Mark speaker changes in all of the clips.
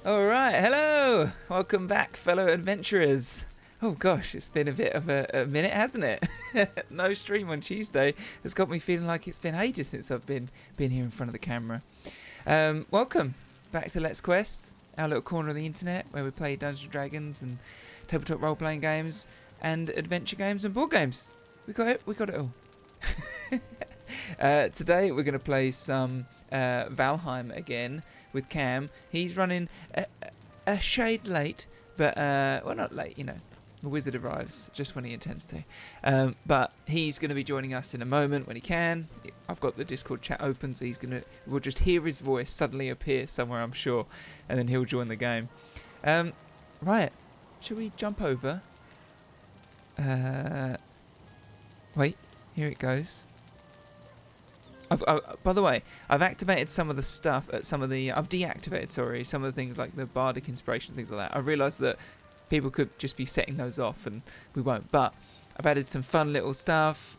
Speaker 1: Alright, hello! Welcome back, fellow adventurers. Oh gosh, it's been a bit of a minute, hasn't it? No stream on Tuesday has got me feeling like it's been ages since I've been here in front of the camera. Welcome back to Let's Quest, our little corner of the internet where we play Dungeons & Dragons and tabletop role-playing games and adventure games and board games. We got it all. Today we're going to play some Valheim again with Cam. He's running a shade late, but well, not late, you know. The wizard arrives just when he intends to. But he's going to be joining us in a moment when he can. I've got the Discord chat open, so we'll just hear his voice suddenly appear somewhere, I'm sure, and then he'll join the game. Right, shall we jump over? Wait, here it goes. By the way, I've activated some of the stuff. I've deactivated, sorry, some of the things like the bardic inspiration, things like that. I realised that people could just be setting those off, and we won't. But I've added some fun little stuff,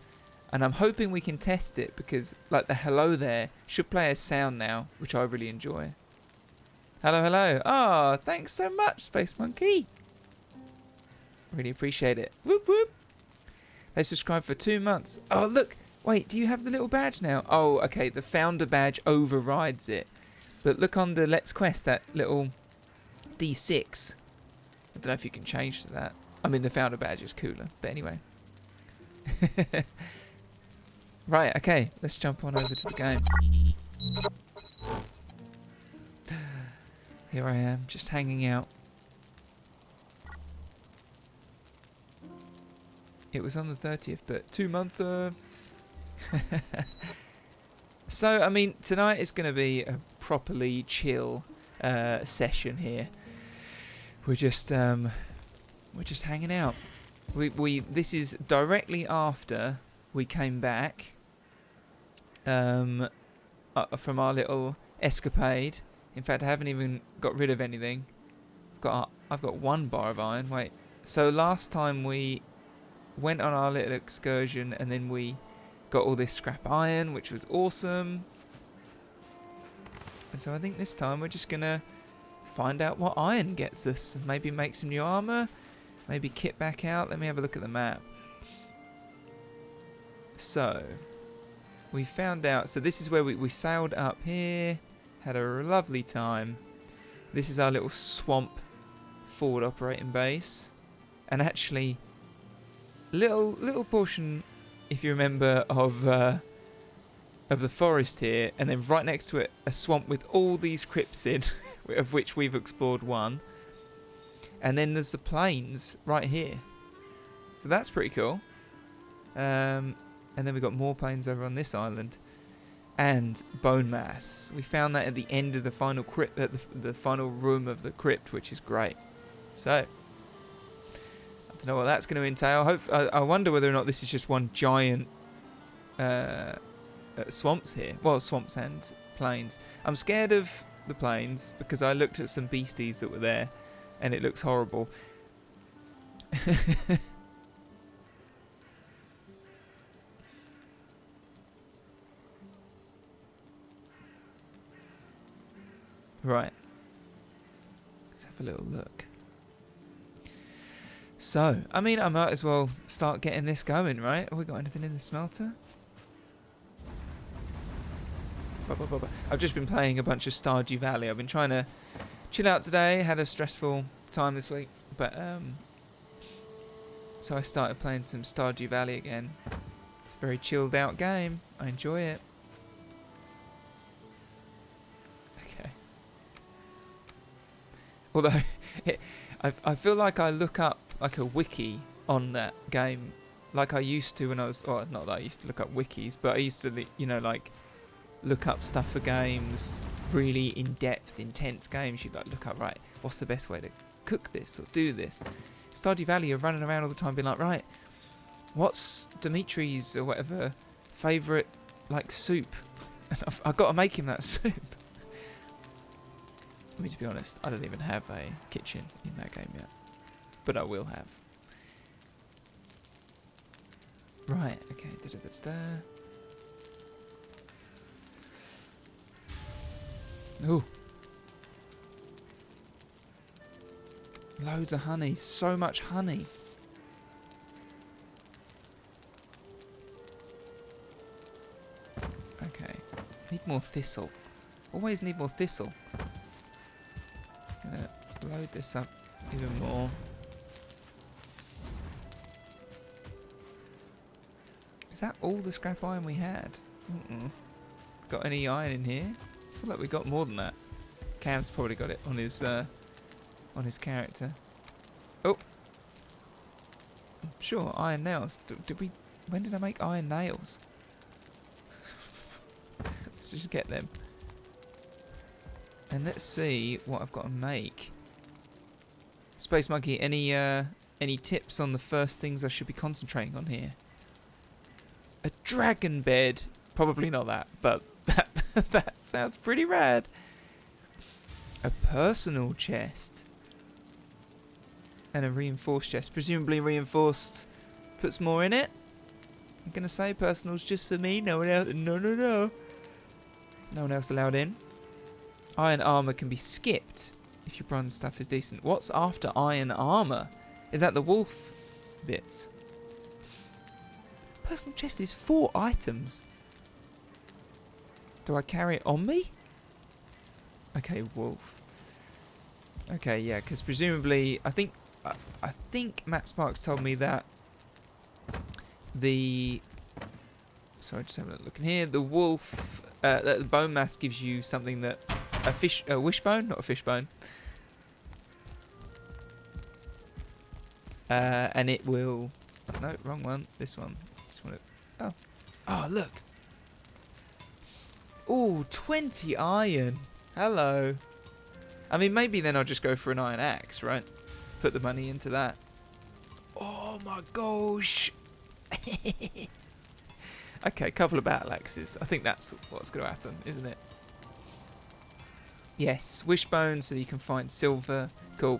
Speaker 1: and I'm hoping we can test it because, like, the hello there should play as sound now, which I really enjoy. Hello, hello. Oh, thanks so much, Space Monkey. Really appreciate it. Whoop whoop. They subscribed for 2 months. Oh, look. Wait, do you have the little badge now? Oh, okay, the founder badge overrides it. But look on the Let's Quest, that little D6. I don't know if you can change to that. I mean, the founder badge is cooler, but anyway. Right, okay, let's jump on over to the game. Here I am, just hanging out. It was on the 30th, but 2 months... So, I mean, tonight is going to be a properly chill session here. We're just hanging out. This is directly after we came back from our little escapade. In fact, I haven't even got rid of anything. I've got 1 bar of iron. Wait. So last time we went on our little excursion, and then we got all this scrap iron, which was awesome. And so I think this time we're just going to find out what iron gets us. Maybe make some new armor. Maybe kit back out. Let me have a look at the map. So, we found out. So this is where we sailed up here. Had a lovely time. This is our little swamp forward operating base. And actually, little portion... if you remember, of the forest here, and then right next to it, a swamp with all these crypts in, of which we've explored 1. And then there's the plains right here. So that's pretty cool. And then we've got more plains over on this island. And bone mass. We found that at the end of the final crypt, at the final room of the crypt, which is great. So... I don't know what that's going to entail. I wonder whether or not this is just one giant swamps here. Well, swamps and plains. I'm scared of the plains because I looked at some beasties that were there and it looks horrible. Right. Let's have a little look. So, I mean, I might as well start getting this going, right? Have we got anything in the smelter? I've just been playing a bunch of Stardew Valley. I've been trying to chill out today. Had a stressful time this week. But, so I started playing some Stardew Valley again. It's a very chilled out game. I enjoy it. Okay. Although, I feel like I look up like a wiki on that game, like I used to when I was, well, not that I used to look up wikis, but I used to, you know, like look up stuff for games, really in-depth, intense games. You'd like look up, right, what's the best way to cook this or do this? Stardew Valley are running around all the time being like, right, what's Dimitri's or whatever favourite like soup? And I've got to make him that soup. I mean, to be honest, I don't even have a kitchen in that game yet. But I will have. Right, okay. Ooh. Loads of honey. So much honey. Okay. Need more thistle. Always need more thistle. Gonna load this up even more. Is that all the scrap iron we had? Got any iron in here? I feel like we got more than that. Cam's probably got it on his character. Oh, sure, iron nails. Did we? When did I make iron nails? Just get them. And let's see what I've got to make. Space Monkey, any tips on the first things I should be concentrating on here? A dragon bed. Probably not that, but that sounds pretty rad. A personal chest. And a reinforced chest. Presumably reinforced puts more in it. I'm going to say personal's just for me. No one else. No. No one else allowed in. Iron armor can be skipped if your bronze stuff is decent. What's after iron armor? Is that the wolf bits? Personal chest is 4 items. Do I carry it on me? Okay, wolf. Okay, yeah, because presumably, I think Matt Sparks told me that the... Sorry, just having a look in here. The wolf, the bone mass gives you something that... A wishbone? Not a fishbone. And it will... No, wrong one. This one. Oh. Oh, look. Oh, 20 iron. Hello. I mean, maybe then I'll just go for an iron axe, right? Put the money into that. Oh my gosh. Okay, couple of battle axes. I think that's what's going to happen, isn't it? Yes, wishbone so you can find silver. Cool.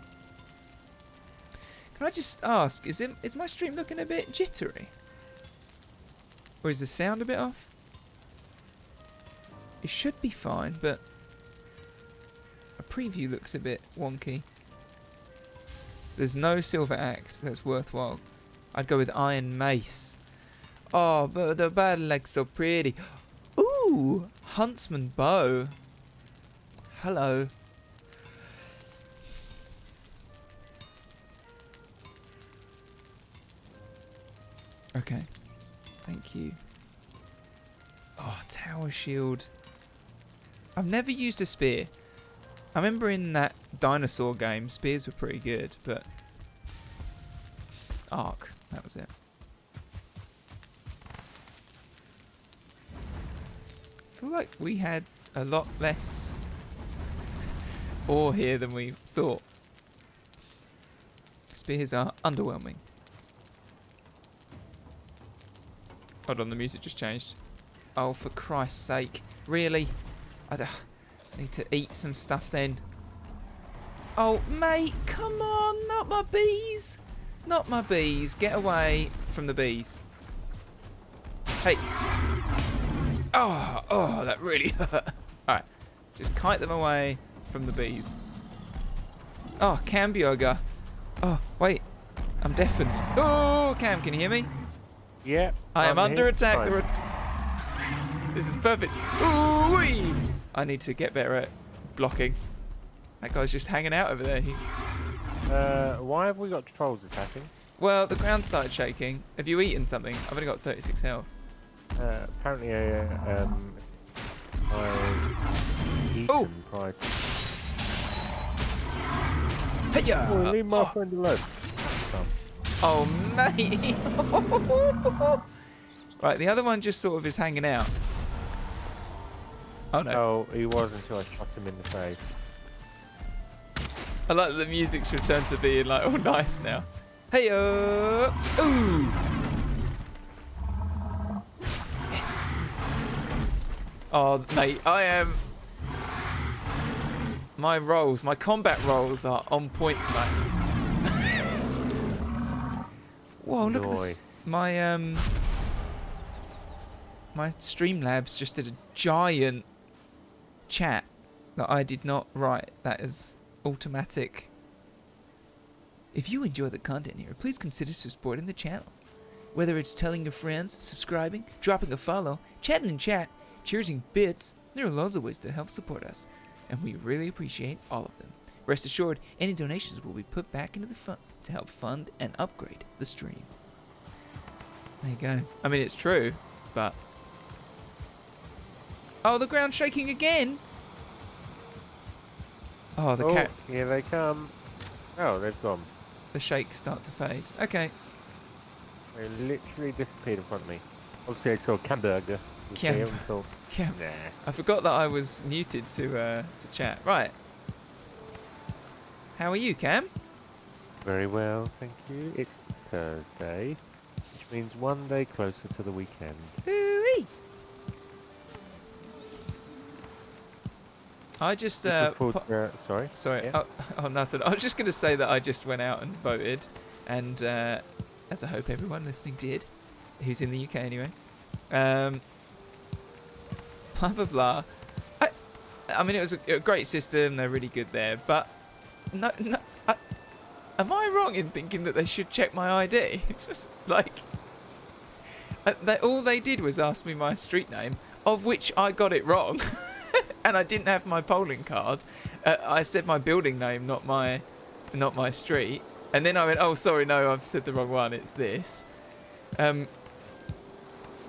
Speaker 1: Can I just ask, is my stream looking a bit jittery? Or is the sound a bit off? It should be fine, but a preview looks a bit wonky. There's no silver axe that's worthwhile. I'd go with iron mace. Oh, but the battle axe so pretty. Ooh, huntsman bow. Hello. Okay. Thank you. Oh, tower shield. I've never used a spear. I remember in that dinosaur game, spears were pretty good, but... Arc, that was it. I feel like we had a lot less ore here than we thought. Spears are underwhelming. Hold on, the music just changed. Oh, for Christ's sake. Really? I need to eat some stuff then. Oh, mate, come on. Not my bees. Not my bees. Get away from the bees. Hey. Oh, that really hurt. Alright. Just kite them away from the bees. Oh, Cam Bioga. Oh, wait. I'm deafened. Oh, Cam, can you hear me?
Speaker 2: Yeah.
Speaker 1: I am under attack. This is perfect. Ooh-wee! I need to get better at blocking. That guy's just hanging out over there.
Speaker 2: Why have we got trolls attacking?
Speaker 1: Well, the ground started shaking. Have you eaten something? I've only got 36 health.
Speaker 2: Apparently, I've eaten prior to...
Speaker 1: Hey-ya!
Speaker 2: Oh, leave my friend alone.
Speaker 1: Oh, mate! Right, the other one just sort of is hanging out. Oh, no.
Speaker 2: Oh, he was until I shot him in the face.
Speaker 1: I like that the music's returned to being, like, all nice now. Hey-ya! Ooh! Yes! Oh, mate, I am... My combat rolls are on point tonight. Whoa, look at this. My Streamlabs just did a giant chat that I did not write. That is automatic If you enjoy the content here, please consider supporting the channel. Whether it's telling your friends, subscribing, dropping a follow, chatting in chat, cheersing bits, there are loads of ways to help support us, and we really appreciate all of them. Rest assured, any donations will be put back into the fund to help fund and upgrade the stream. There you go. I mean, it's true, but... Oh, the ground's shaking again! Oh, the cat...
Speaker 2: Here they come. Oh, they've gone.
Speaker 1: The shakes start to fade. Okay.
Speaker 2: They literally disappeared in front of me. Obviously, I saw a hamburger.
Speaker 1: Cam-
Speaker 2: Nah.
Speaker 1: I forgot that I was muted to chat. Right. How are you, Cam?
Speaker 2: Very well, thank you. It's Thursday, which means one day closer to the weekend.
Speaker 1: Hooey! I just
Speaker 2: Sorry.
Speaker 1: Sorry.
Speaker 2: Yeah.
Speaker 1: Oh, nothing. I was just going to say that I just went out and voted, and as I hope everyone listening did, who's in the UK anyway. Blah blah blah. I mean, it was a great system. They're really good there, but no. Am I wrong in thinking that they should check my ID? Like, all they did was ask me my street name, of which I got it wrong. And I didn't have my polling card. I said my building name, not my street. And then I went, oh, sorry, no, I've said the wrong one. It's this. And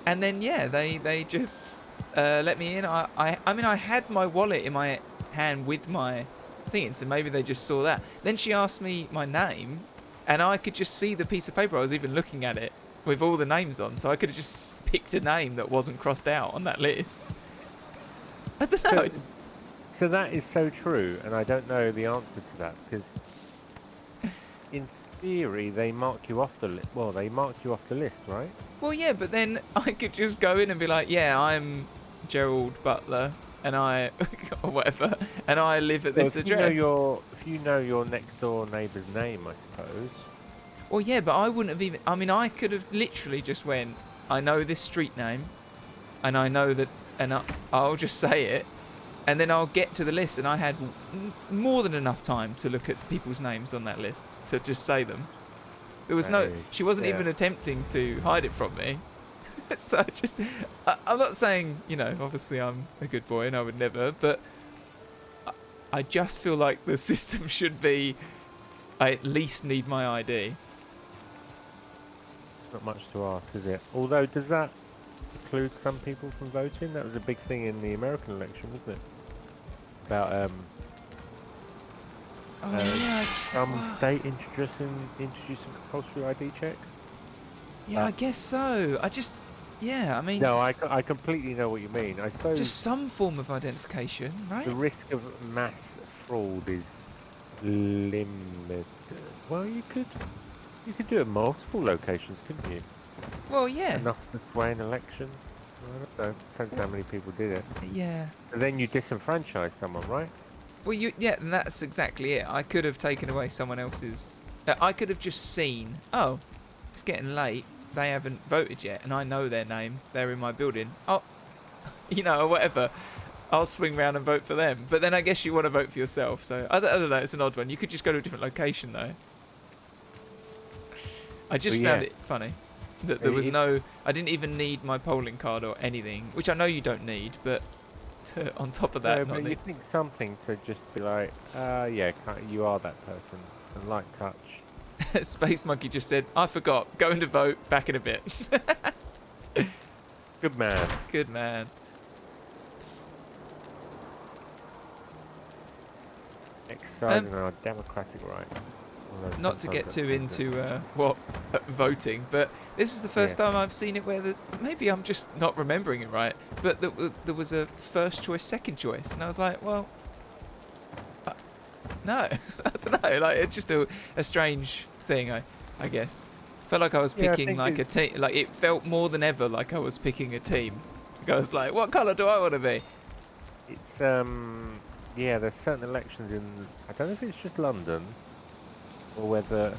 Speaker 1: then yeah, they just let me in. I mean, I had my wallet in my hand with my thing, so maybe they just saw that. Then she asked me my name, and I could just see the piece of paper. I was even looking at it with all the names on, so I could have just picked a name that wasn't crossed out on that list. I don't know.
Speaker 2: So that is so true, and I don't know the answer to that, because in theory they mark you off the list. Well, they mark you off the list, right?
Speaker 1: Well, yeah, but then I could just go in and be like, yeah, I'm Gerald Butler, and I, or whatever, and I live at this address.
Speaker 2: If you know your next door neighbour's name, I suppose.
Speaker 1: Well, yeah, but I wouldn't have even. I mean, I could have literally just went, I know this street name, and I know that. And I'll just say it, and then I'll get to the list, and I had more than enough time to look at people's names on that list to just say them. There was she wasn't even attempting to hide it from me. So I'm not saying, obviously I'm a good boy and I would never, but I just feel like the system should be, I at least need my ID.
Speaker 2: Not much to ask, is it? Although, does that preclude some people from voting? That was a big thing in the American election, wasn't it? About some state introducing compulsory ID checks.
Speaker 1: Yeah, I guess so. I mean.
Speaker 2: No, I completely know what you mean. I suppose
Speaker 1: just some form of identification, right?
Speaker 2: the risk of mass fraud is limited. Well, you could do it in multiple locations, couldn't you?
Speaker 1: Well, yeah.
Speaker 2: Enough to sway an election. I don't know. Depends how many people did it.
Speaker 1: Yeah.
Speaker 2: But then you disenfranchise someone, right?
Speaker 1: Well, and that's exactly it. I could have taken away someone else's. I could have just seen. Oh, it's getting late. They haven't voted yet, and I know their name. They're in my building. Oh, or whatever. I'll swing round and vote for them. But then I guess you want to vote for yourself. So I don't know. It's an odd one. You could just go to a different location though. I just found it funny. That there was I didn't even need my polling card or anything, which I know you don't need, but on top of that,
Speaker 2: but you think something to just be like, yeah, you are that person, and light touch.
Speaker 1: Space Monkey just said, I forgot, going to vote, back in a bit.
Speaker 2: Good man.
Speaker 1: Good man.
Speaker 2: Exercising our democratic right.
Speaker 1: Not to get too into voting, but this is the first time I've seen it where maybe I'm just not remembering it right, but there was a first choice, second choice, and I was like, well, no, I don't know, like it's just a strange thing, I guess. Felt like I was picking like a team, like it felt more than ever like I was picking a team. I was like, what colour do I want to be?
Speaker 2: It's yeah, there's certain elections in, I don't know if it's just London, or whether,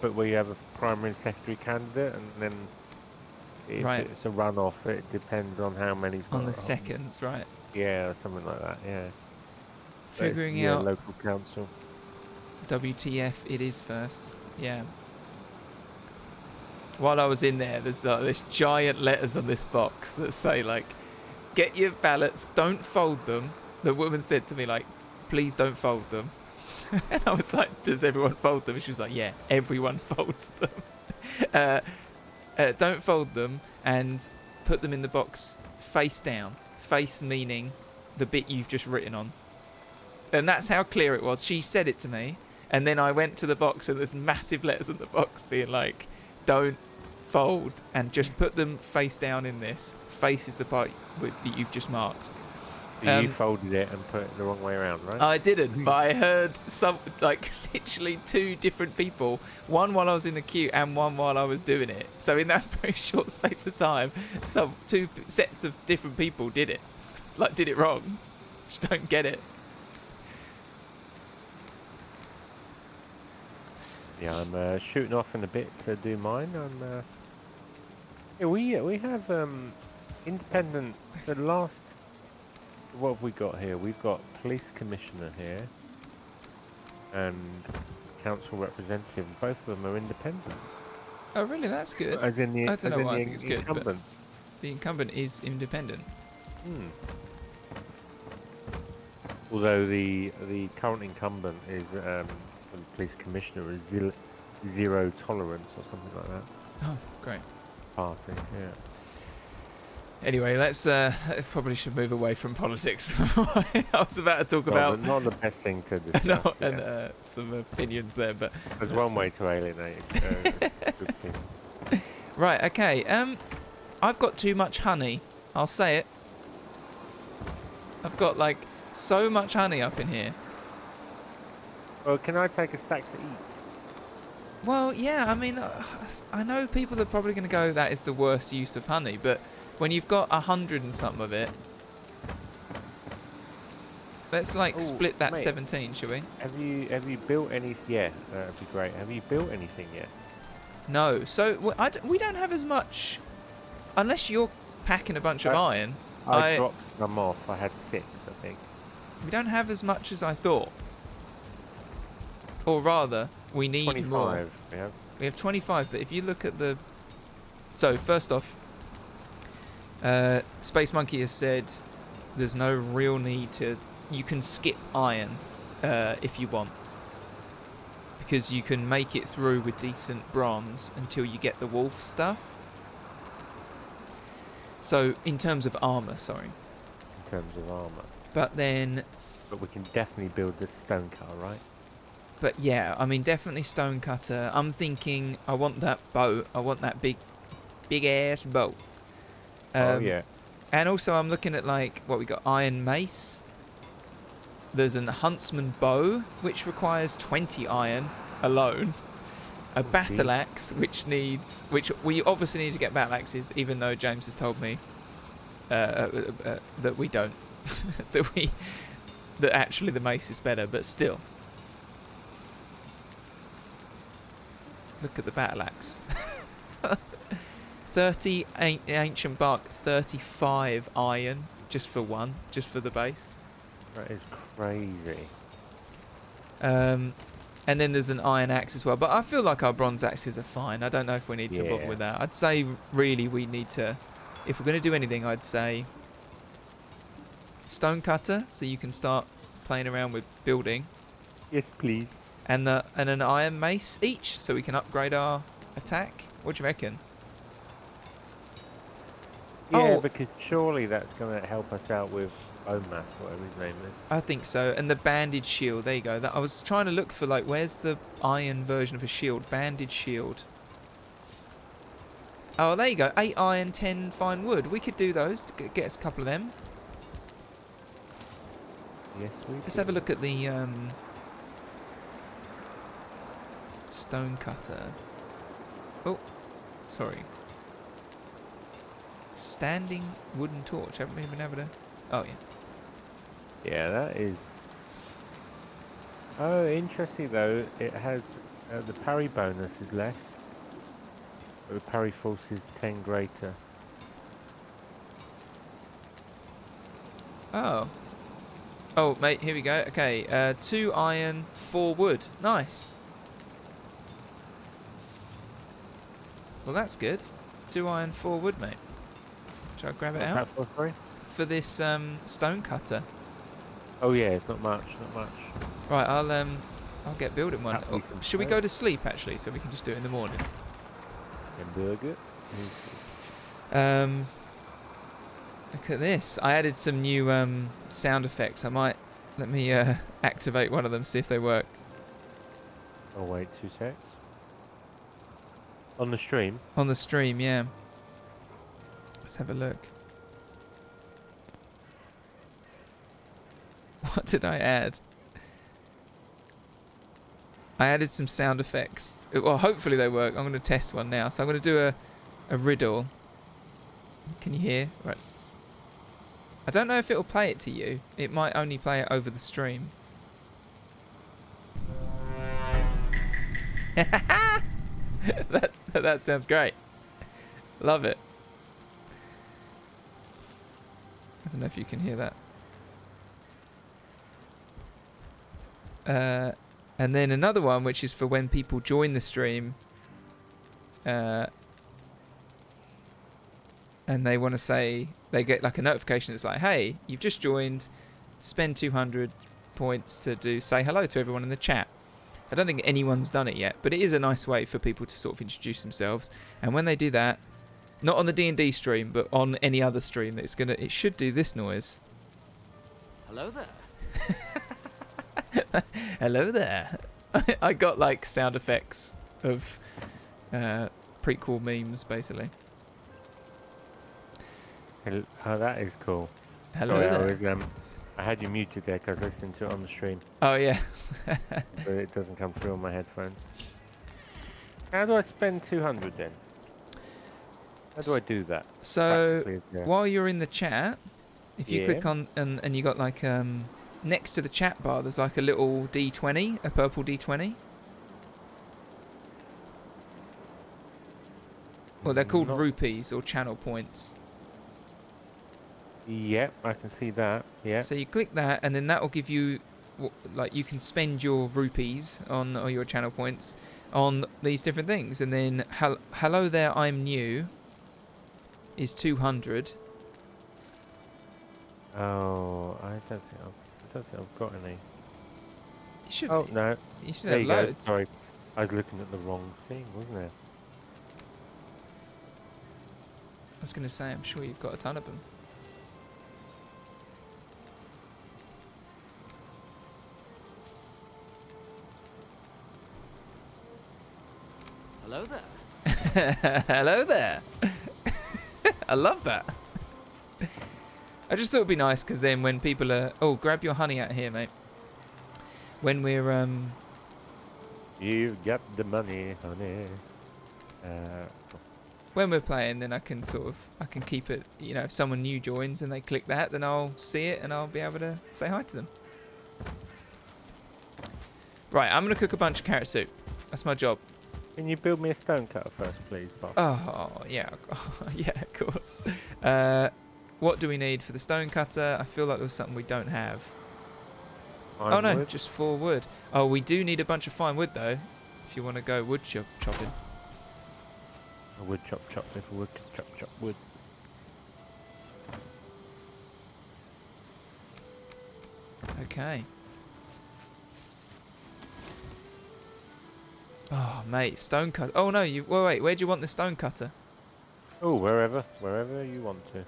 Speaker 2: but where you have a primary and secondary candidate, and then if it's a runoff, it depends on how many.
Speaker 1: On the seconds, right?
Speaker 2: Yeah, something like that. Yeah.
Speaker 1: Figuring out
Speaker 2: local council.
Speaker 1: WTF? It is first. Yeah. While I was in there, there's like this giant letters on this box that say like, "Get your ballots, don't fold them." The woman said to me like, "Please don't fold them." And I was like, "Does everyone fold them?" And she was like, "Yeah, everyone folds them." Don't fold them and put them in the box face down. Face meaning the bit you've just written on. And that's how clear it was. She said it to me, and then I went to the box and there's massive letters on the box being like, "Don't fold," and just put them face down in this. Face is the part that you've just marked.
Speaker 2: So you folded it and put it the wrong way around, right?
Speaker 1: I didn't, but I heard some, like, literally 2 different people, one while I was in the queue and one while I was doing it. So in that very short space of time, 2 sets of different people did it. Like, did it wrong. Just don't get it.
Speaker 2: Yeah, I'm shooting off in a bit to do mine. Yeah, we have independent. So the last, what have we got here? We've got police commissioner here and council representative. Both of them are independent.
Speaker 1: Oh, really? That's good.
Speaker 2: As in the,
Speaker 1: I don't know why I think it's good,
Speaker 2: incumbent.
Speaker 1: but the incumbent is independent.
Speaker 2: Although the current incumbent is the police commissioner is zero tolerance or something like that.
Speaker 1: Oh, great.
Speaker 2: Party, yeah.
Speaker 1: Anyway, let's probably should move away from politics. I was about to talk about
Speaker 2: not the best thing to discuss.
Speaker 1: no, and some opinions there, but
Speaker 2: there's one way to alienate. Good thing.
Speaker 1: Right, okay. I've got too much honey. I'll say it. I've got like so much honey up in here.
Speaker 2: Well, can I take a stack to eat?
Speaker 1: Well, yeah. I mean, I know people are probably going to go, "That is the worst use of honey," but when you've got 100 and something of it, let's like split that, mate. 17, shall we?
Speaker 2: Have you built any? Yeah, that'd be great. Have you built anything yet?
Speaker 1: No. So we don't have as much, unless you're packing a bunch of iron.
Speaker 2: I dropped some off. I had 6, I think.
Speaker 1: We don't have as much as I thought. Or rather, we need
Speaker 2: 25,
Speaker 1: more. We have 25, but if you look at the... So, first off, Space Monkey has said there's no real need to... You can skip iron if you want. Because you can make it through with decent bronze until you get the wolf stuff. So, in terms of armour, sorry.
Speaker 2: In terms of armour.
Speaker 1: But then...
Speaker 2: But we can definitely build the stonecutter, right?
Speaker 1: But yeah, I mean, definitely stonecutter. I'm thinking I want that bow. I want that big ass bow.
Speaker 2: Oh, yeah.
Speaker 1: And also I'm looking at, like, what we got? Iron mace. There's an huntsman bow, which requires 20 iron alone. A battle axe, which we obviously need to get battle axes, even though James has told me that we don't. that actually the mace is better, but still. Look at the battle axe. 30 ancient bark, 35 iron, just for one, just for the base.
Speaker 2: That is crazy.
Speaker 1: And then there's an iron axe as well. But I feel like our bronze axes are fine. I don't know if we need to bother with that. I'd say really we need to, if we're going to do anything, I'd say stonecutter, so you can start playing around with building.
Speaker 2: Yes, please.
Speaker 1: And an iron mace each, so we can upgrade our attack. What do you reckon?
Speaker 2: Yeah, because surely that's going to help us out with Omas, whatever his name is.
Speaker 1: I think so. And the bandage shield, there you go. I was trying to look for, like, where's the iron version of a shield? Bandage shield. Oh, there you go. 8 iron, 10 fine wood. We could do those to get us a couple of them.
Speaker 2: Yes, we
Speaker 1: Let's have a look at the stonecutter. Oh, sorry. Standing wooden torch. Haven't we been able to... Oh, yeah.
Speaker 2: Yeah, that is... Oh, interesting though. It has... the parry bonus is less. But the parry force is 10 greater.
Speaker 1: Oh. Oh, mate, here we go. Okay, 2 iron, 4 wood. Nice. Well, that's good. 2 iron, 4 wood, mate. Shall I grab it
Speaker 2: What's
Speaker 1: out?
Speaker 2: that for, sorry?
Speaker 1: For this stone cutter.
Speaker 2: Oh yeah, it's not much, not much.
Speaker 1: Right, I'll get building one.
Speaker 2: That'll be some
Speaker 1: Should we
Speaker 2: smoke.
Speaker 1: go to sleep, actually, so we can just do it in the morning?
Speaker 2: Hamburger.
Speaker 1: Look at this. I added some new sound effects. Let me activate one of them, see if they work.
Speaker 2: Oh wait, 2 secs. On the stream?
Speaker 1: On the stream, yeah. Let's have a look. What did I add? I added some sound effects. Well, hopefully they work. I'm going to test one now. So I'm going to do a riddle. Can you hear? Right. I don't know if it'll play it to you. It might only play it over the stream. That sounds great. Love it. I don't know if you can hear that. And then another one, which is for when people join the stream, and they want to say, they get like a notification that's like, hey, you've just joined, spend 200 points to say hello to everyone in the chat. I don't think anyone's done it yet, but it is a nice way for people to sort of introduce themselves. And when they do that, not on the D&D stream, but on any other stream, it should do this noise.
Speaker 3: Hello there.
Speaker 1: Hello there. I got like sound effects of prequel memes, basically.
Speaker 2: Oh, that is cool.
Speaker 1: Hello there.
Speaker 2: I had you muted there because I was listening to it on the stream,
Speaker 1: Oh yeah.
Speaker 2: but it doesn't come through on my headphones. How do I spend 200 then? How do I do that?
Speaker 1: So
Speaker 2: Yeah.
Speaker 1: while you're in the chat, if you
Speaker 2: Yeah.
Speaker 1: click on and you got like next to the chat bar, there's like a little D20, a purple D20. Well, they're called rupees or channel points.
Speaker 2: Yep, I can see that. Yeah.
Speaker 1: So you click that, and then that will give you, like, you can spend your rupees on or your channel points on these different things. And then hello there, I'm new is 200.
Speaker 2: Oh, I don't think I've got any.
Speaker 1: You should.
Speaker 2: Oh no,
Speaker 1: You should
Speaker 2: there
Speaker 1: have
Speaker 2: you go.
Speaker 1: loads.
Speaker 2: Sorry, I was looking at the wrong thing, wasn't I?
Speaker 1: I was going to say, I'm sure you've got a ton of them.
Speaker 3: Hello there.
Speaker 1: Hello there. I love that. I just thought it'd be nice because then when people are, oh, grab your honey out here, mate. When we're
Speaker 2: You got the money, honey.
Speaker 1: when we're playing, then I can keep it. You know, if someone new joins and they click that, then I'll see it and I'll be able to say hi to them. Right, I'm gonna cook a bunch of carrot soup. That's my job.
Speaker 2: Can you build me a stone cutter first, please, Bob?
Speaker 1: Oh yeah, yeah, of course. What do we need for the stone cutter? I feel like there was something we don't have.
Speaker 2: Fine
Speaker 1: Oh no,
Speaker 2: wood?
Speaker 1: just 4 wood. Oh, we do need a bunch of fine wood though. If you want to go wood chopping.
Speaker 2: A wood chop chop, little wood chop chop wood.
Speaker 1: Okay. Oh mate, stone cutter. Oh no, you. Wait. Where do you want the stone cutter?
Speaker 2: Oh, wherever you want to.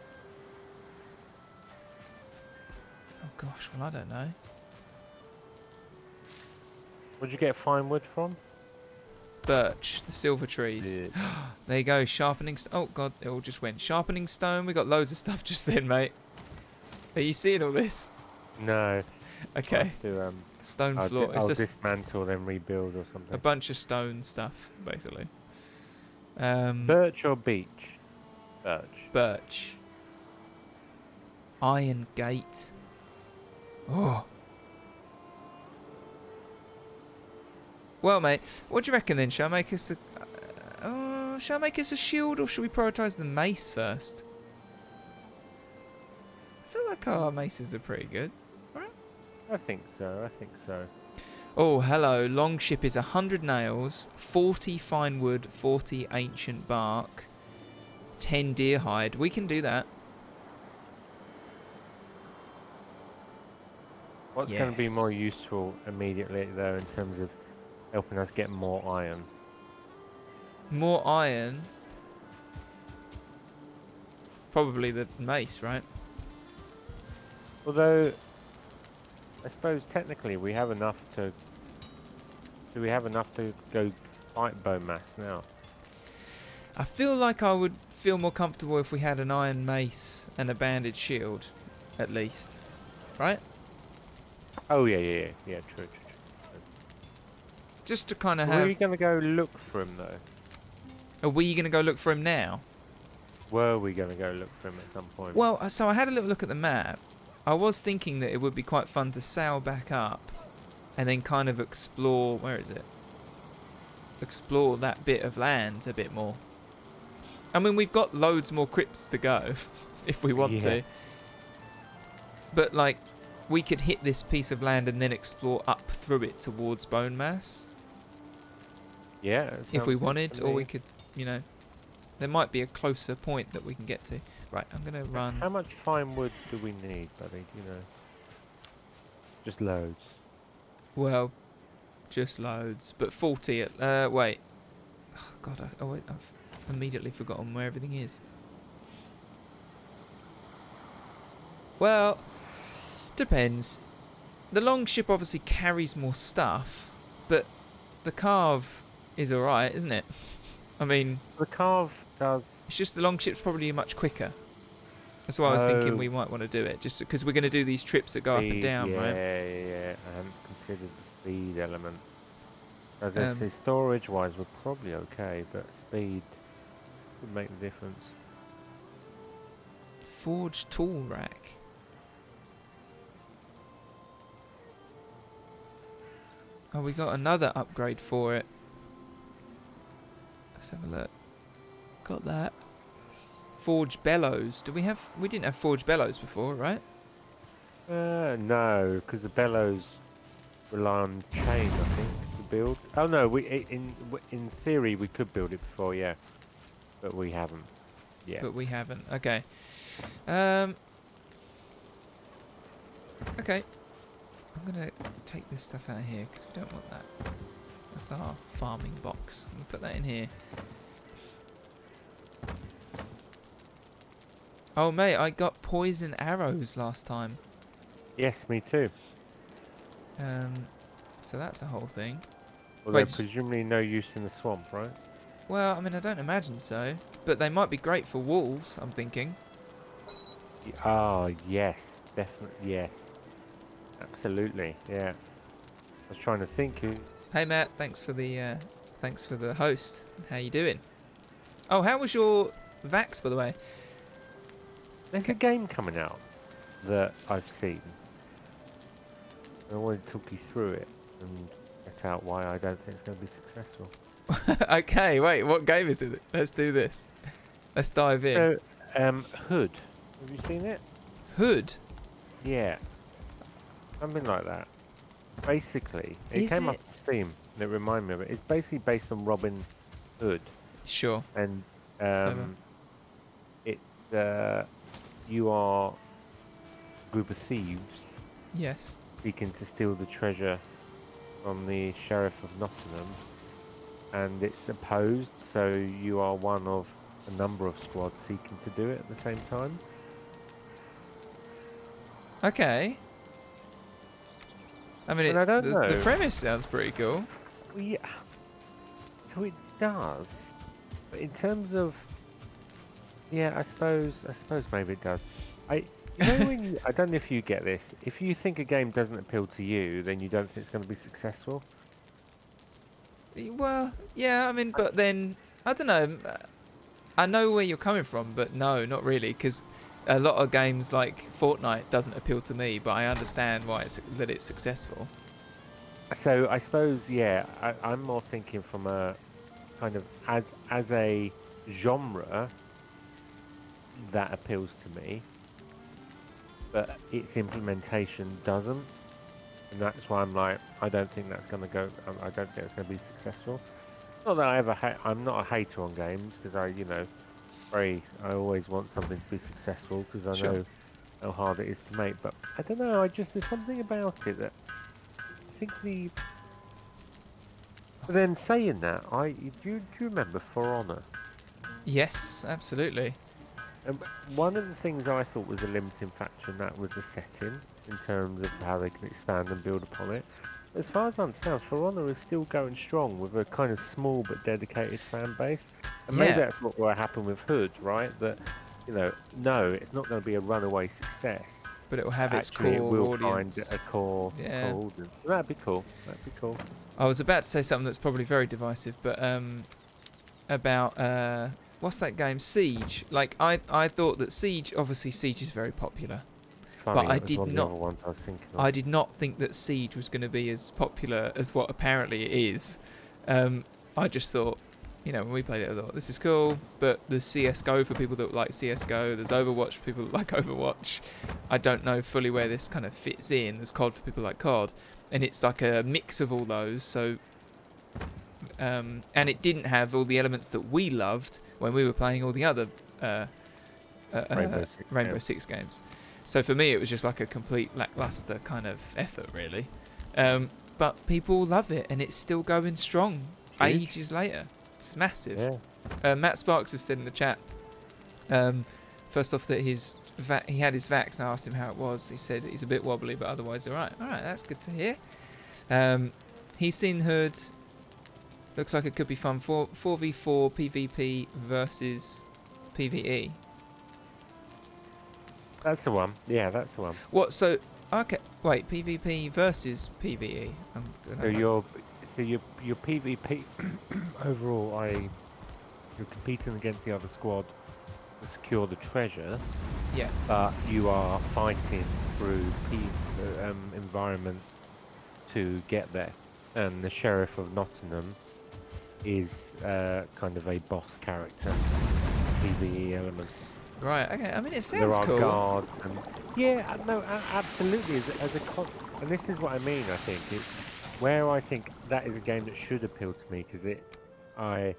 Speaker 1: Oh gosh, well I don't know.
Speaker 2: Where'd you get fine wood from?
Speaker 1: Birch, the silver trees.
Speaker 2: Yeah.
Speaker 1: There you go, sharpening. Oh god, it all just went. Sharpening stone. We got loads of stuff just then, mate. Are you seeing all this?
Speaker 2: No.
Speaker 1: Okay. Stone
Speaker 2: I'll
Speaker 1: floor. It's just
Speaker 2: dismantle then rebuild or something.
Speaker 1: a bunch of stone stuff, basically.
Speaker 2: Birch or beech? Birch.
Speaker 1: Birch. Iron gate. Oh. Well, mate, what do you reckon then? Shall I make us a shield, or should we prioritise the mace first? I feel like our maces are pretty good.
Speaker 2: I think so.
Speaker 1: Oh, hello. Longship is 100 nails, 40 fine wood, 40 ancient bark, 10 deer hide. We can do that.
Speaker 2: What's going to be more
Speaker 1: Yes.
Speaker 2: useful immediately, though, in terms of helping us get more iron?
Speaker 1: More iron. Probably the mace, right?
Speaker 2: Although, I suppose technically we have enough to... Do we have enough to go fight bone mass now?
Speaker 1: I feel like I would feel more comfortable if we had an iron mace and a banded shield, at least. Right?
Speaker 2: Oh, yeah, true.
Speaker 1: Just to kind of
Speaker 2: Where are
Speaker 1: have...
Speaker 2: you going to go look for him, though?
Speaker 1: Are we going to go look for him now?
Speaker 2: Were we going to go look for him at some point?
Speaker 1: Well, so I had a little look at the map. I was thinking that it would be quite fun to sail back up and then kind of explore... Where is it? Explore that bit of land a bit more. I mean, we've got loads more crypts to go if we want to. But, like, we could hit this piece of land and then explore up through it towards bone mass.
Speaker 2: Yeah. That
Speaker 1: If we
Speaker 2: sounds good
Speaker 1: wanted,
Speaker 2: to
Speaker 1: or we
Speaker 2: me.
Speaker 1: could, you know... There might be a closer point that we can get to. Right, I'm going to run...
Speaker 2: How much fine wood do we need, buddy? Do you know? Just loads.
Speaker 1: Well, just loads. But 40 at... wait. Oh, God, I've immediately forgotten where everything is. Well, depends. The long ship obviously carries more stuff, but the carve is alright, isn't it? I mean,
Speaker 2: The carve does...
Speaker 1: it's just the long ship's probably much quicker. That's why I was thinking we
Speaker 2: Oh,
Speaker 1: might want to do it, just because we're going to do these trips that go up and
Speaker 2: speed,
Speaker 1: down, right?
Speaker 2: yeah. I haven't considered the speed element. As I
Speaker 1: Um,
Speaker 2: say, storage-wise, we're probably okay, but speed would make the difference.
Speaker 1: Forged tool rack. Oh, we got another upgrade for it. Let's have a look. Got that. Forged bellows. Do we have... We didn't have forged bellows before, right?
Speaker 2: No, because the bellows rely on chain, I think, to build. Oh no, in theory we could build it before, yeah, but we haven't. Yeah.
Speaker 1: But we haven't. Okay. Okay. I'm going to take this stuff out of here because we don't want that. That's our farming box. I'm going to put that in here. Oh, mate, I got poison arrows last time.
Speaker 2: Yes, me too.
Speaker 1: So that's a whole thing.
Speaker 2: Well,
Speaker 1: Wait,
Speaker 2: they're presumably no use in the swamp, right?
Speaker 1: well, I mean, I don't imagine so. But they might be great for wolves, I'm thinking.
Speaker 2: Ah, yes, definitely, yes. Absolutely, yeah. I was trying to think who...
Speaker 1: Hey, Matt, thanks for the host. How you doing? Oh, how was your Vax, by the way?
Speaker 2: There's a game coming out that I've seen. I want to talk you through it and get out why I don't think it's going to be successful.
Speaker 1: Okay, wait, what game is it? Let's do this. Let's dive in.
Speaker 2: So, Hood. Have you seen it?
Speaker 1: Hood?
Speaker 2: Yeah. Something like that. Basically, it
Speaker 1: Is
Speaker 2: came
Speaker 1: it?
Speaker 2: up on Steam and it reminded me of it. It's basically based on Robin Hood.
Speaker 1: Sure.
Speaker 2: And
Speaker 1: Clever.
Speaker 2: you are a group of thieves
Speaker 1: Yes.
Speaker 2: seeking to steal the treasure from the Sheriff of Nottingham. And it's opposed, so you are one of a number of squads seeking to do it at the same time.
Speaker 1: Okay. I mean,
Speaker 2: And I don't
Speaker 1: the
Speaker 2: know.
Speaker 1: premise sounds pretty cool.
Speaker 2: Well, yeah. So it does. But in terms of... Yeah, I suppose maybe it does. You know when I don't know if you get this. If you think a game doesn't appeal to you, then you don't think it's going to be successful.
Speaker 1: Well, yeah, I mean, but then, I don't know. I know where you're coming from, but no, not really, because a lot of games like Fortnite doesn't appeal to me, but I understand why that it's successful.
Speaker 2: So I suppose, yeah, I'm more thinking from a kind of as a genre that appeals to me, but its implementation doesn't. and that's why I'm like, I don't think that's going to go. I don't think it's going to be successful. Not that I ever I'm not a hater on games because I always want something to be successful because I
Speaker 1: Sure.
Speaker 2: know how hard it is to make. But I don't know. There's something about it that I think the. But then saying that, do you remember For Honor?
Speaker 1: Yes, absolutely.
Speaker 2: And one of the things I thought was a limiting factor in that was the setting, in terms of how they can expand and build upon it. As far as I understand, For Honor is still going strong with a kind of small but dedicated fan base. And maybe
Speaker 1: Yeah,
Speaker 2: that's what will happen with Hood, right? That, no, it's not going to be a runaway success.
Speaker 1: but it will have its
Speaker 2: Actually, it
Speaker 1: core
Speaker 2: will find
Speaker 1: audience.
Speaker 2: a core
Speaker 1: Yeah.
Speaker 2: audience. That'd be cool. That'd be cool.
Speaker 1: I was about to say something that's probably very divisive, but about what's that game? Siege. Like I thought that obviously Siege is very popular,
Speaker 2: Funny,
Speaker 1: but I
Speaker 2: that was
Speaker 1: did
Speaker 2: one of the
Speaker 1: not.
Speaker 2: other ones I was thinking of.
Speaker 1: I did not think that Siege was going to be as popular as what apparently it is. I just thought, when we played it, I thought this is cool, but there's CS:GO for people that like CS:GO. There's Overwatch for people that like Overwatch. I don't know fully where this kind of fits in. There's COD for people like COD, and it's like a mix of all those. So, and it didn't have all the elements that we loved when we were playing all the other Rainbow Six games. So for me, it was just like a complete lackluster kind of effort, really. But people love it, and it's still going strong
Speaker 2: Huge.
Speaker 1: ages later. It's massive.
Speaker 2: Yeah.
Speaker 1: Matt Sparks has said in the chat, first off, that he had his vax, and I asked him how it was. He said he's a bit wobbly, but otherwise all right. All right, that's good to hear. He's seen Hood. Looks like it could be fun. 4v4 PvP versus PvE.
Speaker 2: That's the one. Yeah, that's the one.
Speaker 1: What? So okay. Wait, PvP versus PvE.
Speaker 2: So your PvP overall, you're competing against the other squad to secure the treasure,
Speaker 1: Yeah.
Speaker 2: but you are fighting through environment to get there. And the Sheriff of Nottingham is kind of a boss character, PvE element.
Speaker 1: Right. Okay. I mean, it
Speaker 2: There
Speaker 1: sounds
Speaker 2: are
Speaker 1: cool.
Speaker 2: guards and absolutely. And this is what I mean. I think it's where I think that is a game that should appeal to me because I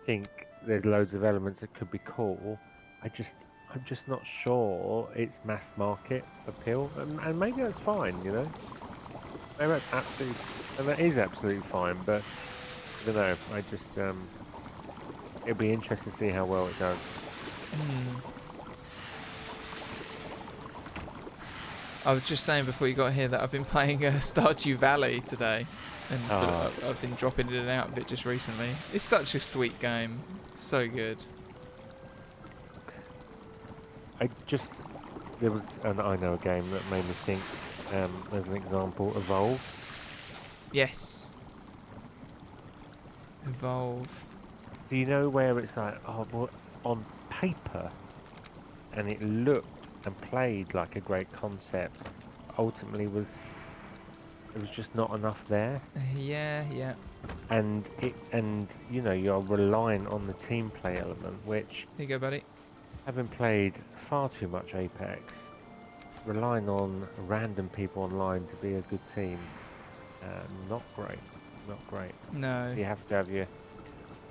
Speaker 2: think there's loads of elements that could be cool. I'm just not sure it's mass market appeal, and maybe that's fine. Maybe that's that is absolutely fine. But I don't know. I just it'll be interesting to see how well it does.
Speaker 1: I was just saying before you got here that I've been playing Stardew Valley today, and I've been dropping in and out of it just recently. It's such a sweet game, so good.
Speaker 2: There was I know a game that made me think. As an example, Evolve.
Speaker 1: Yes. Evolve.
Speaker 2: Do you know where it's like, well, on paper, and it looked and played like a great concept, ultimately there was just not enough there.
Speaker 1: Yeah.
Speaker 2: And you're relying on the team play element, which,
Speaker 1: Here you go, buddy.
Speaker 2: having played far too much Apex, relying on random people online to be a good team, not great.
Speaker 1: No.
Speaker 2: You have to have your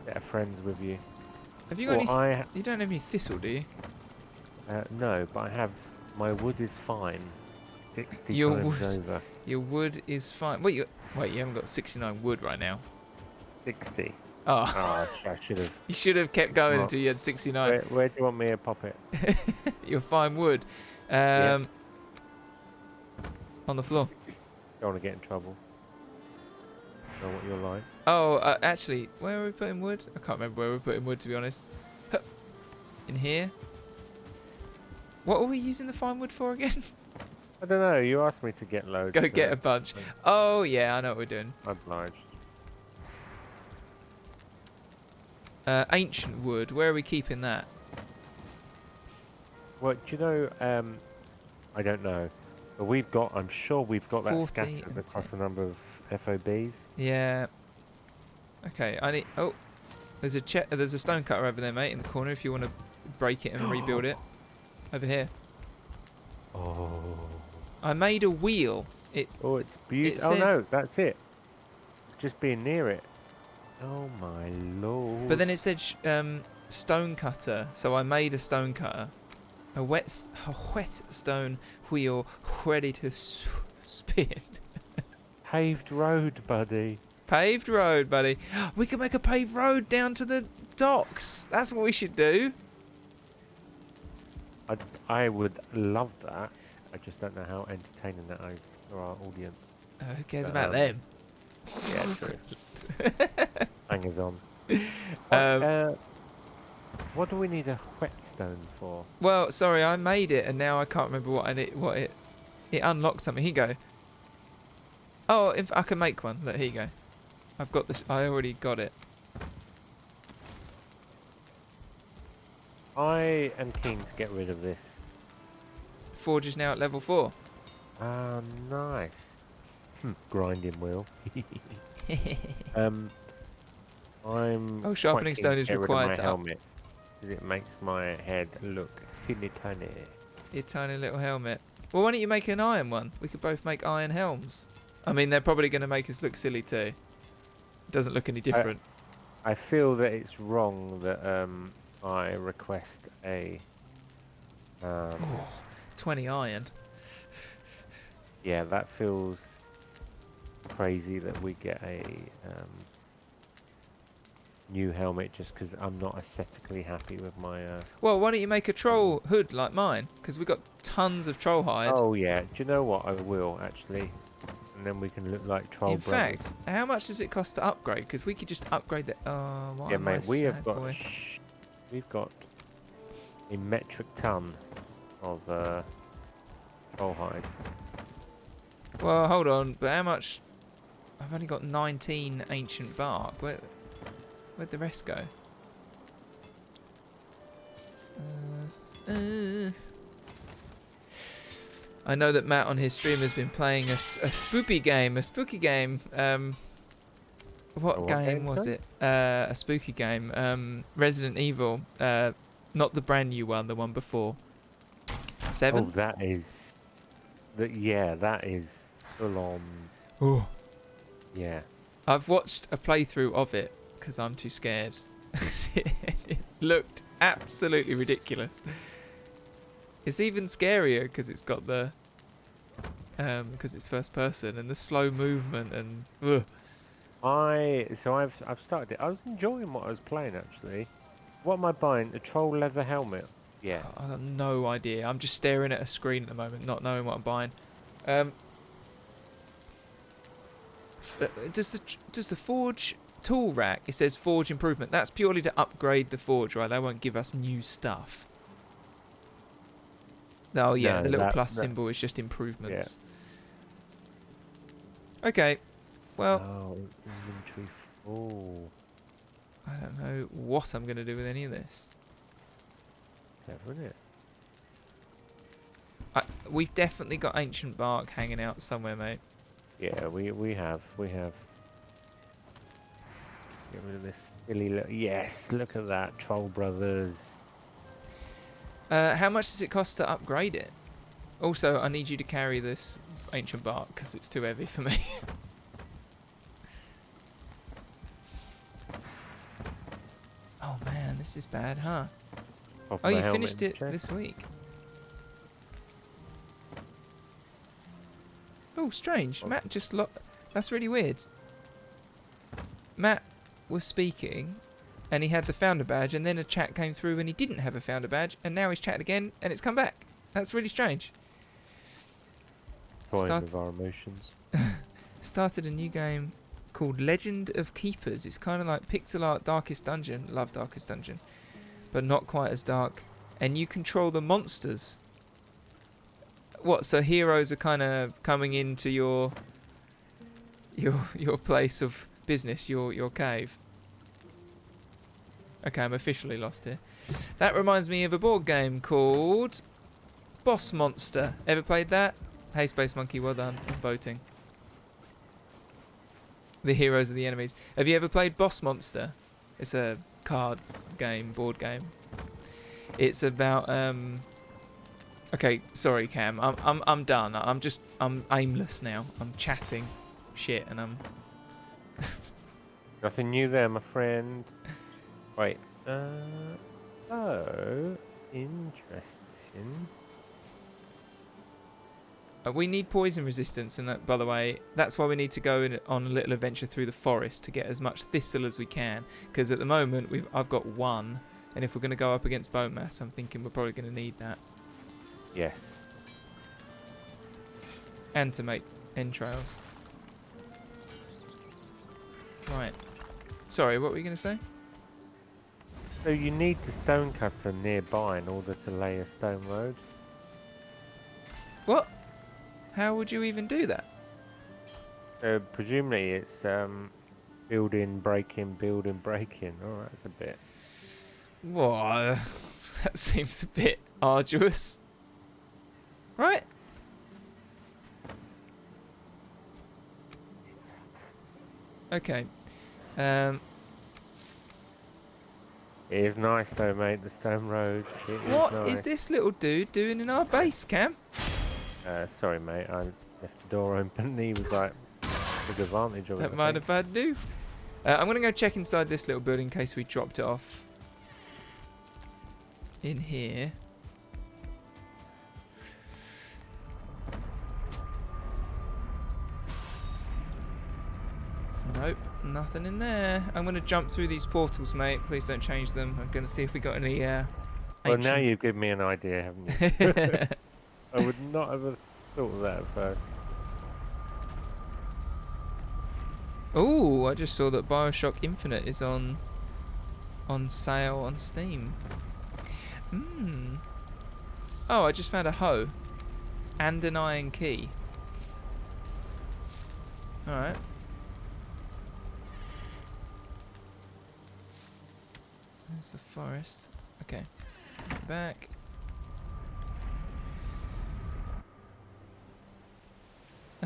Speaker 2: better friends with you.
Speaker 1: Have you got any? You don't have any thistle, do you?
Speaker 2: No, but I have. My wood is fine. 60
Speaker 1: Your
Speaker 2: times
Speaker 1: wood.
Speaker 2: over.
Speaker 1: Your wood is fine. Wait, you haven't got 69 wood right now.
Speaker 2: 60.
Speaker 1: Oh.
Speaker 2: Oh, I should have.
Speaker 1: You should have kept going
Speaker 2: Well,
Speaker 1: until you had 69.
Speaker 2: Where do you want me to pop it?
Speaker 1: You're fine wood.
Speaker 2: Yeah.
Speaker 1: On the floor.
Speaker 2: Don't want to get in trouble. Know what you're like.
Speaker 1: Oh, actually, where are we putting wood? I can't remember where we're putting wood, to be honest. In here. What are we using the fine wood for again?
Speaker 2: I don't know. You asked me to get loads.
Speaker 1: Go get a bunch. Oh, yeah, I know what we're doing.
Speaker 2: Obliged.
Speaker 1: Ancient wood. Where are we keeping that?
Speaker 2: Well, do you know? I don't know. But I'm sure we've got that
Speaker 1: 40
Speaker 2: scattered
Speaker 1: and
Speaker 2: across
Speaker 1: 10.
Speaker 2: a number of FOBs.
Speaker 1: Yeah. Okay, I need... Oh, there's a stone cutter over there, mate, in the corner if you want to break it and rebuild it. Over here.
Speaker 2: Oh.
Speaker 1: I made a wheel It
Speaker 2: Oh, it's beautiful. Oh
Speaker 1: said,
Speaker 2: no, that's it. Just being near it. Oh my lord.
Speaker 1: but then it said stone cutter. So I made a stone cutter, a wet stone wheel ready to spin.
Speaker 2: Paved road, buddy.
Speaker 1: Paved road, buddy. We could make a paved road down to the docks. That's what we should do.
Speaker 2: I would love that. I just don't know how entertaining that is for our audience.
Speaker 1: Who cares
Speaker 2: But,
Speaker 1: about them?
Speaker 2: Yeah, true. Hangers on. What do we need a whetstone for?
Speaker 1: Well, sorry, I made it, and now I can't remember what it unlocked something. Here you go. Oh, if I can make one. Look, here you go. I've got this. I already got it.
Speaker 2: I am keen to get rid of this.
Speaker 1: Forge is now at level 4.
Speaker 2: Ah, nice. Grinding wheel. I'm
Speaker 1: Oh, sharpening
Speaker 2: quite keen
Speaker 1: stone
Speaker 2: to
Speaker 1: is
Speaker 2: get rid of
Speaker 1: required
Speaker 2: my
Speaker 1: to
Speaker 2: helmet because it makes my head look teeny tiny.
Speaker 1: Your tiny little helmet. Well, why don't you make an iron one? We could both make iron helms. I mean, they're probably going to make us look silly too. It doesn't look any different.
Speaker 2: I feel that it's wrong that I request a
Speaker 1: 20 iron.
Speaker 2: yeah, that feels crazy that we get a new helmet just because I'm not aesthetically happy with my
Speaker 1: Well, why don't you make a troll hood like mine? Because we've got tons of troll hide.
Speaker 2: oh yeah, do you know what? I will actually, and then we can look like troll
Speaker 1: In
Speaker 2: brothers.
Speaker 1: fact, how much does it cost to upgrade? Because we could just upgrade the. Oh, why
Speaker 2: Yeah,
Speaker 1: am I
Speaker 2: mate, we have
Speaker 1: sad
Speaker 2: got
Speaker 1: boy?
Speaker 2: we've got a metric ton of troll hide.
Speaker 1: Well, hold on, but how much? I've only got 19 ancient bark. Where'd the rest go? I know that Matt on his stream has been playing a spooky game. What game was it? A spooky game. Resident Evil. Not the brand new one, the one before. 7?
Speaker 2: Oh, that is full on.
Speaker 1: Oh.
Speaker 2: Yeah.
Speaker 1: I've watched a playthrough of it because I'm too scared. It looked absolutely ridiculous. It's even scarier because it's got the because it's first person and the slow movement and ugh.
Speaker 2: I've started it. I was enjoying what I was playing actually. What am I buying? A troll leather helmet. Yeah.
Speaker 1: I have no idea. I'm just staring at a screen at the moment, not knowing what I'm buying. Does the forge tool rack? It says forge improvement. That's purely to upgrade the forge, right? They won't give us new stuff. Oh yeah,
Speaker 2: No,
Speaker 1: the little
Speaker 2: that
Speaker 1: symbol is just improvements. Yeah. Okay. Well,
Speaker 2: Oh, inventory full.
Speaker 1: I don't know what I'm going to do with any of this.
Speaker 2: Clever, isn't it?
Speaker 1: We've definitely got ancient bark hanging out somewhere, mate.
Speaker 2: Yeah, we have. Get rid of this silly little. Yes, look at that, Troll Brothers.
Speaker 1: How much does it cost to upgrade it? Also, I need you to carry this ancient bark because it's too heavy for me. Oh man, this is bad, huh?
Speaker 2: Off
Speaker 1: Oh,
Speaker 2: my
Speaker 1: you
Speaker 2: helmet
Speaker 1: finished
Speaker 2: and
Speaker 1: it
Speaker 2: chest.
Speaker 1: this week. Oh, strange.
Speaker 2: Oh.
Speaker 1: Matt just that's really weird. Matt was speaking and he had the founder badge and then a chat came through and he didn't have a founder badge and now he's chatted again and it's come back. That's really strange.
Speaker 2: Toying with our emotions.
Speaker 1: Started a new game called Legend of Keepers. It's kind of like pixel art Darkest Dungeon. Love Darkest Dungeon. But not quite as dark. And you control the monsters. What, so heroes are kind of coming into your place of business, your cave? Okay, I'm officially lost here. That reminds me of a board game called Boss Monster. Ever played that? Hey, Space Monkey, well done on voting. The heroes are the enemies. Have you ever played Boss Monster? It's a card game, board game. It's about a Okay, sorry, Cam. I'm done. I'm aimless now. I'm chatting shit, and I'm.
Speaker 2: Nothing new there, my friend. Wait. Oh, interesting.
Speaker 1: We need poison resistance, and that, by the way, that's why we need to go on a little adventure through the forest to get as much thistle as we can. Because at the moment, I've got 1, and if we're going to go up against bone mass, I'm thinking we're probably going to need that.
Speaker 2: Yes.
Speaker 1: And to make entrails. Right. Sorry, what were you going to say?
Speaker 2: So you need the stonecutter nearby in order to lay a stone road?
Speaker 1: What? How would you even do that?
Speaker 2: Presumably it's building, breaking, building, breaking. Oh, that's a bit...
Speaker 1: Whoa, that seems a bit arduous. Right? Okay.
Speaker 2: It is nice though, mate, the stone road. It
Speaker 1: What
Speaker 2: is nice.
Speaker 1: is this little dude doing in our base, Cam?
Speaker 2: Sorry, mate, I left the door open and he was like, took advantage of it.
Speaker 1: Don't mind if I do. I'm going to go check inside this little building in case we dropped it off in here. Nope, nothing in there. I'm going to jump through these portals, mate. Please don't change them. I'm going to see if we got any
Speaker 2: Well, now you've given me an idea, haven't you? I would not have thought of that at first.
Speaker 1: Oh, I just saw that BioShock Infinite is on sale on Steam. Oh, I just found a hoe and an iron key. All right. There's the forest. Okay. Back.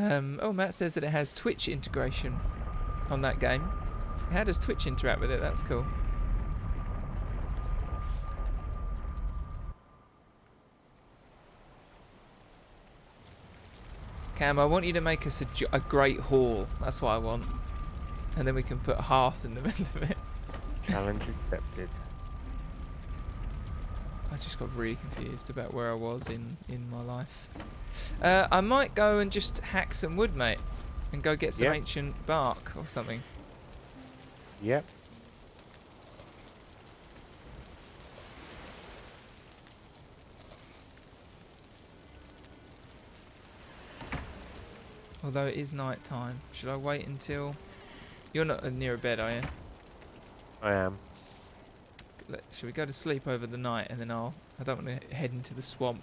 Speaker 1: Oh, Matt says that it has Twitch integration on that game. How does Twitch interact with it? That's cool. Cam, I want you to make us a great hall. That's what I want. And then we can put a hearth in the middle of it.
Speaker 2: Challenge accepted.
Speaker 1: I just got really confused about where I was in my life. I might go and just hack some wood, mate. And go get some ancient bark or something.
Speaker 2: Yep.
Speaker 1: Although it is night time. Should I wait until... You're not near a bed, are you?
Speaker 2: I am.
Speaker 1: Should we go to sleep over the night and then I don't want to head into the swamp.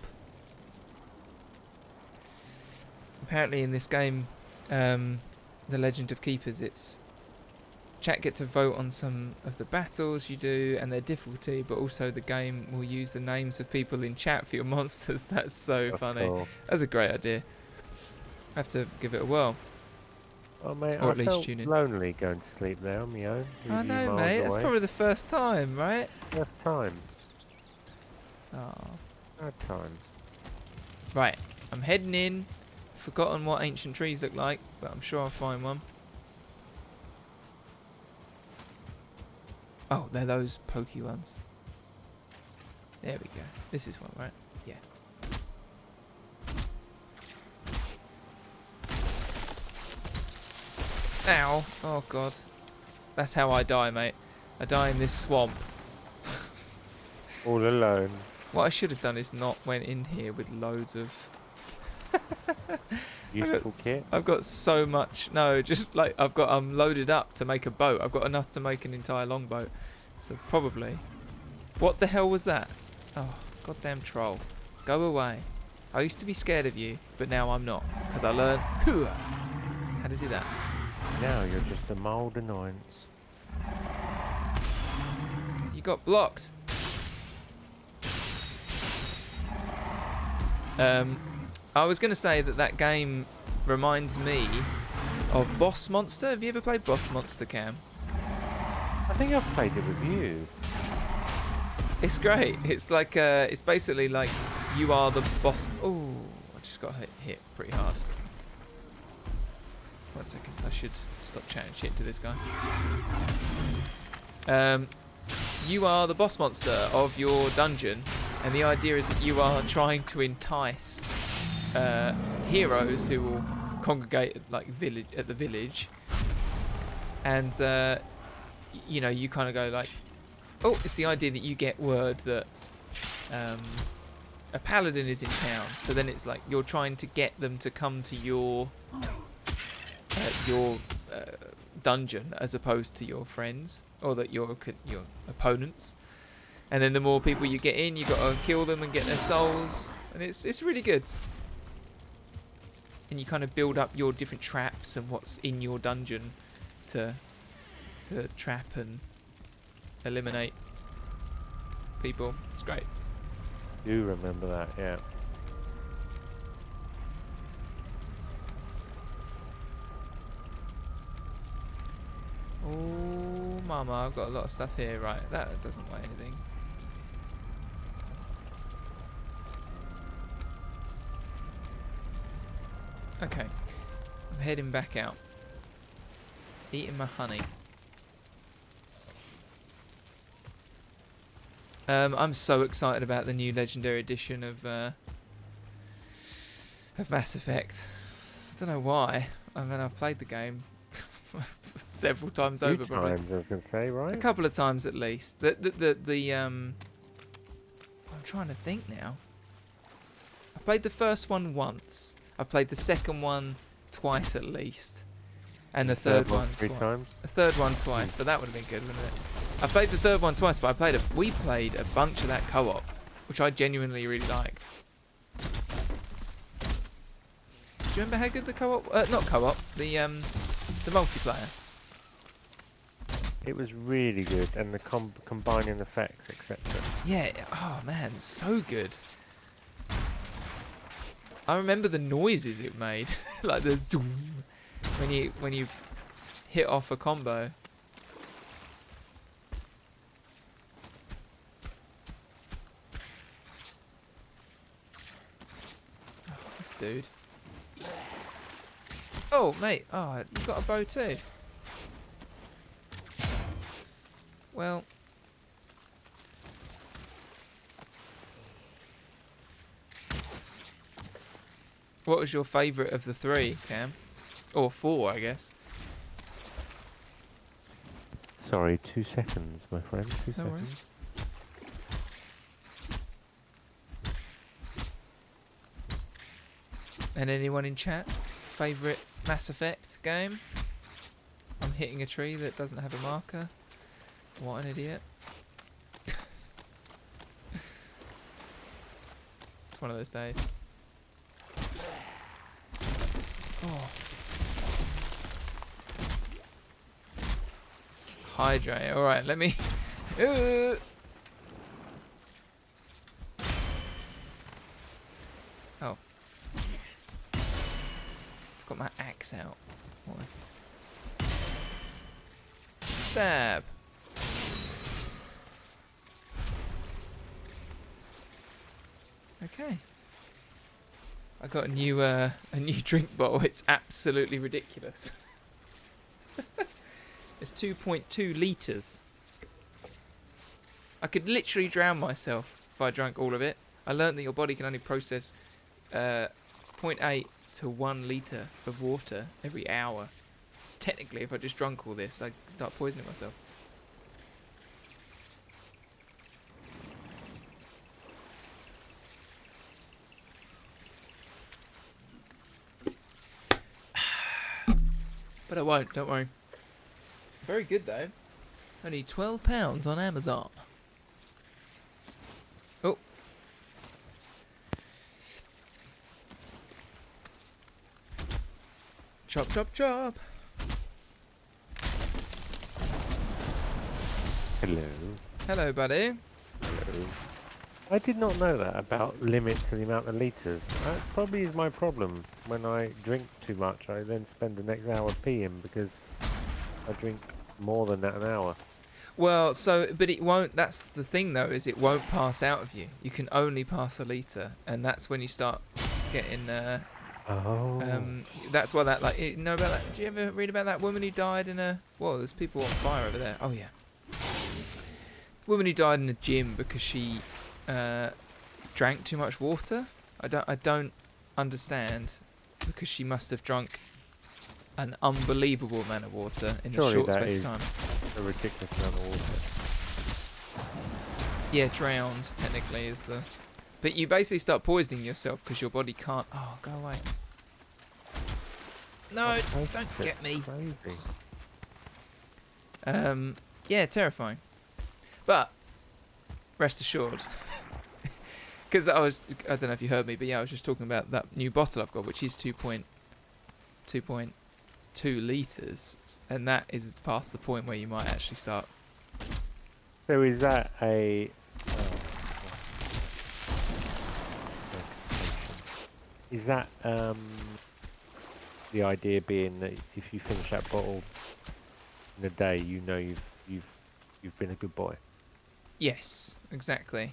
Speaker 1: Apparently in this game, The Legend of Keepers, it's... Chat get to vote on some of the battles you do and their difficulty, but also the game will use the names of people in chat for your monsters. That's so funny.
Speaker 2: Cool.
Speaker 1: That's a great idea. I have to give it a whirl.
Speaker 2: Oh, mate,
Speaker 1: Or
Speaker 2: I
Speaker 1: at least
Speaker 2: felt
Speaker 1: tune in.
Speaker 2: lonely going to sleep there on my own.
Speaker 1: I know, mate. That's probably the first time, right?
Speaker 2: First time.
Speaker 1: Oh.
Speaker 2: Third time.
Speaker 1: Right. I'm heading in. Forgotten what ancient trees look like, but I'm sure I'll find one. Oh, they're those pokey ones. There we go. This is one, right? Yeah. Ow. Oh, God. That's how I die, mate. I die in this swamp.
Speaker 2: All alone.
Speaker 1: What I should have done is not went in here with loads of...
Speaker 2: Useful kit.
Speaker 1: I've got so much. No, just like I'm loaded up to make a boat. I've got enough to make an entire longboat. So probably. What the hell was that? Oh, goddamn troll. Go away. I used to be scared of you, but now I'm not. Because I learned how to do that.
Speaker 2: Now you're just a mild annoyance.
Speaker 1: You got blocked. I was going to say that game reminds me of Boss Monster. Have you ever played Boss Monster, Cam?
Speaker 2: I think I've played it with you.
Speaker 1: It's great. It's like it's basically like You are the boss. Oh, I just got hit pretty hard. 1 second. I should stop chatting shit to this guy. You are the boss monster of your dungeon, and the idea is that you are trying to entice heroes who will congregate at the village, and you know, you kind of go like, oh, it's the idea that you get word that a paladin is in town, so then it's like you're trying to get them to come to your dungeon as opposed to your friends or that your opponents. And then the more people you get in, you got to kill them and get their souls, and it's really good. And you kind of build up your different traps and what's in your dungeon to trap and eliminate people. It's great.
Speaker 2: Do remember that, yeah.
Speaker 1: Oh, mama, I've got a lot of stuff here. Right, that doesn't weigh anything. Okay, I'm heading back out. Eating my honey. I'm so excited about the new Legendary Edition of Mass Effect. I don't know why. I mean, I've played the game several times over, probably.
Speaker 2: Times, I was going to say, right?
Speaker 1: A couple of times at least. I'm trying to think now. I played the first one once. I played the second one twice at least. And the third one
Speaker 2: three times?
Speaker 1: The third one twice, but that would have been good, wouldn't it? I played the third one twice, but we played a bunch of that co-op, which I genuinely really liked. Do you remember how good the co-op? Not co-op, the multiplayer.
Speaker 2: It was really good, and the combining effects, etc.
Speaker 1: Yeah. Oh man, so good. I remember the noises it made, like the zoom when you hit off a combo. Oh, this dude. Oh mate, oh, you've got a bow too. Well. What was your favourite of the three, Cam? Or four, I guess.
Speaker 2: Sorry, 2 seconds, my friend. 2
Speaker 1: No
Speaker 2: seconds.
Speaker 1: worries. And anyone in chat? Favourite Mass Effect game? I'm hitting a tree that doesn't have a marker. What an idiot. It's one of those days. Oh. Hydrate. Alright, let me... Oh. I've got my axe out. Stab. Okay. I got a new drink bottle. It's absolutely ridiculous. It's 2.2 litres. I could literally drown myself if I drank all of it. I learned that your body can only process 0.8 to 1 litre of water every hour. So technically, if I just drank all this, I'd start poisoning myself. But I won't, don't worry. Very good though. Only £12 on Amazon. Oh. Chop, chop, chop.
Speaker 2: Hello.
Speaker 1: Hello, buddy.
Speaker 2: Hello. I did not know that about limits to the amount of litres. That probably is my problem. When I drink too much, I then spend the next hour peeing because I drink more than that an hour.
Speaker 1: Well, but it won't. That's the thing, though, is it won't pass out of you. You can only pass a litre, and that's when you start getting.
Speaker 2: Oh.
Speaker 1: That's why that, like, you know about that. Did you ever read about that woman who died in a? Whoa, there's people on fire over there. Oh yeah. Woman who died in a gym because she drank too much water. I don't understand, because she must have drunk an unbelievable amount of water in
Speaker 2: Surely
Speaker 1: a short
Speaker 2: that
Speaker 1: space
Speaker 2: is
Speaker 1: of time.
Speaker 2: a ridiculous amount of water.
Speaker 1: Yeah, drowned technically is the. But you basically start poisoning yourself because your body can't. Oh, go away. No,
Speaker 2: That's
Speaker 1: don't get me.
Speaker 2: Crazy.
Speaker 1: Yeah, terrifying. But rest assured, because I don't know if you heard me, but yeah, I was just talking about that new bottle I've got, which is 2.2 litres, and that is past the point where you might actually start.
Speaker 2: So is that a... is that the idea being that if you finish that bottle in a day, you know you've been a good boy?
Speaker 1: Yes, exactly.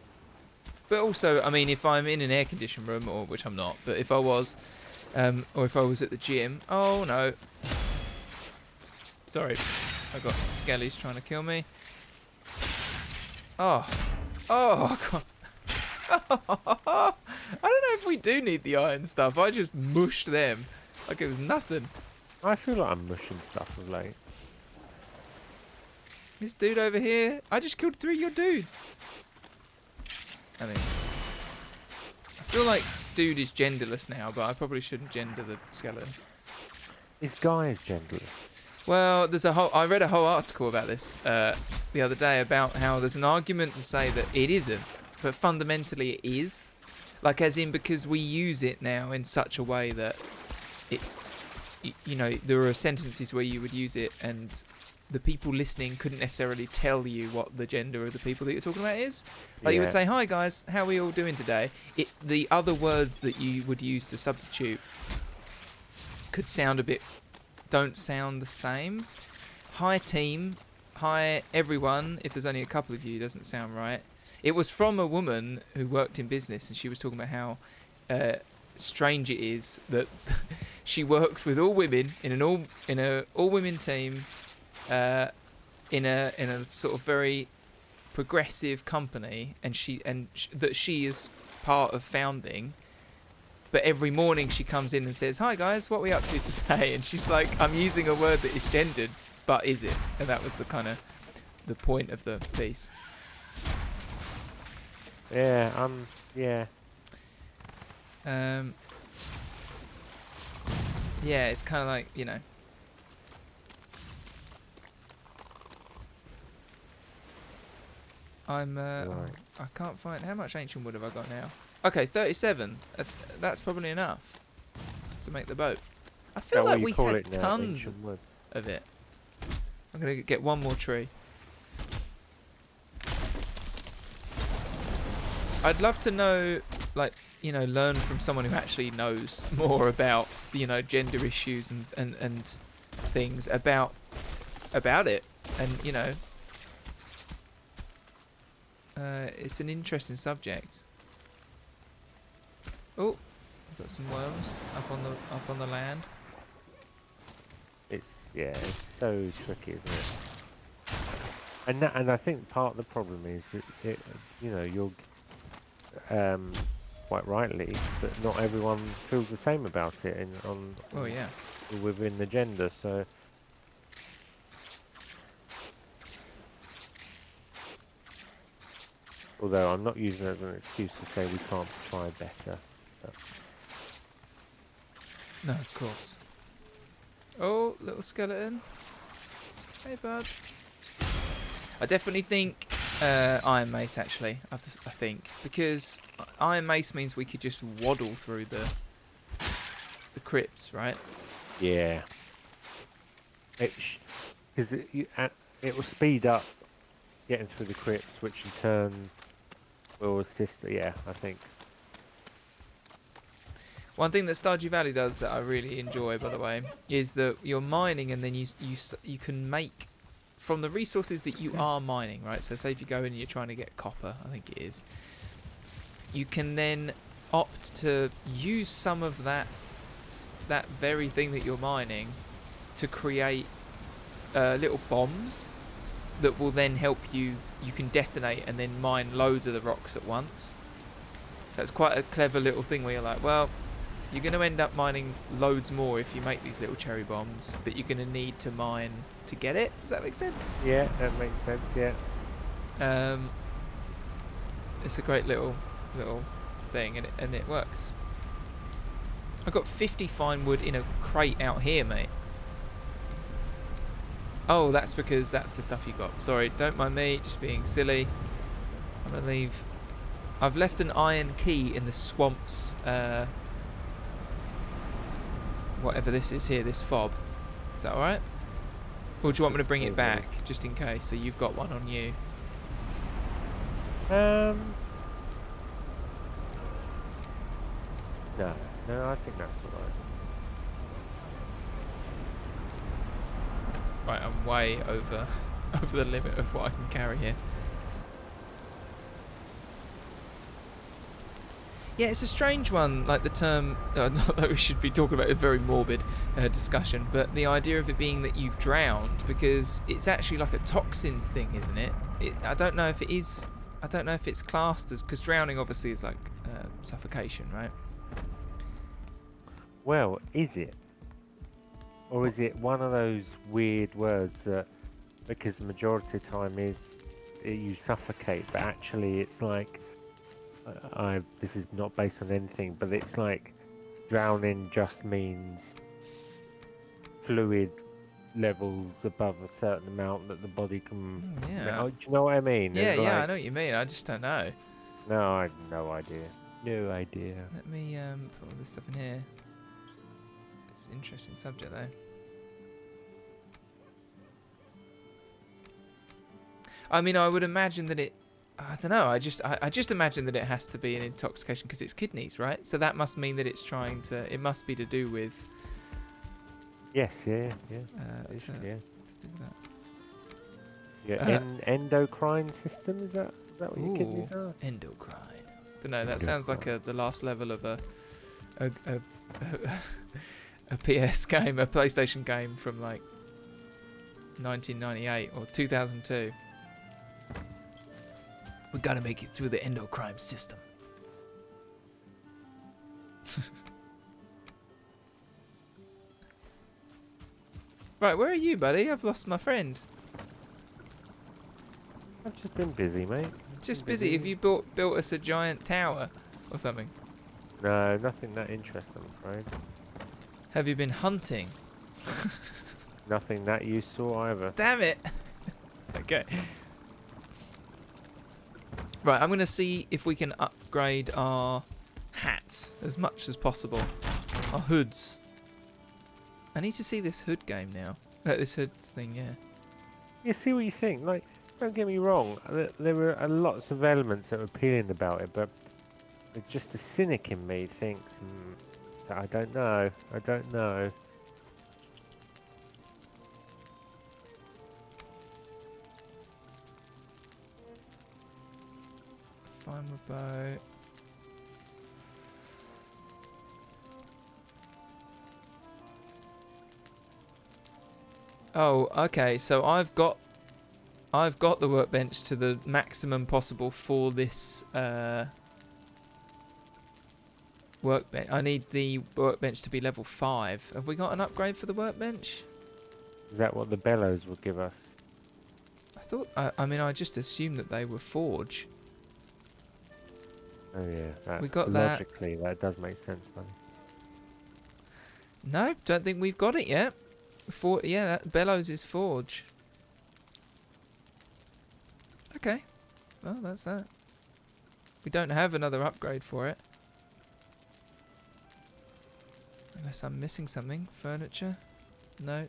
Speaker 1: But also, I mean, if I'm in an air-conditioned room, or which I'm not, but if I was, or if I was at the gym, oh no, sorry, I got skellies trying to kill me. Oh, God. I don't know if we do need the iron stuff. I just mushed them like it was nothing.
Speaker 2: I feel like I'm mushing stuff of late.
Speaker 1: This dude over here, I just killed 3 of your dudes. I mean, I feel like dude is genderless now, but I probably shouldn't gender the skeleton.
Speaker 2: This guy is genderless.
Speaker 1: Well, I read a whole article about this the other day, about how there's an argument to say that it isn't, but fundamentally it is. Like, as in, because we use it now in such a way that it, you know, there are sentences where you would use it and the people listening couldn't necessarily tell you what the gender of the people that you're talking about is. Like, you would say, "Hi guys, how are we all doing today?" The other words that you would use to substitute could don't sound the same. Hi team, hi everyone, if there's only a couple of you, doesn't sound right. It was from a woman who worked in business, and she was talking about how strange it is that she worked with all women in a all women team, in a sort of very progressive company, and that she is part of founding. But every morning she comes in and says, "Hi guys, what are we up to today?" And she's like, "I'm using a word that is gendered, but is it?" And that was the kind of the point of the piece.
Speaker 2: Yeah, yeah.
Speaker 1: Yeah, it's kind of like, you know.
Speaker 2: Right.
Speaker 1: I can't find, how much ancient wood have I got now? Okay, 37. That's probably enough to make the boat. I feel like we had tons of it. I'm going to get one more tree. I'd love to know, like, you know, learn from someone who actually knows more about, you know, gender issues and things about it. And, you know, it's an interesting subject. Oh, I've got some worms up on the land.
Speaker 2: It's so tricky, isn't it? And I think part of the problem is that you know, you're quite rightly that not everyone feels the same about it
Speaker 1: Oh yeah.
Speaker 2: within the gender. So although I'm not using it as an excuse to say we can't try better. But
Speaker 1: No, of course. Oh, little skeleton. Hey, bud. I definitely think Iron Mace, actually. I think. Because Iron Mace means we could just waddle through the crypts, right?
Speaker 2: yeah, because it will speed up getting through the crypts, which in turn will assist. Yeah, I think.
Speaker 1: One thing that Stardew Valley does that I really enjoy, by the way, is that you're mining and then you can make from the resources that you are mining, right? So say if you go in and you're trying to get copper, I think it is, you can then opt to use some of that very thing that you're mining to create little bombs that will then help you can detonate and then mine loads of the rocks at once. So it's quite a clever little thing where you're like, well, you're going to end up mining loads more if you make these little cherry bombs, but you're going to need to mine to get it. Does that make sense?
Speaker 2: Yeah, that makes sense. Yeah.
Speaker 1: It's a great little thing, and it works. I've got 50 fine wood in a crate out here, mate. Oh, that's because that's the stuff you got. Sorry, don't mind me, just being silly. I'm gonna leave. I've left an iron key in the swamps. Whatever this is here, this fob. Is that all right? Or do you want me to bring it back, just in case, so you've got one on you?
Speaker 2: No, I think that's all right.
Speaker 1: Right, I'm way over the limit of what I can carry here. Yeah, it's a strange one, like the term, not that we should be talking about a very morbid discussion, but the idea of it being that you've drowned, because it's actually like a toxins thing, isn't it? I don't know if it is, I don't know if it's classed as, because drowning obviously is like suffocation, right?
Speaker 2: Well, is it? Or is it one of those weird words that, because the majority of the time you suffocate, but actually it's like, this is not based on anything, but it's like drowning just means fluid levels above a certain amount that the body can...
Speaker 1: Yeah.
Speaker 2: Do you know what I mean?
Speaker 1: Yeah,
Speaker 2: It's
Speaker 1: yeah, I
Speaker 2: like-
Speaker 1: know what you mean. I just don't know.
Speaker 2: No, I have no idea. No idea.
Speaker 1: Let me put all this stuff in here. It's an interesting subject, though. I mean, I would imagine that it... I don't know. I just imagine that it has to be an intoxication because it's kidneys, right? So that must mean that it's trying to... It must be to do with...
Speaker 2: Yes, yeah.
Speaker 1: to
Speaker 2: Yeah.
Speaker 1: do that.
Speaker 2: Yeah, endocrine system, is that what your kidneys
Speaker 1: Ooh,
Speaker 2: are?
Speaker 1: endocrine. Don't know. That sounds like the last level of a PS game, a PlayStation game from like 1998 or 2002. We gotta make it through the endocrine system. Right, where are you, buddy? I've lost my friend.
Speaker 2: I've just been busy, mate.
Speaker 1: Just busy. Have you built us a giant tower or something?
Speaker 2: No, nothing that interesting, I'm afraid.
Speaker 1: Have you been hunting?
Speaker 2: Nothing that useful either.
Speaker 1: Damn it! Okay. Right, I'm going to see if we can upgrade our hats as much as possible. Our hoods. I need to see this hood game now. This hood thing, yeah.
Speaker 2: Yeah, see what you think. Like, don't get me wrong. There were lots of elements that were appealing about it, but just the cynic in me thinks, I don't know.
Speaker 1: Fine with boat. Oh, okay. So I've got the workbench to the maximum possible for this workbench. I need the workbench to be level 5. Have we got an upgrade for the workbench?
Speaker 2: Is that what the bellows would give us?
Speaker 1: I thought. I mean, I just assumed that they were forge.
Speaker 2: Oh yeah,
Speaker 1: We got that.
Speaker 2: logically that does make sense, buddy.
Speaker 1: No, don't think we've got it yet. Yeah, that bellows is forge. Okay, well that's that. We don't have another upgrade for it. Unless I'm missing something. Furniture? No.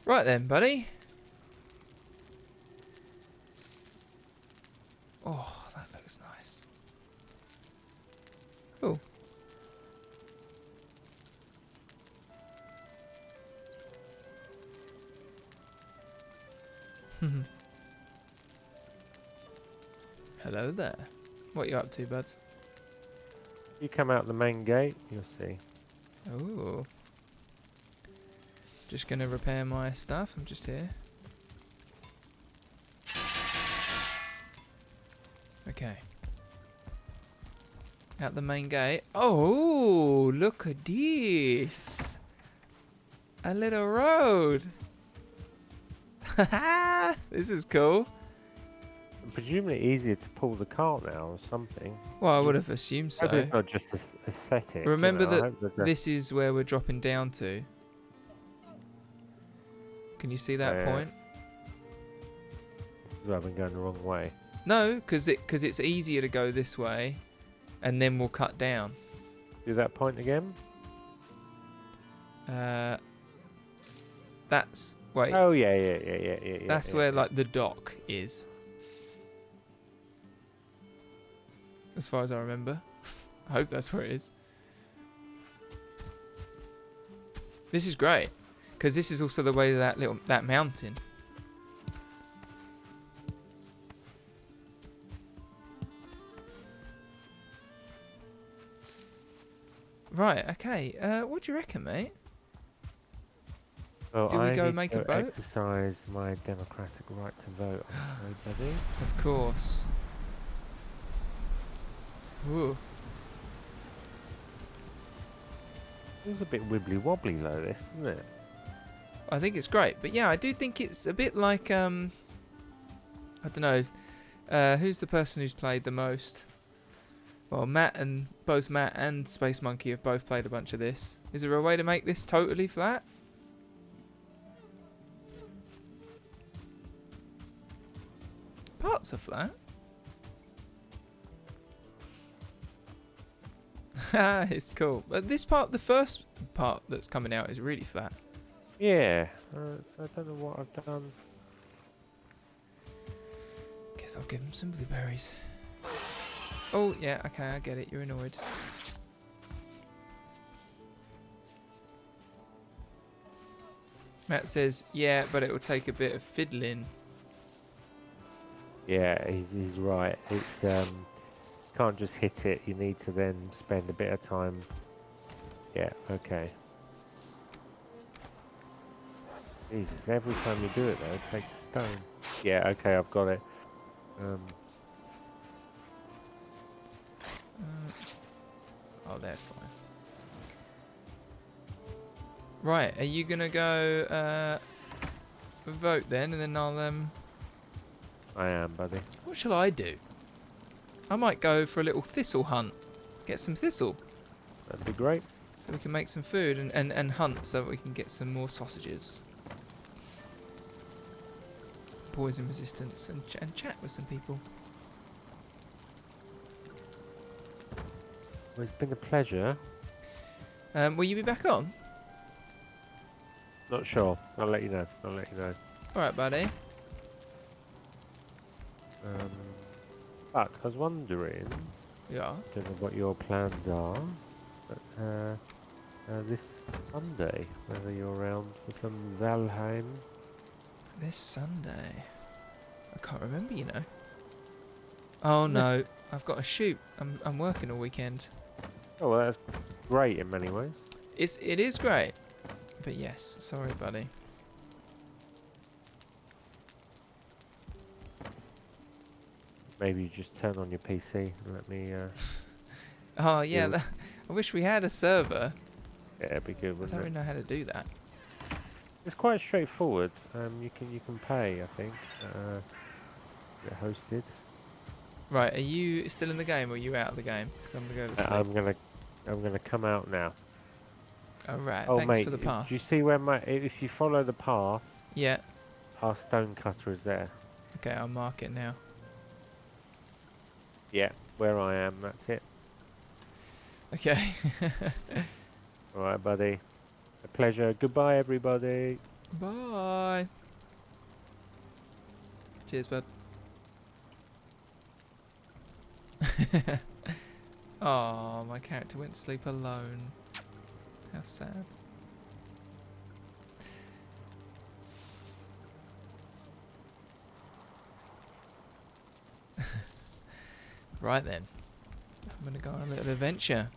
Speaker 1: Right then, buddy. Oh, that looks nice. Oh. Hello there. What you up to, buds?
Speaker 2: You come out the main gate, you'll see.
Speaker 1: Oh. Just gonna repair my stuff. I'm just here. Okay. Out the main gate. Oh, look at this. A little road. This is cool.
Speaker 2: Presumably easier to pull the cart now or something.
Speaker 1: Well, I would have assumed
Speaker 2: Hope
Speaker 1: so.
Speaker 2: it's not just aesthetic.
Speaker 1: Remember
Speaker 2: you know, I
Speaker 1: that
Speaker 2: hope there's a-
Speaker 1: this is where we're dropping down to. Can you see that point?
Speaker 2: This is where I've been going the wrong way.
Speaker 1: No, because it's easier to go this way, and then we'll cut down.
Speaker 2: Do that point again?
Speaker 1: That's wait.
Speaker 2: Oh yeah.
Speaker 1: That's where like the dock is, as far as I remember. I hope that's where it is. This is great, because this is also the way to that mountain. Right. Okay. What do you reckon, mate?
Speaker 2: Well,
Speaker 1: Do we
Speaker 2: I
Speaker 1: go
Speaker 2: need
Speaker 1: make
Speaker 2: to
Speaker 1: a boat?
Speaker 2: exercise my democratic right to vote, I'm afraid, buddy.
Speaker 1: Of course. Ooh.
Speaker 2: It's a bit wibbly wobbly though, this, isn't it?
Speaker 1: I think it's great, but yeah, I do think it's a bit like I don't know, who's the person who's played the most? Well, both Matt and Space Monkey have both played a bunch of this. Is there a way to make this totally flat? Parts are flat. It's cool, but this part, the first part that's coming out, is really flat.
Speaker 2: Yeah, I don't know what I've done.
Speaker 1: Guess I'll give him some blueberries. Oh, yeah, okay, I get it. You're annoyed. Matt says, yeah, but it will take a bit of fiddling.
Speaker 2: Yeah, he's right. It's can't just hit it. You need to then spend a bit of time. Yeah, okay. Jesus, every time you do it though, it takes stone. Yeah, okay, I've got it.
Speaker 1: Oh, they're fine. Right, are you gonna go vote then, and then I'll
Speaker 2: I am, buddy.
Speaker 1: What shall I do? I might go for a little thistle hunt. Get some thistle,
Speaker 2: That'd be great.
Speaker 1: so we can make some food and hunt, so we can get some more sausages. Poison resistance and chat with some people.
Speaker 2: Well, it's been a pleasure.
Speaker 1: Will you be back on?
Speaker 2: Not sure. I'll let you know. All
Speaker 1: Alright, buddy.
Speaker 2: But I was wondering,
Speaker 1: Yeah.
Speaker 2: I don't know what your plans are, but this Sunday, whether you're around for some Valheim.
Speaker 1: This Sunday. I can't remember, you know. Oh no, I've got a shoot. I'm working all weekend.
Speaker 2: Oh, well, that's great in many ways.
Speaker 1: It is great. But yes, sorry, buddy.
Speaker 2: Maybe you just turn on your PC and let me.
Speaker 1: Oh yeah,
Speaker 2: Yeah.
Speaker 1: I wish we had a server.
Speaker 2: Yeah, it'd be good,
Speaker 1: I don't
Speaker 2: wouldn't
Speaker 1: really
Speaker 2: it?
Speaker 1: know how to do that.
Speaker 2: It's quite straightforward. You can pay, I think. Get hosted.
Speaker 1: Right, are you still in the game or are you out of the game? Because I'm gonna go to sleep.
Speaker 2: I'm gonna come out now.
Speaker 1: Alright,
Speaker 2: Oh
Speaker 1: thanks
Speaker 2: mate,
Speaker 1: for the path.
Speaker 2: do you see where if you follow the path,
Speaker 1: Yeah.
Speaker 2: our stone cutter is there.
Speaker 1: Okay, I'll mark it now.
Speaker 2: Yeah, where I am, that's it.
Speaker 1: Okay.
Speaker 2: Alright, buddy. A pleasure. Goodbye, everybody.
Speaker 1: Bye. Cheers, bud. Oh, my character went to sleep alone. How sad. Right then. I'm going to go on a little adventure.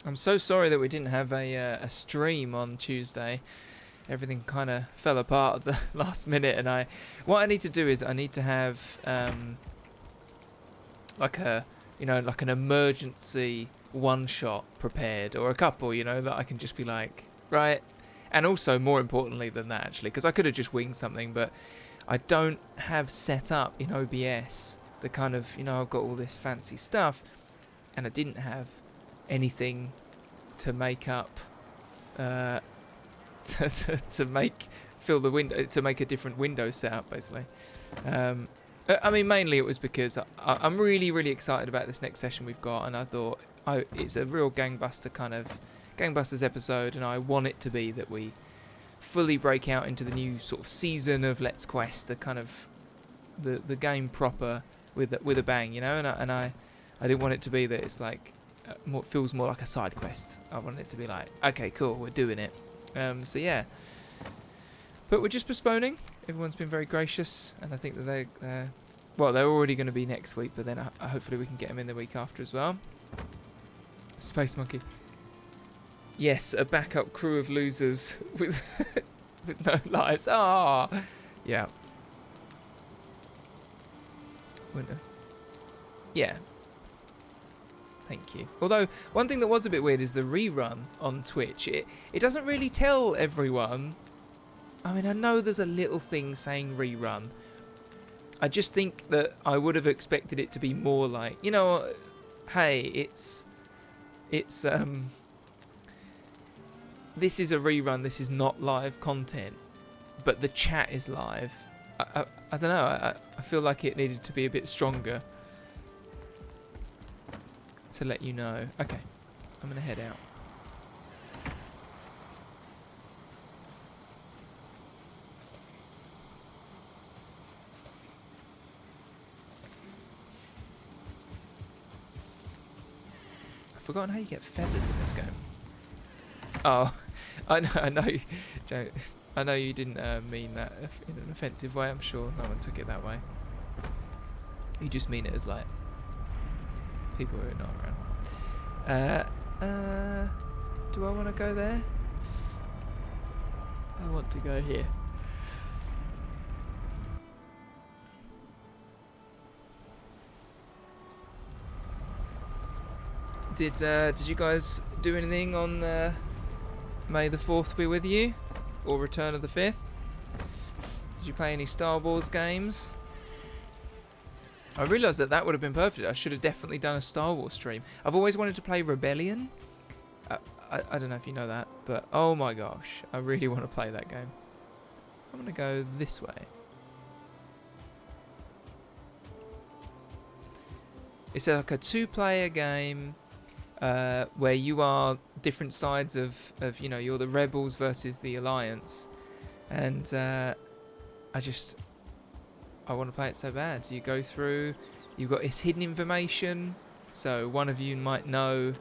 Speaker 1: I'm so sorry that we didn't have a stream on Tuesday. Everything kind of fell apart at the last minute, and what I need to do is I need to have like an emergency one shot prepared, or a couple, that I can just be like, right. And also, more importantly than that, actually, because I could have just winged something, but I don't have set up in OBS the kind of, I've got all this fancy stuff, and I didn't have anything to make up to make fill the window, to make a different window setup, basically. I mean, mainly it was because I'm really, really excited about this next session we've got, and I thought it's a real gangbusters episode, and I want it to be that we fully break out into the new sort of season of Let's Quest, the kind of the game proper with a bang, and I didn't want it to be that it's like feels more like a side quest. I wanted it to be like, okay, cool, we're doing it. So yeah, but we're just postponing. Everyone's been very gracious, and I think that they're already going to be next week, but then hopefully we can get them in the week after as well. Space Monkey. Yes, a backup crew of losers with with no lives. Ah, yeah. Yeah. Thank you. Although, one thing that was a bit weird is the rerun on Twitch. It doesn't really tell everyone. I mean, I know there's a little thing saying rerun. I just think that I would have expected it to be more like, hey, it's this is a rerun, this is not live content, but the chat is live. I don't know, I feel like it needed to be a bit stronger to let you know. Okay, I'm going to head out. I've forgotten how you get feathers in this game. Oh, I know, Joe. I know you didn't mean that in an offensive way. I'm sure no one took it that way. You just mean it as like people who are not around. Do I want to go there? I want to go here. Did you guys do anything on May the 4th be with you? Or Return of the 5th? Did you play any Star Wars games? I realised that would have been perfect. I should have definitely done a Star Wars stream. I've always wanted to play Rebellion. I don't know if you know that, but oh my gosh, I really want to play that game. I'm going to go this way. It's like a 2-player game where you are different sides of you're the rebels versus the Alliance, and I want to play it so bad. You go through, you've got this hidden information, so one of you might know,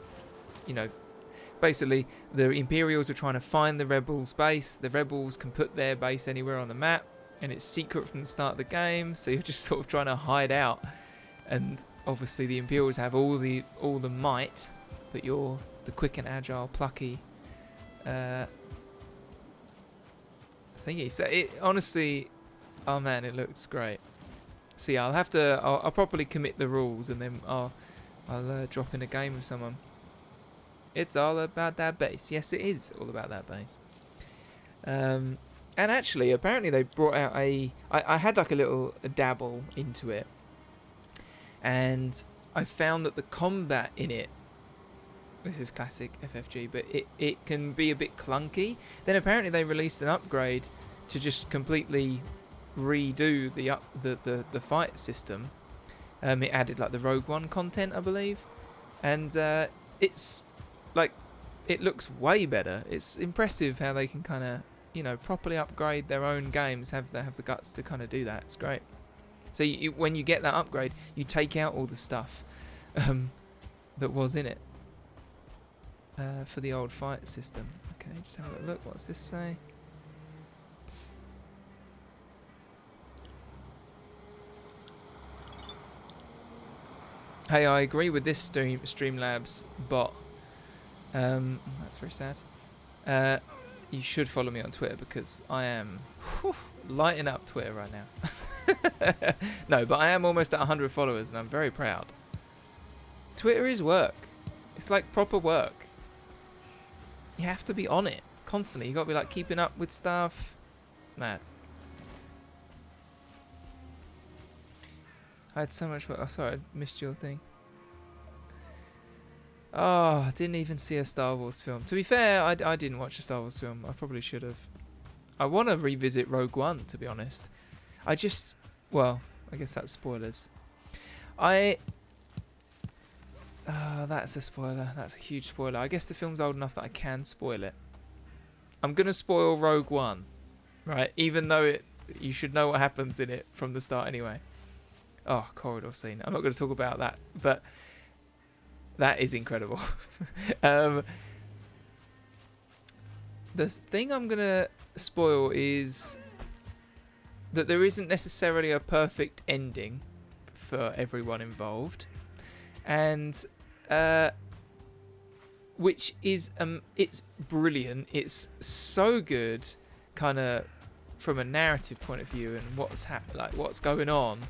Speaker 1: basically the Imperials are trying to find the Rebels' base. The Rebels can put their base anywhere on the map, and it's secret from the start of the game, so you're just sort of trying to hide out. And obviously the Imperials have all the might, but you're the quick and agile, plucky thingy. So it honestly, oh man, it looks great. See, I'll properly commit the rules, and then I'll drop in a game with someone. It's all about that base. Yes, it is all about that base. And actually, apparently they brought out I had like a dabble into it, and I found that the combat in it, this is classic FFG, but it can be a bit clunky. Then apparently they released an upgrade to just completely redo the fight system. It added like the Rogue One content, I believe, and it's like, it looks way better. It's impressive how they can kind of properly upgrade their own games. Have the guts to kind of do that. It's great. So when you get that upgrade, you take out all the stuff that was in it for the old fight system. Okay, just have a little look. What's this say? Hey, I agree with this Streamlabs bot. That's very sad. You should follow me on Twitter because I am lighting up Twitter right now. No, but I am almost at 100 followers and I'm very proud. Twitter is work. It's like proper work. You have to be on it constantly. You got to be like keeping up with stuff. It's mad. I had so much work. Oh, sorry, I missed your thing. Oh, I didn't even see a Star Wars film. To be fair, I didn't watch a Star Wars film. I probably should have. I want to revisit Rogue One, to be honest. Well, I guess that's spoilers. That's a spoiler. That's a huge spoiler. I guess the film's old enough that I can spoil it. I'm going to spoil Rogue One, right? Even though you should know what happens in it from the start anyway. Oh, corridor scene. I'm not going to talk about that, but that is incredible. The thing I'm going to spoil is that there isn't necessarily a perfect ending for everyone involved. And which is it's brilliant. It's so good, kind of from a narrative point of view and what's going on.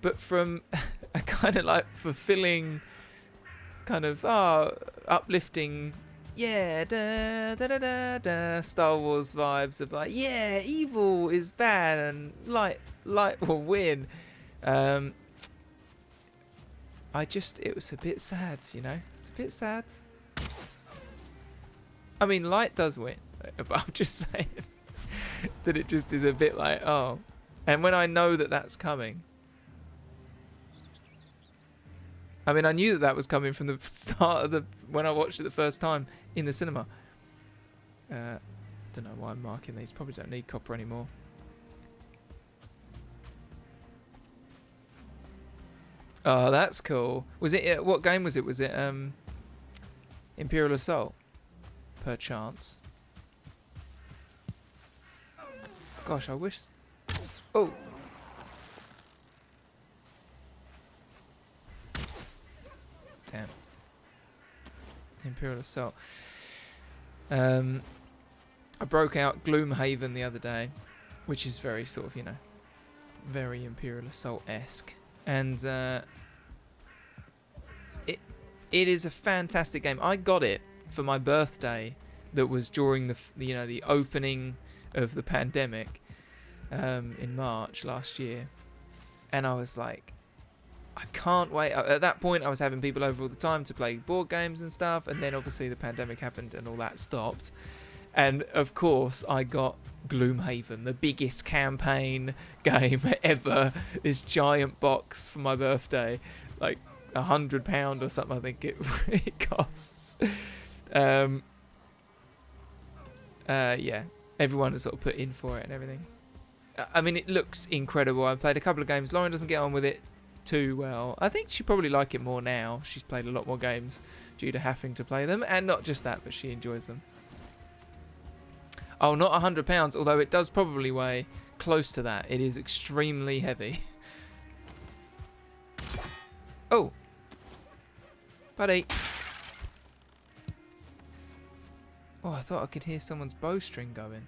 Speaker 1: But from a kind of like fulfilling, kind of uplifting, yeah, da da da da da, Star Wars vibes of like, yeah, evil is bad and light will win. It was a bit sad, you know. It's a bit sad. I mean, light does win, but I'm just saying that it just is a bit like, oh. And when I know that that's coming, I mean, I knew that was coming from the start of when I watched it the first time in the cinema. Don't know why I'm marking these. Probably don't need copper anymore. Oh, that's cool. Was it? What game was it? Was it Imperial Assault? Perchance. Gosh, I wish. Oh. Damn. Imperial Assault. I broke out Gloomhaven the other day, which is very sort of, you know, very Imperial Assault-esque. And it is a fantastic game. I got it for my birthday. That was during the opening of the pandemic in March last year, and I was like, I can't wait. At that point, I was having people over all the time to play board games and stuff, and then obviously the pandemic happened and all that stopped. And of course, I got Gloomhaven, the biggest campaign game ever. This giant box for my birthday, like £100 or something. I think it costs. Yeah, everyone has sort of put in for it and everything. I mean, it looks incredible. I played a couple of games. Lauren doesn't get on with it too well. I think she'd probably like it more now. She's played a lot more games due to having to play them, and not just that, but she enjoys them. Oh, not £100, although it does probably weigh close to that. It is extremely heavy. Oh, buddy. Oh, I thought I could hear someone's bowstring going.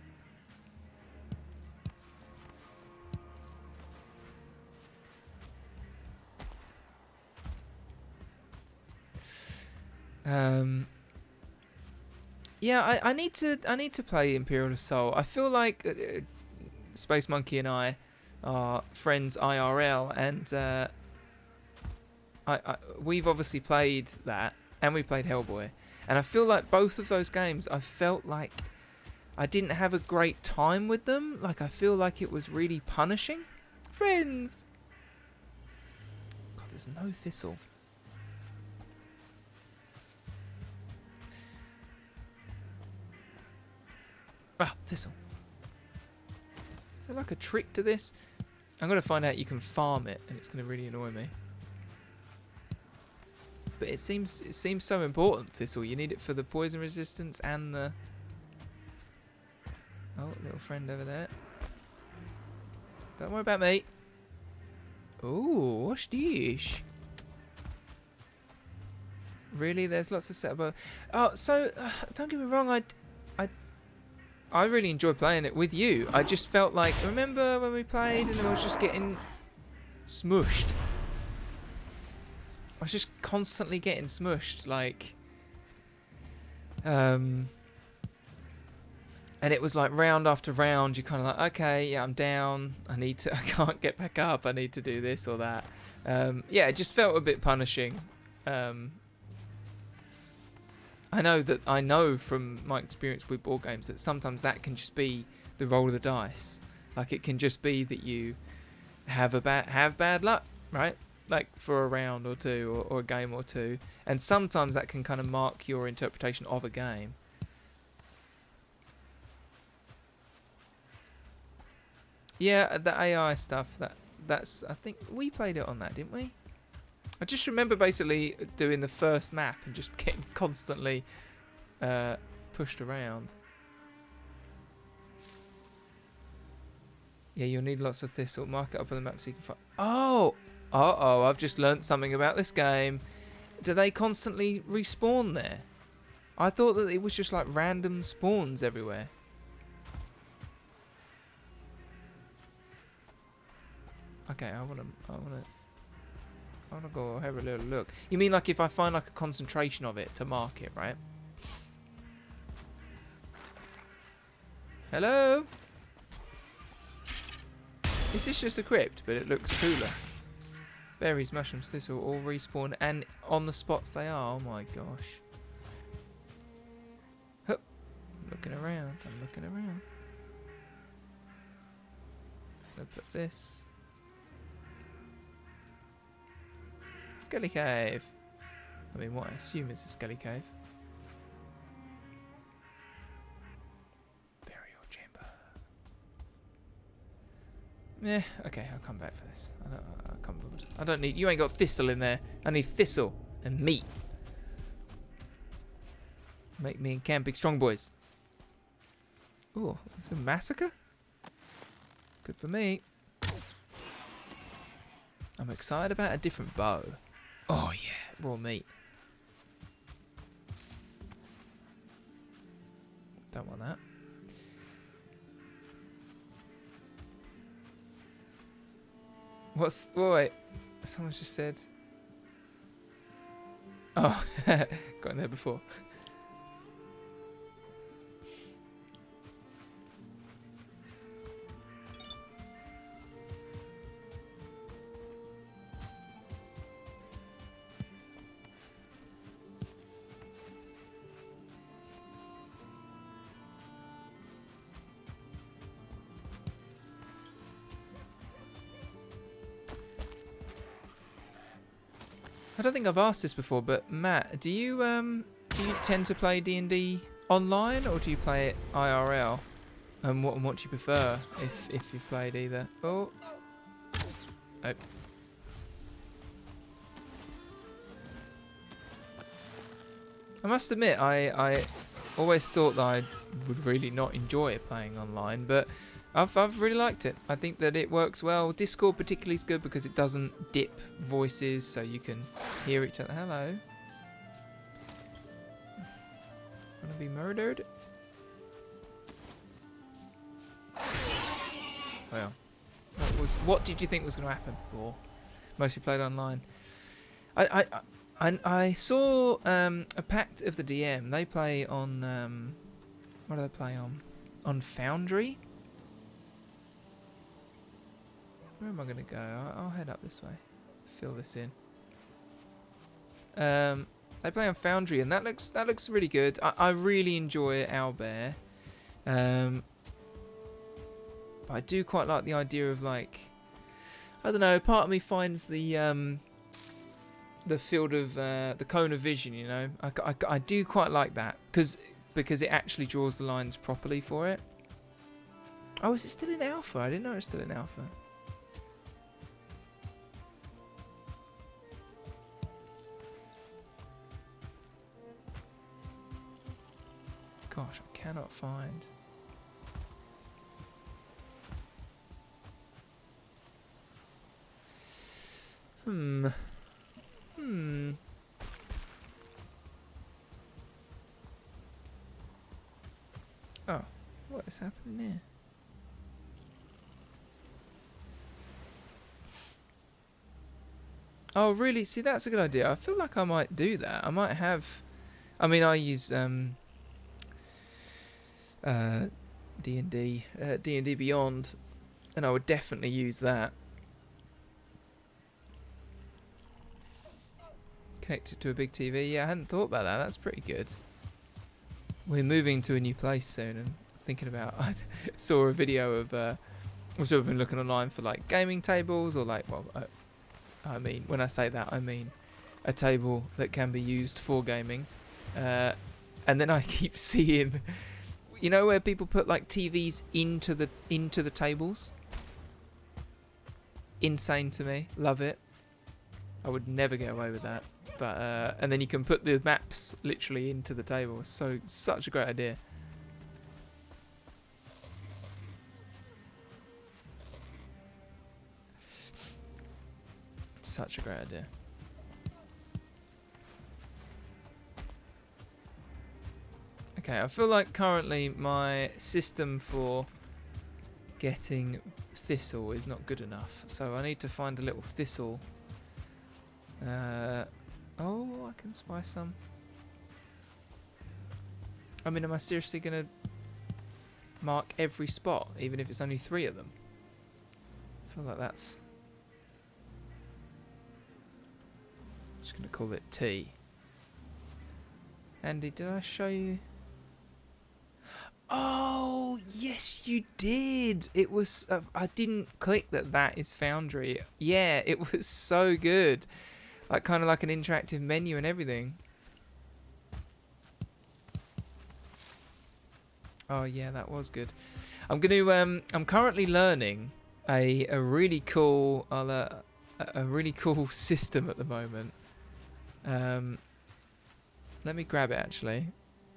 Speaker 1: Yeah, I need to play Imperial Assault. I feel like Space Monkey and I are friends IRL, and we've obviously played that, and we played Hellboy. And I feel like both of those games, I felt like I didn't have a great time with them. Like, I feel like it was really punishing. Friends! God, there's no thistle. Ah, thistle. Is there like a trick to this? I'm going to find out you can farm it, and it's going to really annoy me. But it seems so important, thistle. You need it for the poison resistance and the... Oh, little friend over there. Don't worry about me. Ooh, what's this? Really? There's lots of setup. Oh, so don't get me wrong. I really enjoy playing it with you. I just felt like, remember when we played and I was just getting smushed? I was just constantly getting smushed, like, and it was like round after round. You're kind of like, okay, yeah, I'm down. I can't get back up. I need to do this or that. Yeah, it just felt a bit punishing. I know from my experience with board games that sometimes that can just be the roll of the dice. Like, it can just be that you have bad luck, right? Like for a round or two or a game or two, and sometimes that can kind of mark your interpretation of a game. Yeah, the AI stuff, that's I think we played it on that, didn't we? I just remember basically doing the first map and just getting constantly pushed around. Yeah, you'll need lots of thistle. Mark it up on the map so you can find... Oh! Uh-oh, I've just learnt something about this game. Do they constantly respawn there? I thought that it was just like random spawns everywhere. Okay, I wanna go have a little look. You mean like if I find like a concentration of it to mark it, right? Hello? This is just a crypt, but it looks cooler. Berries, mushrooms, thistle, all respawn, and on the spots they are. Oh my gosh. Hup. I'm looking around. I'll put this. Skelly cave. I mean, what I assume is a skelly cave. Burial chamber. Yeah, okay, I'll come back for this. I don't need... You ain't got thistle in there. I need thistle and meat. Make me and Cam big strong boys. Ooh, it's a massacre? Good for me. I'm excited about a different bow. Oh yeah, raw meat. Don't want that. Wait, someone's just said... Oh, got in there before. I don't think I've asked this before, but Matt, do you tend to play D&D online, or do you play it IRL? And what do you prefer if you've played either? Oh. Oh. I must admit, I always thought that I would really not enjoy playing online, but I've really liked it. I think that it works well. Discord particularly is good because it doesn't dip voices, so you can hear each other. Hello. Wanna be murdered? Well, what did you think was going to happen? Or mostly played online. I saw a Pact of the DM. They play on what do they play on? On Foundry. Where am I going to go? I'll head up this way. Fill this in. They play on Foundry, and that looks really good. I really enjoy Owlbear. But I do quite like the idea of, like, I don't know. Part of me finds the field of the cone of vision. You know, I do quite like that because it actually draws the lines properly for it. Oh, is it still in alpha? I didn't know it was still in alpha. gosh, I cannot find. Hmm. Oh, what is happening here? Oh, really? See, that's a good idea. I feel like I might do that. I might have... I mean, I use D&D, D&D Beyond, and I would definitely use that. Connected to a big TV. Yeah, I hadn't thought about that. That's pretty good. We're moving to a new place soon, and thinking about... I saw a video of... also, I've been looking online for, like, gaming tables, or, like, well... I mean, when I say that, I mean a table that can be used for gaming. And then I keep seeing, you know, where people put like TVs into the tables. Insane to me. Love it. I would never get away with that. But and then you can put the maps literally into the table. So such a great idea. Such a great idea. Okay, I feel like currently my system for getting thistle is not good enough. So I need to find a little thistle. Oh, I can spy some. I mean, am I seriously going to mark every spot, even if it's only 3 of them? I feel like that's... Just going to call it T. Andy, did I show you? Oh, yes, you did. It was... I didn't click that is Foundry. Yeah, it was so good. Like, kind of like an interactive menu and everything. Oh, yeah, that was good. I'm going to... I'm currently learning a really cool... a really cool system at the moment. Let me grab it actually.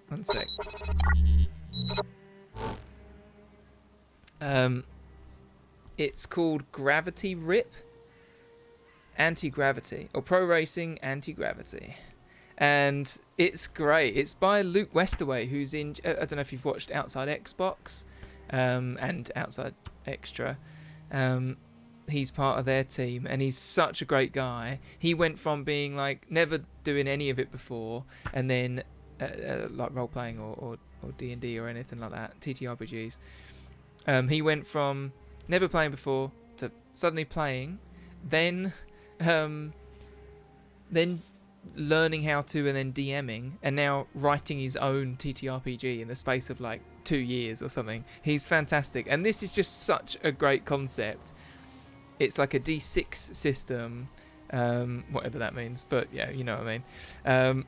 Speaker 1: One sec. It's called Gravity Rip Anti-Gravity, or Pro Racing Anti-Gravity, and it's great. It's by Luke Westerway, who's in... I don't know if you've watched Outside Xbox and Outside Extra. He's part of their team, and he's such a great guy. He went from being like never doing any of it before, and then like role playing or D&D or anything like that, TTRPGs. He went from never playing before to suddenly playing, then learning how to, and then DMing, and now writing his own TTRPG in the space of like 2 years or something. He's fantastic, and this is just such a great concept. It's like a D6 system, whatever that means, but yeah, you know what I mean.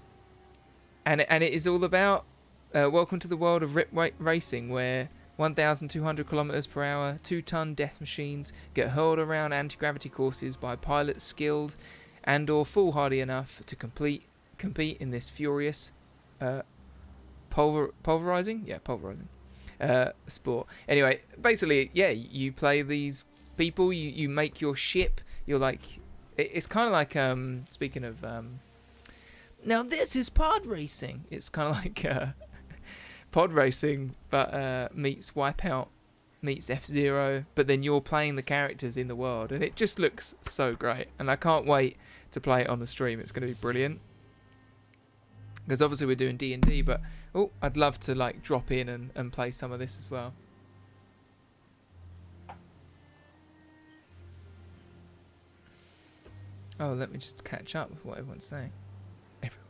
Speaker 1: And it is all about welcome to the world of rip racing, where 1,200 kilometers per hour, 2-ton death machines get hurled around anti-gravity courses by pilots skilled and/or foolhardy enough to compete in this furious pulverizing sport. Anyway, basically, yeah, you play these people, you make your ship. You're like, it's kind of like speaking of now this is pod racing. It's kind of like pod racing, but meets Wipeout, meets F-Zero, but then you're playing the characters in the world, and it just looks so great, and I can't wait to play it on the stream. It's going to be brilliant, because obviously we're doing D&D, but I'd love to like drop in and play some of this as well. Oh, let me just catch up with what everyone's saying. Everyone.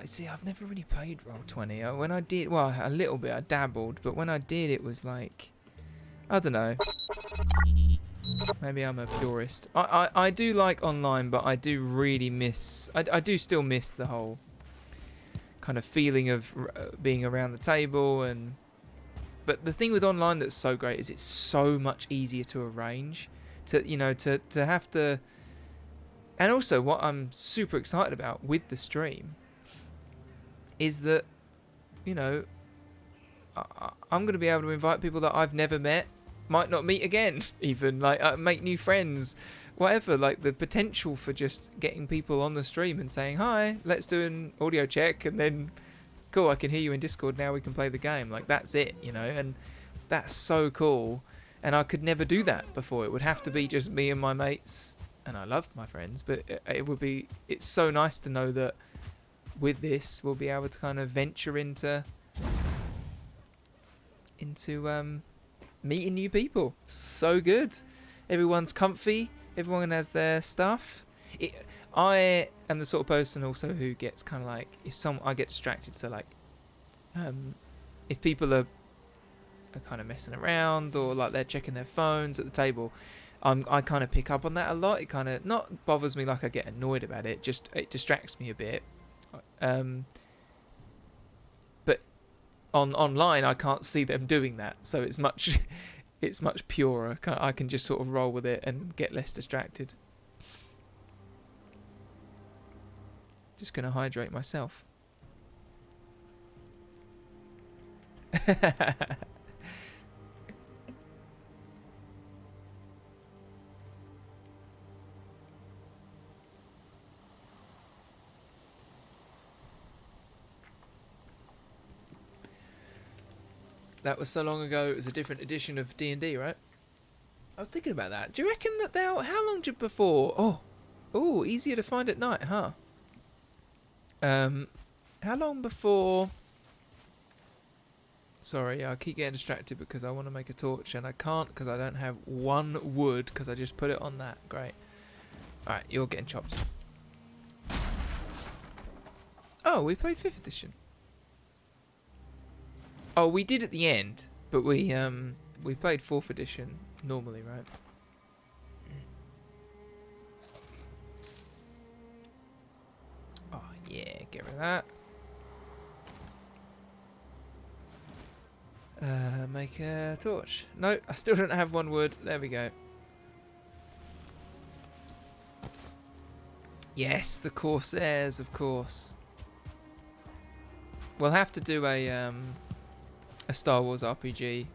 Speaker 1: See, I've never really played Roll20. When I did, well, a little bit, I dabbled, but when I did, it was like, I don't know. Maybe I'm a purist. I do like online, but I do really miss... I do still miss the whole kind of feeling of being around the table. But the thing with online that's so great is it's so much easier to arrange. To have to And also, what I'm super excited about with the stream is that, you know, I'm going to be able to invite people that I've never met, might not meet again, even, like, make new friends, whatever. Like, the potential for just getting people on the stream and saying, hi, let's do an audio check, and then, cool, I can hear you in Discord, now we can play the game. Like, that's it, you know, and that's so cool. And I could never do that before. It would have to be just me and my mates, and I love my friends, but it's so nice to know that with this, we'll be able to kind of venture into meeting new people. So good. Everyone's comfy. Everyone has their stuff. I am the sort of person also who gets kind of like, I get distracted. So like, if people are kind of messing around or like they're checking their phones at the table, I kind of pick up on that a lot. It kind of not bothers me, like I get annoyed about it. Just it distracts me a bit. But online I can't see them doing that, so it's much purer. I can just sort of roll with it and get less distracted. Just gonna hydrate myself. That was so long ago, it was a different edition of D&D, right? I was thinking about that. Do you reckon that how long before? Oh, easier to find at night, huh? How long before... Sorry, I keep getting distracted because I want to make a torch and I can't because I don't have one wood because I just put it on that. Great. Alright, you're getting chopped. Oh, we played 5th edition. Oh, we did at the end, but we played 4th edition normally, right? Oh yeah, get rid of that. Make a torch. No, I still don't have one wood. There we go. Yes, the Corsairs, of course. We'll have to do a Star Wars RPG.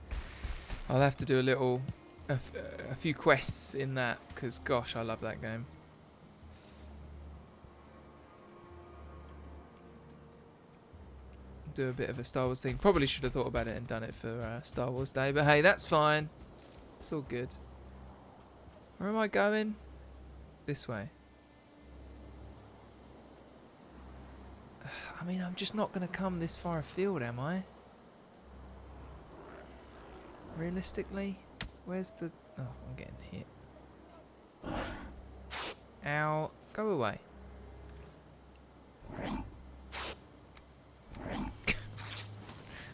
Speaker 1: I'll have to do a few quests in that because gosh, I love that game. Do a bit of a Star Wars thing. Probably should have thought about it and done it for Star Wars Day, but hey, that's fine. It's all good. Where am I going? This way. I mean, I'm just not going to come this far afield, am I? Realistically? Where's the... Oh, I'm getting hit. Ow. Go away.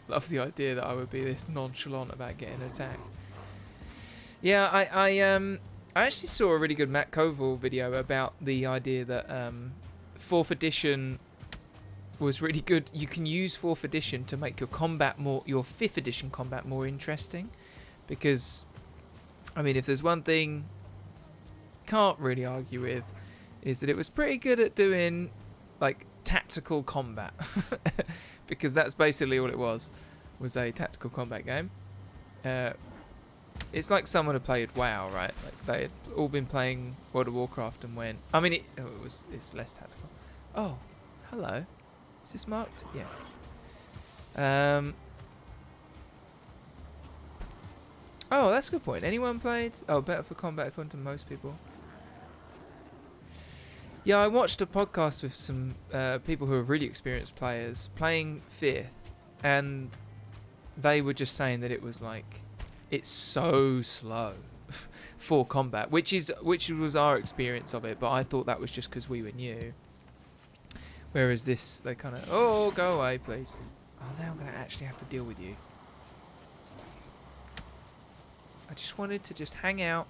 Speaker 1: Love the idea that I would be this nonchalant about getting attacked. Yeah, I actually saw a really good Matt Koval video about the idea that 4th edition was really good. You can use 4th edition to make your 5th edition combat more interesting, because I mean, if there's one thing can't really argue with, is that it was pretty good at doing like tactical combat. Because that's basically all it was a tactical combat game. It's like someone had played WoW, right? Like they had all been playing World of Warcraft and went, I mean, it's less tactical. Oh, hello. Is this marked? Yes. Oh, that's a good point. Anyone played? Oh, better for combat according to most people. Yeah, I watched a podcast with some people who are really experienced players playing 5th, and they were just saying that it was like, it's so slow for combat, which was our experience of it, but I thought that was just because we were new. Whereas this, they kind of, oh, go away, please. Oh, now I'm going to actually have to deal with you. I just wanted to just hang out.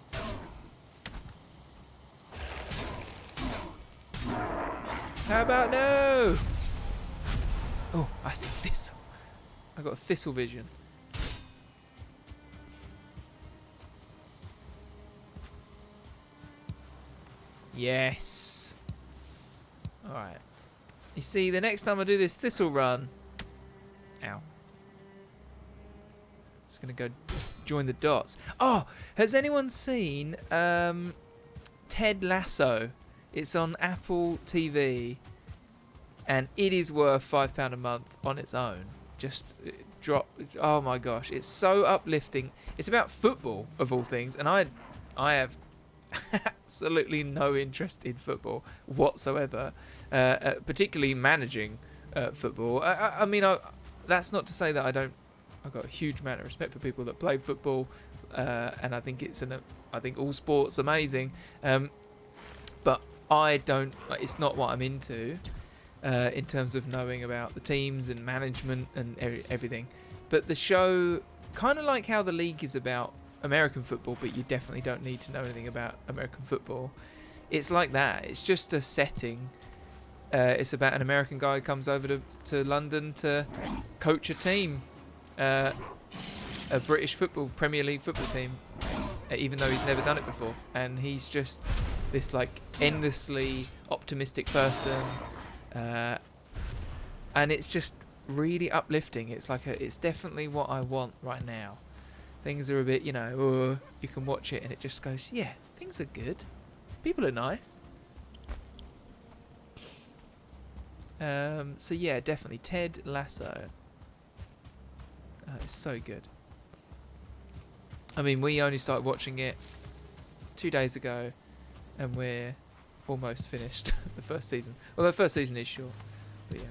Speaker 1: How about no? Oh, I see thistle. I got thistle vision. Yes. Alright. You see, the next time I do this this'll run. Ow. Just gonna go join the dots. Oh, has anyone seen Ted Lasso? It's on Apple TV, and it is worth £5 a month on its own. Just drop. Oh my gosh, it's so uplifting. It's about football of all things, and I have absolutely no interest in football whatsoever, particularly managing football. I mean, that's not to say that I've got a huge amount of respect for people that play football, and I think I think all sports amazing, but I don't. It's not what I'm into in terms of knowing about the teams and management and everything. But the show, kind of like how the league is about American football, but you definitely don't need to know anything about American football. It's like that. It's just a setting. It's about an American guy who comes over to London to coach a team, a British Premier League football team, even though he's never done it before. And he's just this like endlessly optimistic person, and it's just really uplifting. It's like it's definitely what I want right now. Things are a bit, you can watch it and it just goes, yeah, things are good. People are nice. So yeah, definitely Ted Lasso. It's so good. I mean, we only started watching it 2 days ago, and we're almost finished the first season. Although the first season is short, but yeah,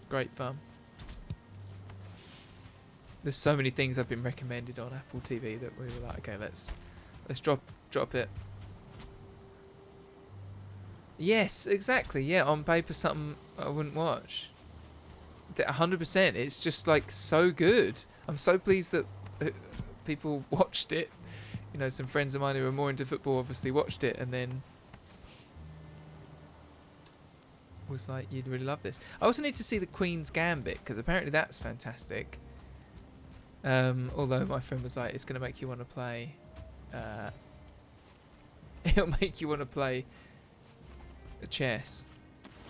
Speaker 1: great fun. There's so many things I've been recommended on Apple TV that we were like, okay, let's drop it. Yes, exactly. Yeah, on paper, something I wouldn't watch. 100%. It's just like so good. I'm so pleased that people watched it. You know, some friends of mine who are more into football obviously watched it and then was like, you'd really love this. I also need to see the Queen's Gambit because apparently that's fantastic. Although my friend was like, it's going to make you want to play. It'll make you want to play chess.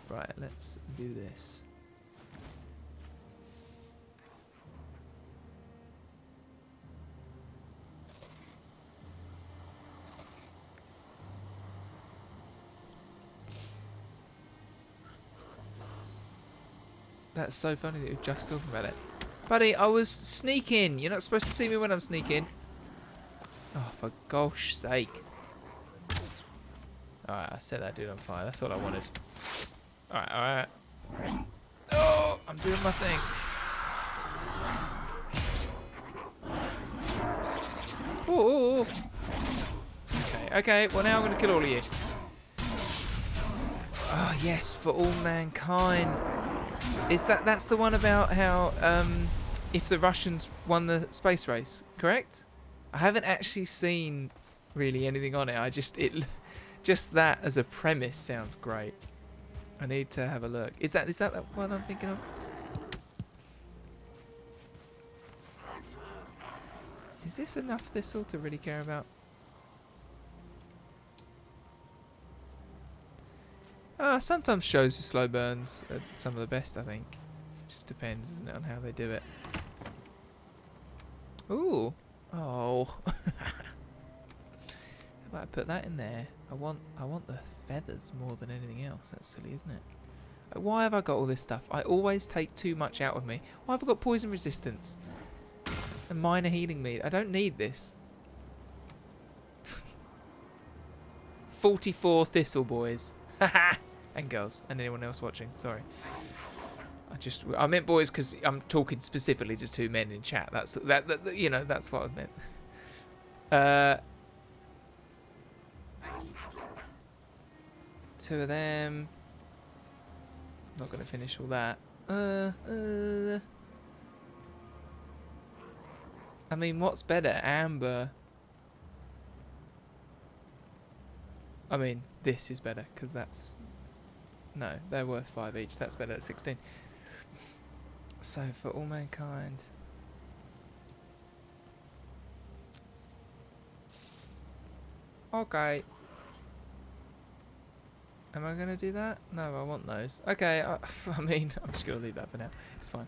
Speaker 1: Right, let's do this. That's so funny that you're just talking about it. Buddy, I was sneaking. You're not supposed to see me when I'm sneaking. Oh, for gosh sake. Alright, I set that dude on fire. That's all I wanted. Alright, alright. Oh, I'm doing my thing. Ooh. Okay, okay. Well, now I'm going to kill all of you. Oh, yes, for all mankind. That's the one about how if the Russians won the space race, correct? I haven't actually seen really anything on it. Just that as a premise sounds great. I need to have a look. Is that the one I'm thinking of? Is this enough thistle to really care about? Sometimes shows with slow burns are some of the best, I think. Just depends, doesn't it, on how they do it. Ooh. Oh. How about I put that in there? I want the feathers more than anything else. That's silly, isn't it? Why have I got all this stuff? I always take too much out with me. Why have I got poison resistance? And minor healing meat. I don't need this. 44 thistle boys. Haha. And girls. And anyone else watching. Sorry. I meant boys because I'm talking specifically to 2 men in chat. That's you know, that's what I meant. 2 of them. Not gonna finish all that. I mean, what's better, amber? I mean, this is better because that's. No, they're worth 5 each. That's better at 16. So for all mankind. Okay. Am I going to do that? No, I want those. Okay, I mean, I'm just going to leave that for now. It's fine.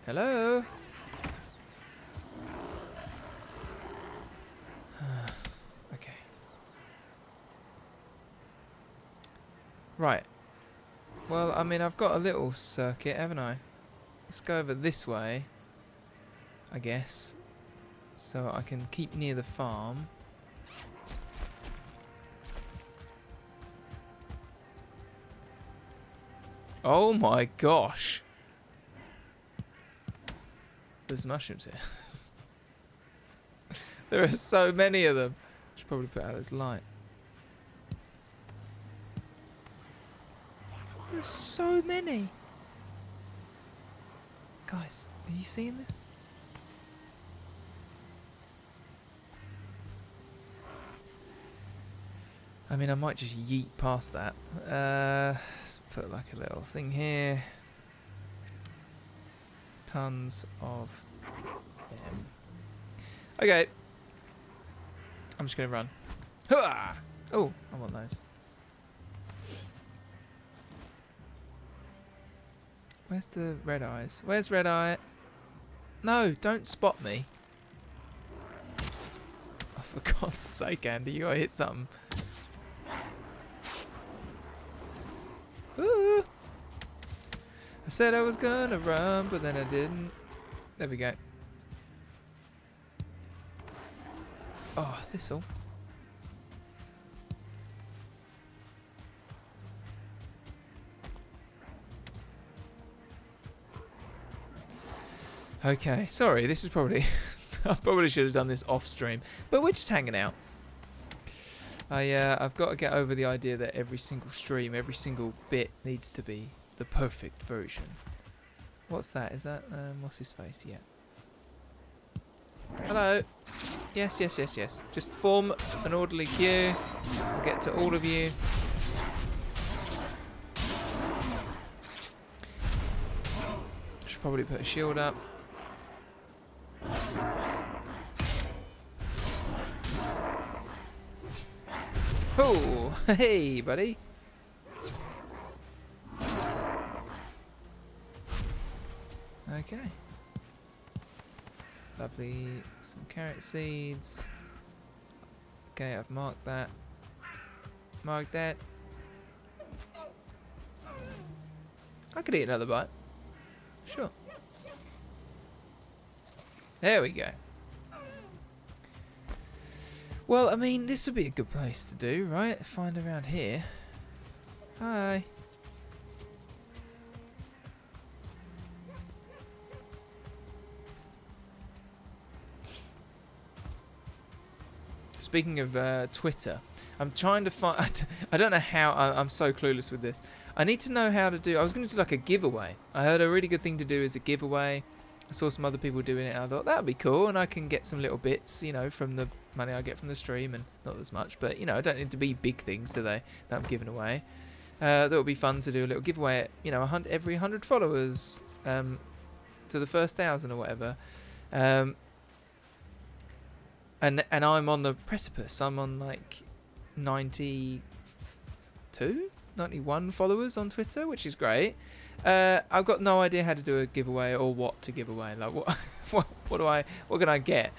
Speaker 1: Hello? Okay. Right. Well, I mean, I've got a little circuit, haven't I? Let's go over this way, I guess, so I can keep near the farm. Oh my gosh! There's mushrooms here. There are so many of them. I should probably put out this light. There are so many! Guys, are you seeing this? I mean, I might just yeet past that. Let's put like a little thing here. Tons of them. Okay. I'm just going to run. Hooah! Oh, I want those. Where's the red eyes? Where's red eye? No, don't spot me. Oh, for God's sake, Andy, you gotta hit something. Ooh. I said I was gonna run, but then I didn't. There we go. Oh, this'll. Okay, sorry, this is probably... I probably should have done this off stream, but we're just hanging out. I've got to get over the idea that every single stream, every single bit needs to be the perfect version. What's that? Is that, what's his face? Yeah. Hello. Yes, yes, yes, yes. Just form an orderly queue. I'll get to all of you. Should probably put a shield up. Oh, hey, buddy. Okay. Lovely. Some carrot seeds. Okay, I've marked that. Marked that. I could eat another bite. Sure. There we go. Well, I mean, this would be a good place to do, right? Find around here. Hi. Speaking of Twitter, I'm trying to find... I don't know how... I'm so clueless with this. I need to know how to do... I was going to do like a giveaway. I heard a really good thing to do is a giveaway. I saw some other people doing it and I thought that would be cool and I can get some little bits, you know, from the money I get from the stream, and not as much, but, you know, I don't need to be big things, do they, that I'm giving away. That would be fun to do a little giveaway at, you know, every 100 followers to the first 1,000 or whatever. And I'm on the precipice. I'm on like 92, 91 followers on Twitter, which is great. I've got no idea how to do a giveaway or what to give away. Like what can I get?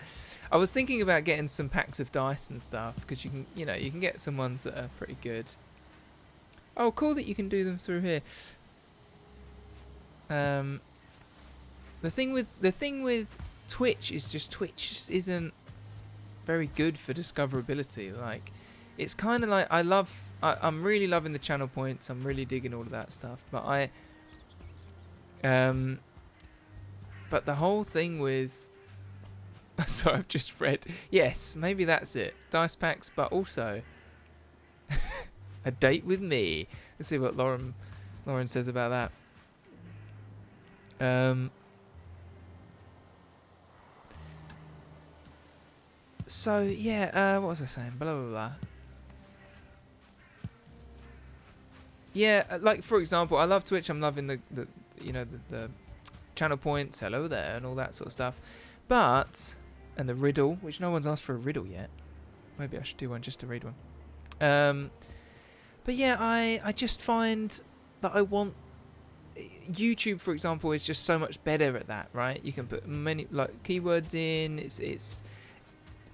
Speaker 1: I was thinking about getting some packs of dice and stuff because you can, you know, you can get some ones that are pretty good. Oh, cool that you can do them through here. The thing with Twitch is just Twitch just isn't very good for discoverability. Like, it's kind of like I'm really loving the channel points. I'm really digging all of that stuff, but but the whole thing with sorry, I've just read. Yes, maybe that's it. Dice packs, but also a date with me. Let's see what Lauren says about that. So yeah, what was I saying? Blah blah blah. Yeah, like for example, I love Twitch. I'm loving the you know the channel points, hello there, and all that sort of stuff. But and the riddle, which no one's asked for a riddle yet. Maybe I should do one just to read one. But yeah, I just find that I want YouTube, for example, is just so much better at that, right? You can put many like keywords in. It's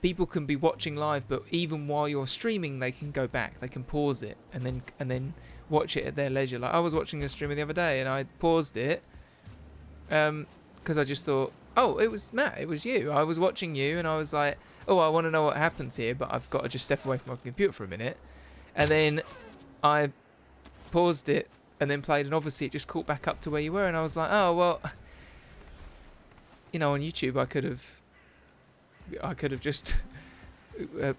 Speaker 1: people can be watching live, but even while you're streaming, they can go back. They can pause it and then watch it at their leisure. Like I was watching a streamer the other day, and I paused it because I just thought, oh, it was Matt, it was you. I was watching you, and I was like, oh, I want to know what happens here, but I've got to just step away from my computer for a minute, and then I paused it and then played, and obviously it just caught back up to where you were, and I was like, oh well, you know, on YouTube I could have just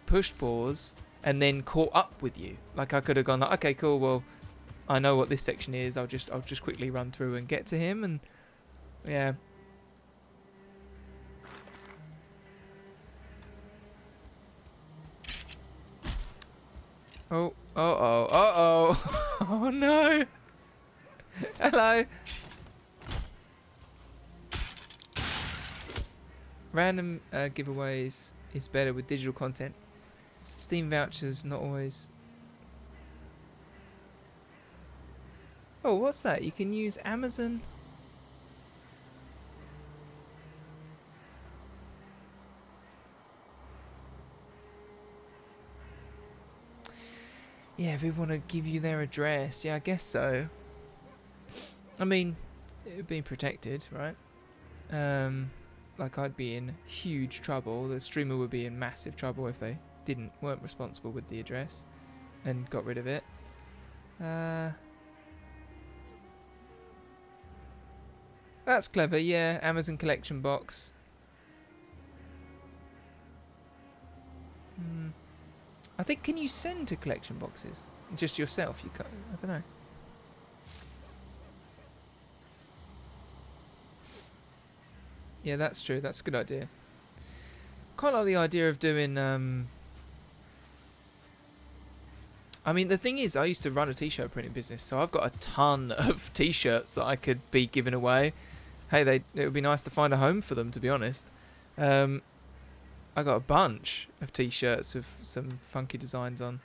Speaker 1: pushed pause and then caught up with you. Like I could have gone like, okay, cool, well, I know what this section is. I'll just quickly run through and get to him, and yeah. Oh, oh no. Hello. Random giveaways is better with digital content. Steam vouchers not always. Oh, what's that? You can use Amazon. Yeah, we want to give you their address. Yeah, I guess so. I mean, it would be protected, right? Like I'd be in huge trouble. The streamer would be in massive trouble if they weren't responsible with the address and got rid of it. That's clever, yeah. Amazon collection box. I think, can you send to collection boxes? Just yourself? You can't, I don't know. Yeah, that's true. That's a good idea. Quite like the idea of doing. I mean, the thing is, I used to run a t-shirt printing business, so I've got a ton of t-shirts that I could be giving away. Hey, it would be nice to find a home for them, to be honest. I got a bunch of t-shirts with some funky designs on.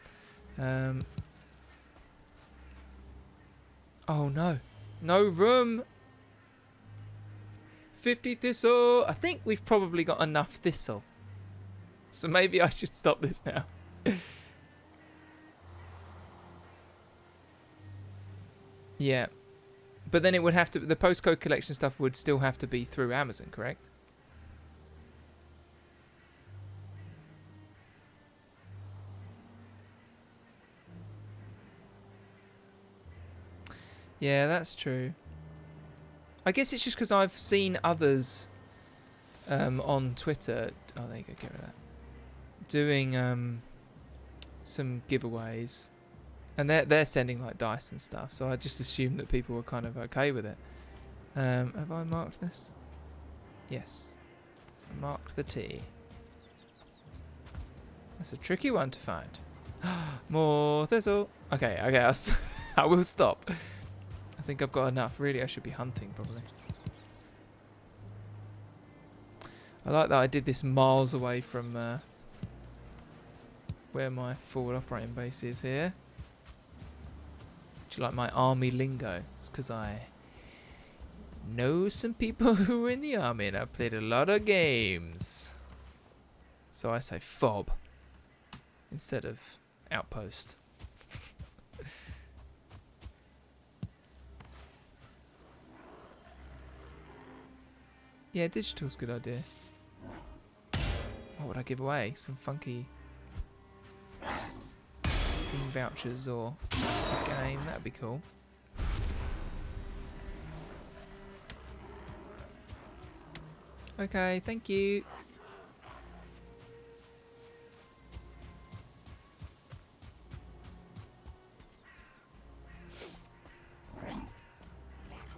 Speaker 1: Oh no, no room. 50 thistle. I think we've probably got enough thistle, so maybe I should stop this now. Yeah, but then it would have to, the postcode collection stuff would still have to be through Amazon, correct? Yeah, that's true. I guess it's just because I've seen others on Twitter. Oh, there you go, get rid of that. Doing some giveaways, and they're sending like dice and stuff. So I just assumed that people were kind of okay with it. Have I marked this? Yes, I marked the T. That's a tricky one to find. More thistle. Okay, I will stop. I think I've got enough. Really, I should be hunting, probably. I like that I did this miles away from where my forward operating base is here. Do you like my army lingo? It's because I know some people who are in the army and I've played a lot of games. So I say FOB instead of outpost. Yeah, digital's a good idea. What would I give away? Some funky Steam vouchers or a game? That'd be cool. Okay, thank you.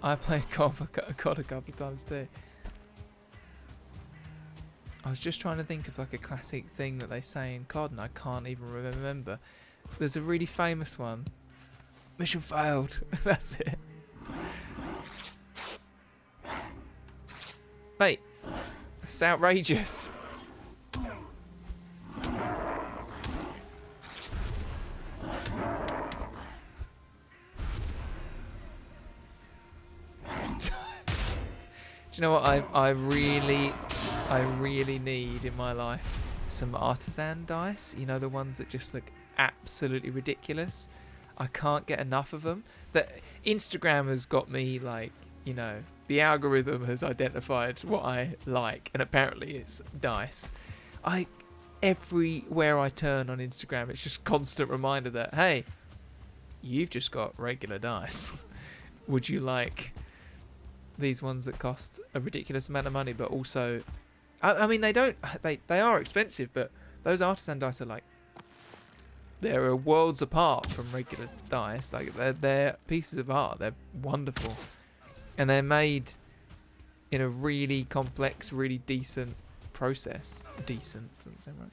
Speaker 1: I played COD a couple of times too. I was just trying to think of like a classic thing that they say in COD and I can't even remember. There's a really famous one. Mission failed. That's it. Mate, it's outrageous. Do you know what I really need in my life? Some artisan dice. You know, the ones that just look absolutely ridiculous. I can't get enough of them. That Instagram has got me like, you know, the algorithm has identified what I like, and apparently it's dice. Everywhere I turn on Instagram, it's just constant reminder that, hey, you've just got regular dice. Would you like these ones that cost a ridiculous amount of money, but also, I mean, they are expensive, but those artisan dice are like, they're worlds apart from regular dice. Like, they're pieces of art. They're wonderful, and they're made in a really complex, really decent process. Decent doesn't sound right.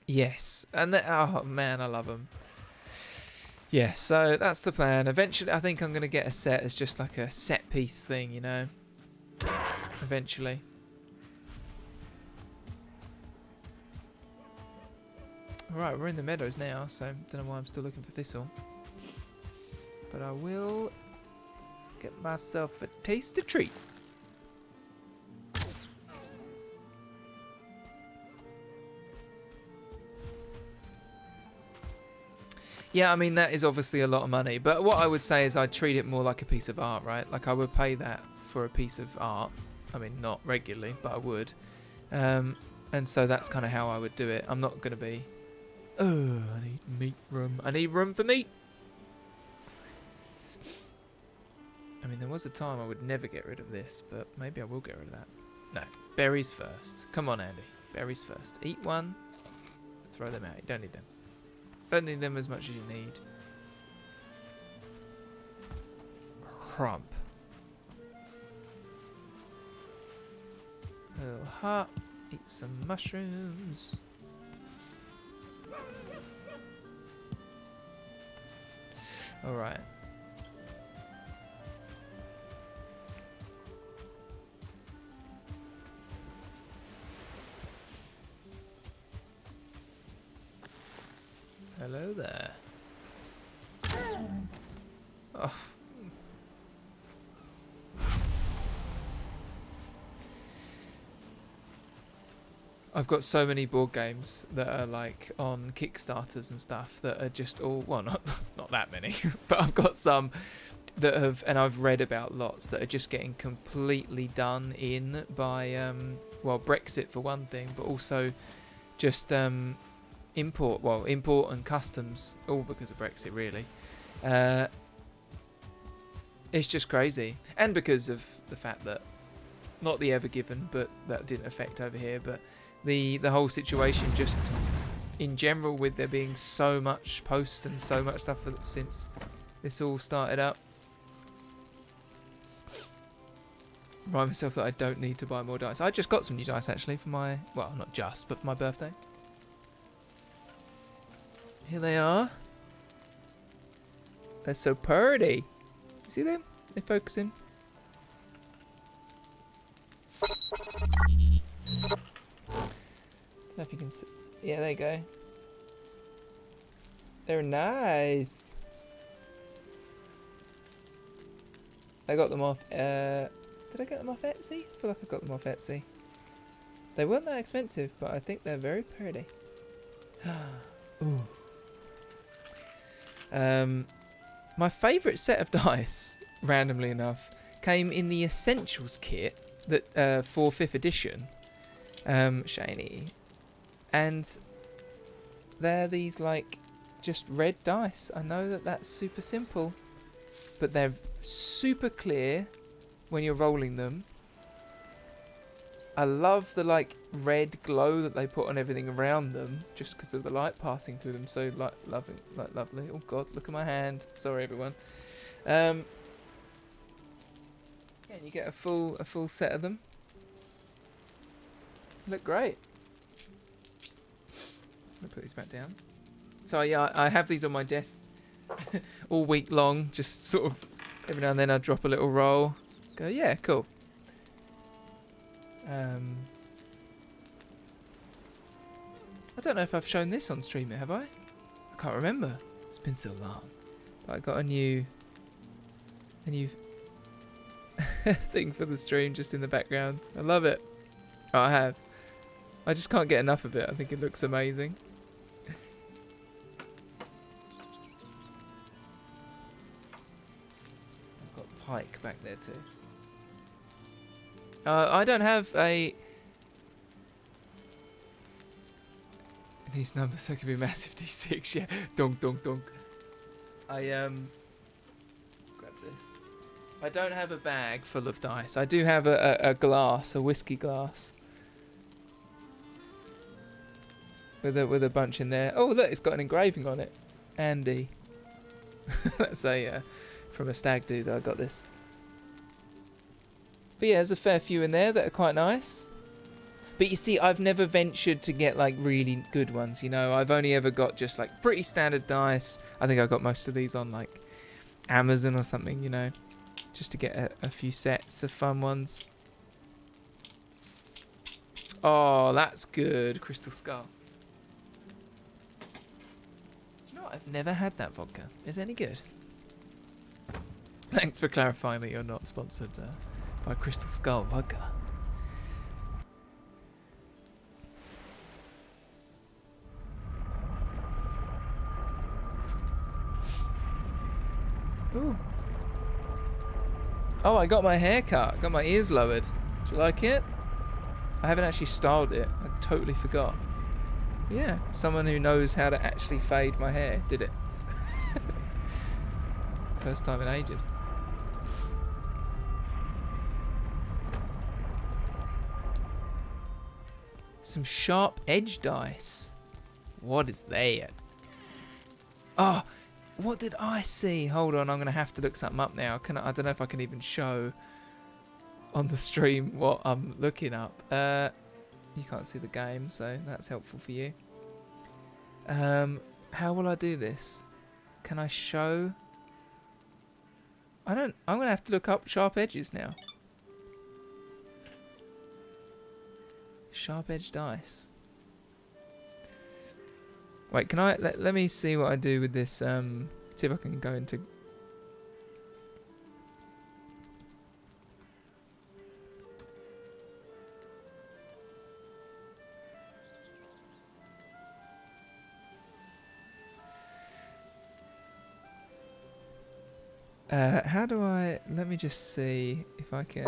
Speaker 1: Yes, and oh man, I love them. Yeah, so that's the plan. Eventually, I think I'm gonna get a set as just like a set piece thing, you know. Eventually. Alright, we're in the meadows now, so don't know why I'm still looking for thistle. But I will get myself a tasty treat. Yeah, I mean, that is obviously a lot of money, but what I would say is I'd treat it more like a piece of art, right? Like, I would pay that for a piece of art. I mean, not regularly, but I would. And so that's kind of how I would do it. I'm not going to be, oh, I need meat room. I need room for meat. I mean, there was a time I would never get rid of this, but maybe I will get rid of that. No, berries first. Come on, Andy. Berries first. Eat one. Throw them out. You don't need them. Don't need them as much as you need. Crump. A little heart. Eat some mushrooms. Alright. Hello there. Oh. I've got so many board games that are like on Kickstarters and stuff that are just all, well, not that many, but I've got some that have, and I've read about lots that are just getting completely done in by, well, Brexit for one thing, but also just import and customs, all because of Brexit, really. It's just crazy, and because of the fact that not the Ever Given, but that didn't affect over here, but the whole situation just in general, with there being so much post and so much stuff since this all started up. Remind myself that I don't need to buy more dice. I just got some new dice actually for my, well, not just, but for my birthday. Here they are. They're so pretty. See them? They're focusing. Don't know if you can see. Yeah, there you go. They're nice. I got them off. Did I get them off Etsy? I feel like I got them off Etsy. They weren't that expensive, but I think they're very pretty. Ooh. My favourite set of dice, randomly enough, came in the Essentials kit that for 5th edition. Shiny. And they're these like just red dice. I know that that's super simple, but they're super clear when you're rolling them. I love the like red glow that they put on everything around them, just because of the light passing through them. So like lovely. Oh god, look at my hand. Sorry everyone. Yeah, and you get a full set of them. Look great. I'm gonna put these back down. So yeah, I have these on my desk all week long. Just sort of every now and then I drop a little roll. Go, yeah, cool. I don't know if I've shown this on stream yet, have I? I I can't remember. It's been so long. But I got a new thing for the stream just in the background. I love it. Oh, I have. I just can't get enough of it. I think it looks amazing. I've got pike back there too. I don't have a... These numbers so could be massive D6, yeah. Donk, donk, donk. I grab this. I don't have a bag full of dice. I do have a glass, a whiskey glass. With a bunch in there. Oh look, it's got an engraving on it. Andy. That's a from a stag do that I got this. But yeah, there's a fair few in there that are quite nice. But you see, I've never ventured to get like really good ones, you know. I've only ever got just like pretty standard dice. I think I got most of these on like Amazon or something, you know. Just to get a few sets of fun ones. Oh, that's good. Crystal Skull. You know what? I've never had that vodka. Is it any good? Thanks for clarifying that you're not sponsored by Crystal Skull vodka. Ooh. Oh, I got my hair cut. Got my ears lowered. Do you like it? I haven't actually styled it. I totally forgot. Yeah, someone who knows how to actually fade my hair did it. First time in ages. Some sharp edge dice. What is that? Oh, what did I see? Hold on, I'm going to have to look something up now. I don't know if I can even show on the stream what I'm looking up. You can't see the game, so that's helpful for you. How will I do this? Can I show? I'm going to have to look up sharp edges now. Sharp edge dice. Wait, can I let me see what I do with this? See if I can go into. How do I? Let me just see if I can.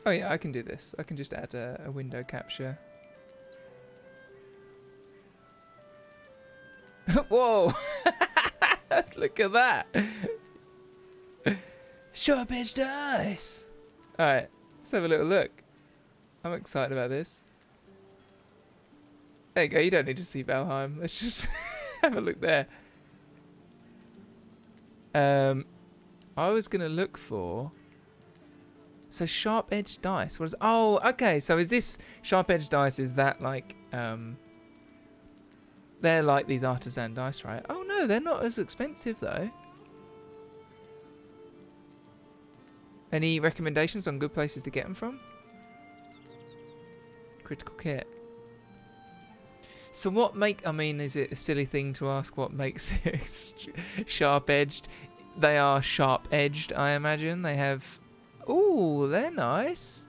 Speaker 1: Oh yeah, I can do this. I can just add a window capture. Whoa! Look at that! Sharp edge dice! Alright, let's have a little look. I'm excited about this. There you go, you don't need to see Valheim. Let's just have a look there. I was going to look for... So sharp edge dice. What is? Oh, okay. So is this sharp edge dice? Is that like they're like these artisan dice, right? Oh no, they're not as expensive though. Any recommendations on good places to get them from? Critical kit. So what I mean, is it a silly thing to ask what makes it sharp edged? They are sharp edged, I imagine. They have. Ooh, they're nice.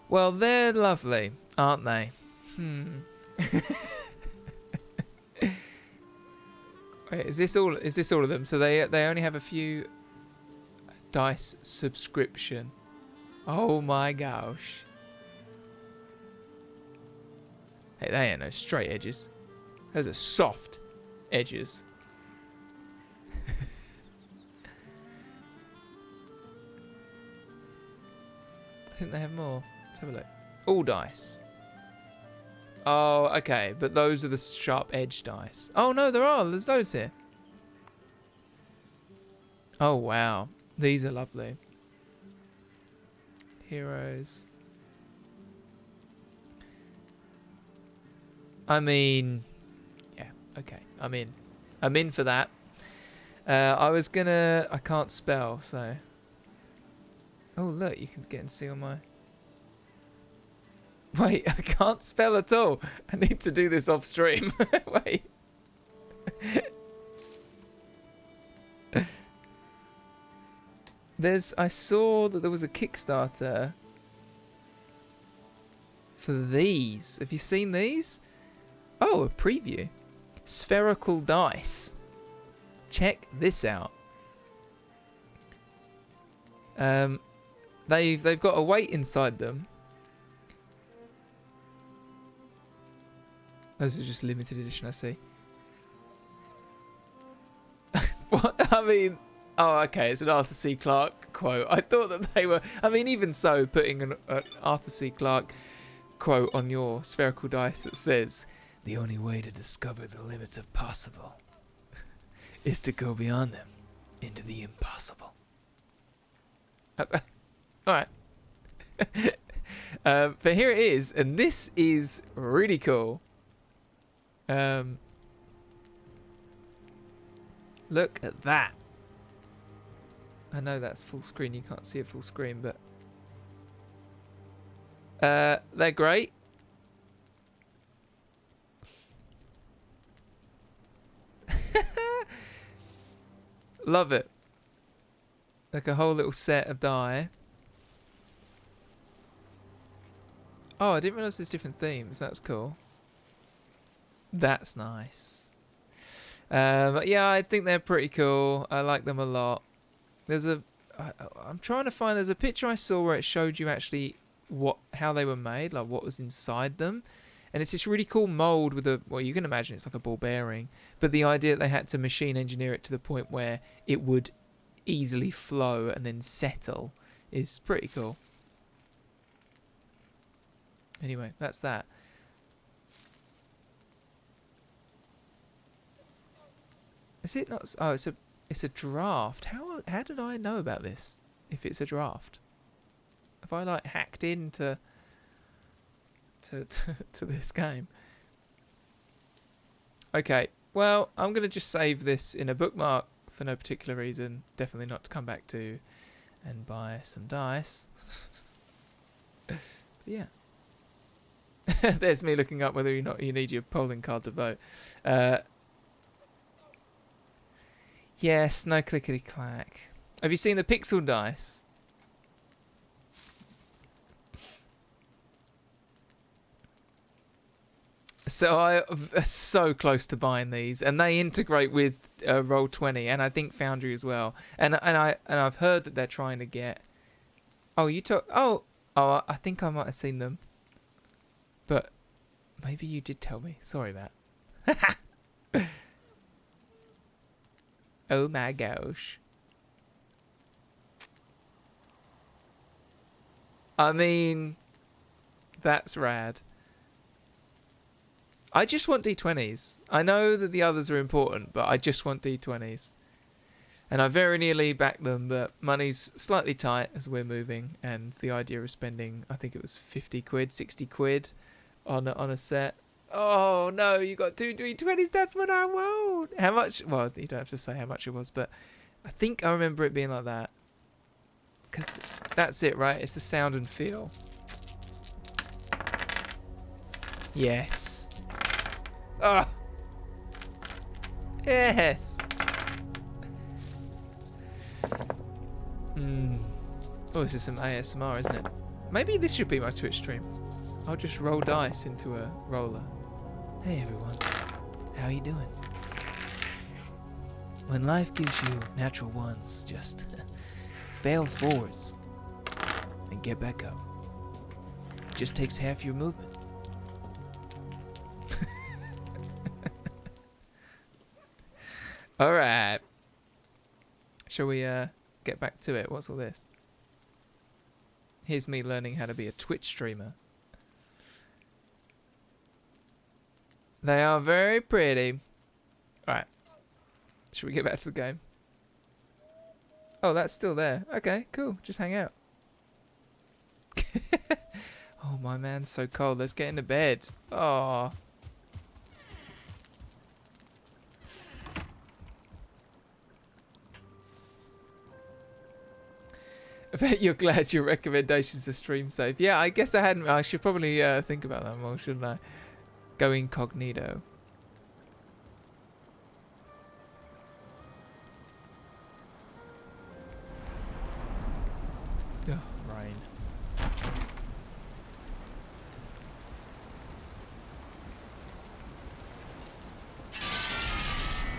Speaker 1: Well, they're lovely, aren't they? Wait, is this all of them? So they only have a few dice subscription. Oh my gosh. Hey, they ain't no straight edges. Those are soft edges. I think they have more. Let's have a look. All dice. Oh, okay. But those are the sharp edge dice. Oh, no, there are. There's loads here. Oh, wow. These are lovely. Heroes. I mean... Yeah, okay. I'm in. I'm in for that. I can't spell, so. Oh, look, you can get and see on my. Wait, I can't spell at all. I need to do this off stream. Wait. I saw that there was a Kickstarter for these. Have you seen these? Oh, a preview. Spherical dice. Check this out. They've got a weight inside them. Those are just limited edition, I see. What? I mean, oh, okay, it's an Arthur C. Clarke quote. I thought that they were. I mean, even so, putting an Arthur C. Clarke quote on your spherical dice that says, "The only way to discover the limits of possible is to go beyond them into the impossible." All right. But here it is, and this is really cool. Look at that. I know that's full screen. You can't see it full screen, but they're great. Love it. Like a whole little set of die. Oh, I didn't realise there's different themes. That's cool. That's nice. Yeah, I think they're pretty cool. I like them a lot. I'm trying to find. There's a picture I saw where it showed you actually how they were made, like what was inside them, and it's this really cool mold with well, you can imagine it's like a ball bearing, but the idea that they had to machine engineer it to the point where it would easily flow and then settle is pretty cool. Anyway, that's that. Is it not? Oh, it's a draft. How did I know about this? If it's a draft, have I like hacked into to this game? Okay. Well, I'm gonna just save this in a bookmark for no particular reason. Definitely not to come back to and buy some dice. But yeah. There's me looking up whether or not you need your polling card to vote. Yes, no clickety clack. Have you seen the pixel dice? So I'm so close to buying these, and they integrate with Roll20, and I think Foundry as well. And I've heard that they're trying to get. Oh, you talk. Oh, I think I might have seen them. But maybe you did tell me. Sorry, Matt. Oh my gosh. I mean, that's rad. I just want D20s. I know that the others are important, but I just want D20s. And I very nearly backed them, but money's slightly tight as we're moving, and the idea of spending, I think it was 50 quid, 60 quid on a set. Oh no, you got two D20s, that's what I want! How much? Well, you don't have to say how much it was, but I think I remember it being like that. Because that's it, right? It's the sound and feel. Yes. Ah! Yes! Oh, this is some ASMR, isn't it? Maybe this should be my Twitch stream. I'll just roll dice into a roller. Hey everyone, how you doing? When life gives you natural ones, just fail forwards and get back up. It just takes half your movement. Alright. Shall we get back to it? What's all this? Here's me learning how to be a Twitch streamer. They are very pretty. Alright. Should we get back to the game? Oh, that's still there. Okay, cool. Just hang out. Oh, my man's so cold. Let's get into bed. Oh. bet you're glad your recommendations are stream safe. Yeah, I guess I hadn't. I should probably think about that more, shouldn't I? Go incognito. Oh, rain.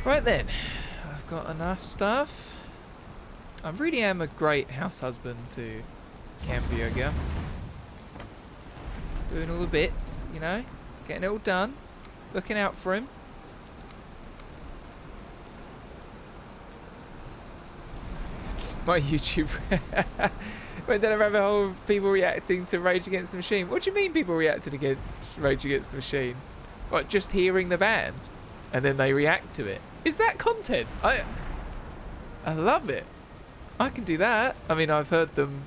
Speaker 1: Right then, I've got enough stuff. I really am a great house husband to Cambioga. Doing all the bits, you know, getting it all done, looking out for him. My YouTube. Went down a rabbit hole of people reacting to Rage Against the Machine. What do you mean people reacted against Rage Against the Machine? What, just hearing the band and then they react to it? Is that content? I love it. I can do that. I mean, I've heard them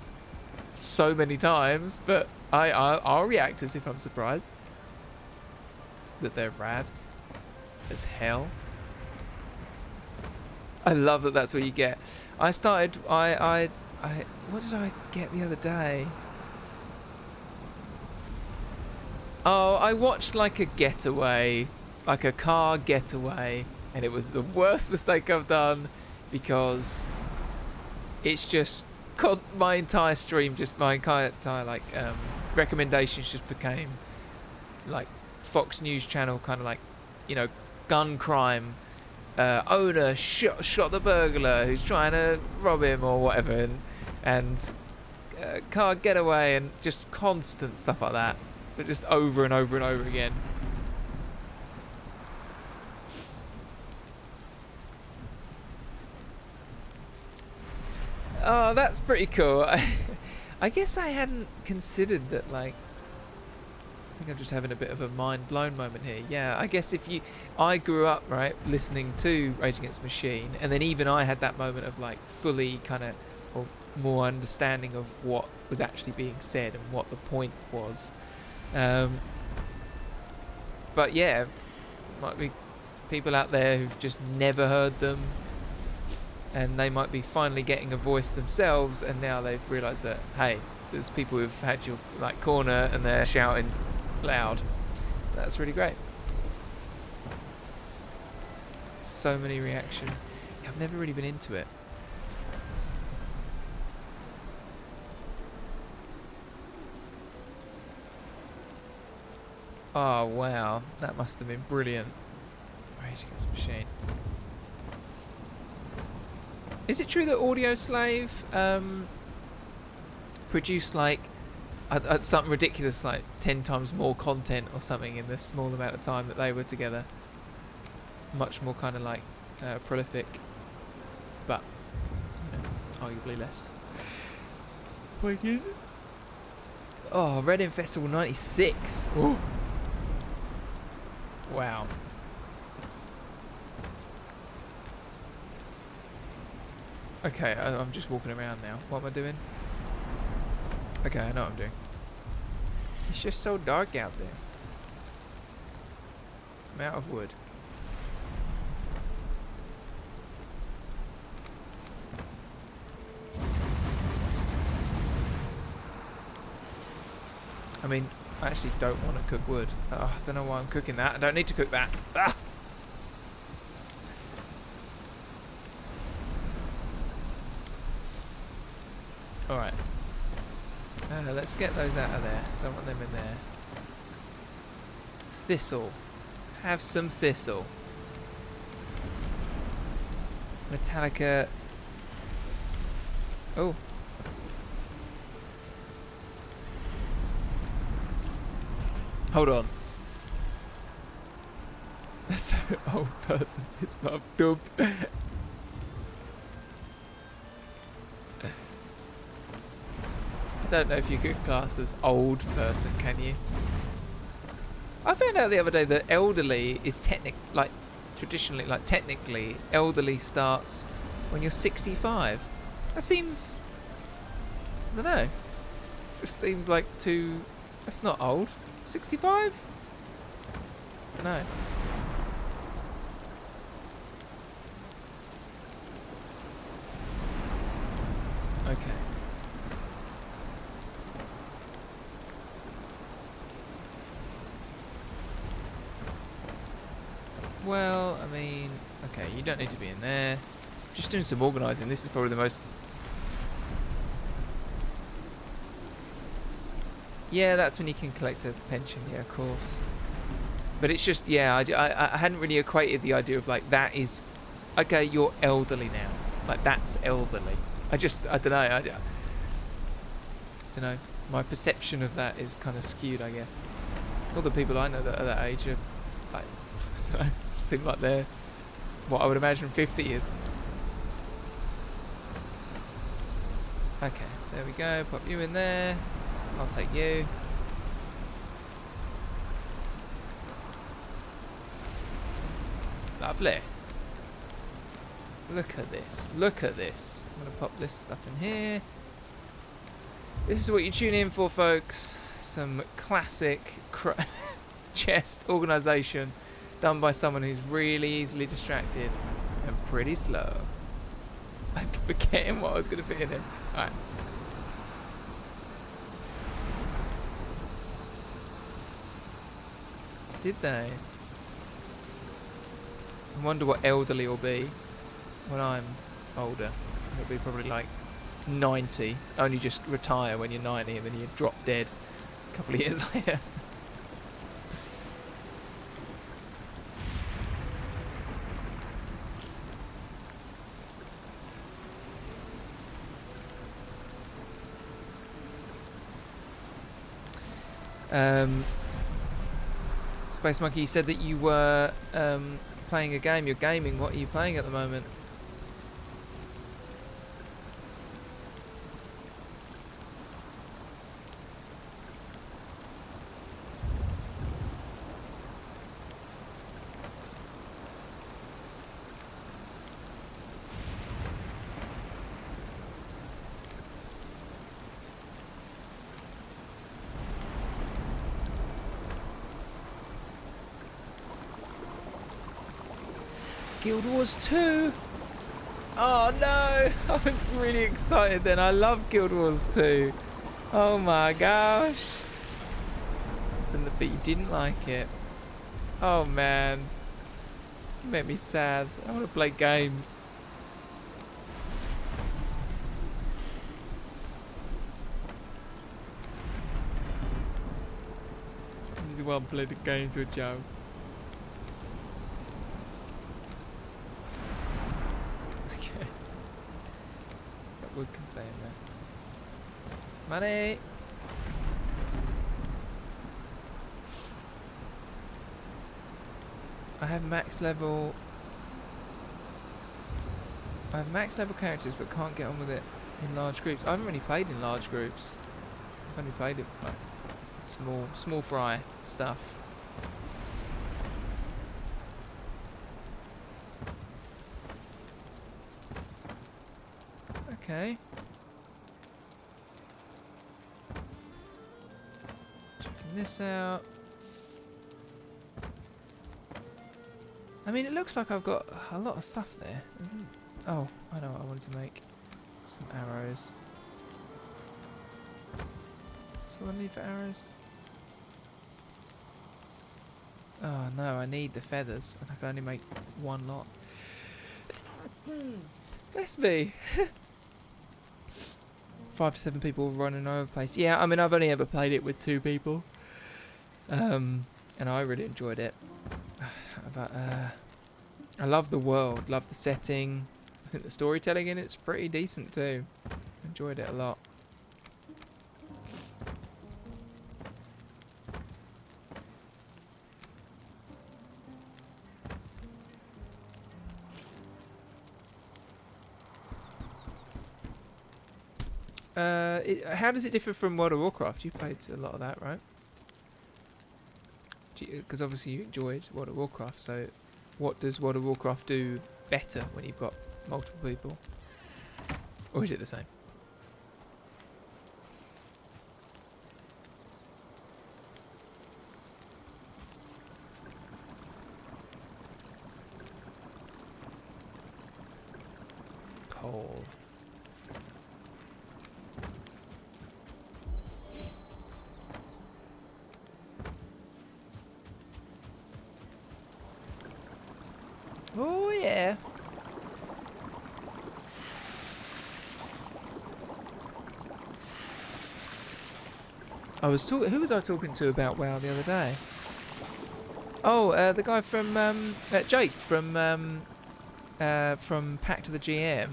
Speaker 1: so many times, but I'll react as if I'm surprised that they're rad as hell. I love that that's what you get. I started, what did I get the other day? Oh, I watched like a getaway, like a car getaway, and it was the worst mistake I've done because it's just, my entire stream, just my entire like recommendations just became like Fox News Channel kind of like, you know, gun crime. Owner shot the burglar who's trying to rob him or whatever, and car getaway, and just constant stuff like that, but just over and over and over again. Oh, that's pretty cool. I guess I hadn't considered that, like, I think I'm just having a bit of a mind blown moment here. Yeah, I guess I grew up, right, listening to Rage Against the Machine, and then even I had that moment of like fully kind of, or more understanding of what was actually being said and what the point was. But yeah, might be people out there who've just never heard them, and they might be finally getting a voice themselves, and now they've realised that, hey, there's people who've had your like corner and they're shouting loud. That's really great. So many reaction. Yeah, I've never really been into it. Oh wow, that must have been brilliant. Rage Against the Machine. Is it true that Audio Slave produced like something ridiculous, like 10 times more content or something in the small amount of time that they were together? Much more kind of like prolific, but you know, arguably less poignant. Oh, Reading Festival 96. Ooh. Wow. Okay, I'm just walking around now. What am I doing? Okay, I know what I'm doing. It's just so dark out there. I'm out of wood. I mean, I actually don't want to cook wood. Oh, I don't know why I'm cooking that. I don't need to cook that. Ah! Alright. Let's get those out of there. Don't want them in there. Thistle. Have some thistle. Metallica. Oh. Hold on. So old person fist bump dub. I don't know if you could class as old person, can you? I found out the other day that elderly is traditionally, technically, elderly starts when you're 65. That seems, I don't know, just seems like that's not old. 65? I don't know. Okay. well. I mean, okay, you don't need to be in there. Just doing some organising. This is probably the most... Yeah, that's when you can collect a pension. Yeah, of course. But it's just, yeah, I hadn't really equated the idea of, like, that is... Okay, you're elderly now. Like, that's elderly. I don't know. I don't know. My perception of that is kind of skewed, I guess. All the people I know that are that age are, like, I don't know, seem like they're what I would imagine 50 years. Okay, there we go. Pop you in there. I'll take you. Lovely. Look at this. Look at this. I'm going to pop this stuff in here. This is what you tune in for, folks. Some classic chest organisation done by someone who's really easily distracted and pretty slow. I'm forgetting what I was going to fit in him. Alright. Did they? I wonder what elderly will be when I'm older. It'll be probably like 90. Only just retire when you're 90 and then you drop dead a couple of years later. Space Monkey, you said that you were playing a game. You're gaming. What are you playing at the moment? Guild Wars 2! Oh no! I was really excited then. I love Guild Wars 2. Oh my gosh. But you didn't like it. Oh man. You make me sad. I want to play games. This is why I'm playing the games with Joe. Wood can stay in there. Money! I have max level characters but can't get on with it in large groups. I haven't really played in large groups. I've only played it like small fry stuff. Okay. Checking this out. I mean, it looks like I've got a lot of stuff there. Oh, I know what I wanted to make. Some arrows. Is this all I need for arrows? Oh no, I need the feathers, and I can only make one lot. Bless me. 5 to 7 people running over the place. Yeah, I mean, I've only ever played it with 2 people. And I really enjoyed it. But I love the world, love the setting. I think the storytelling in it's pretty decent too. Enjoyed it a lot. How does it differ from World of Warcraft? You played a lot of that, right? Because obviously you enjoyed World of Warcraft, so what does World of Warcraft do better when you've got multiple people? Or is it the same? Coal. I was talking. Who was I talking to about WoW the other day? Oh, the guy from Jake from Pack to the GM.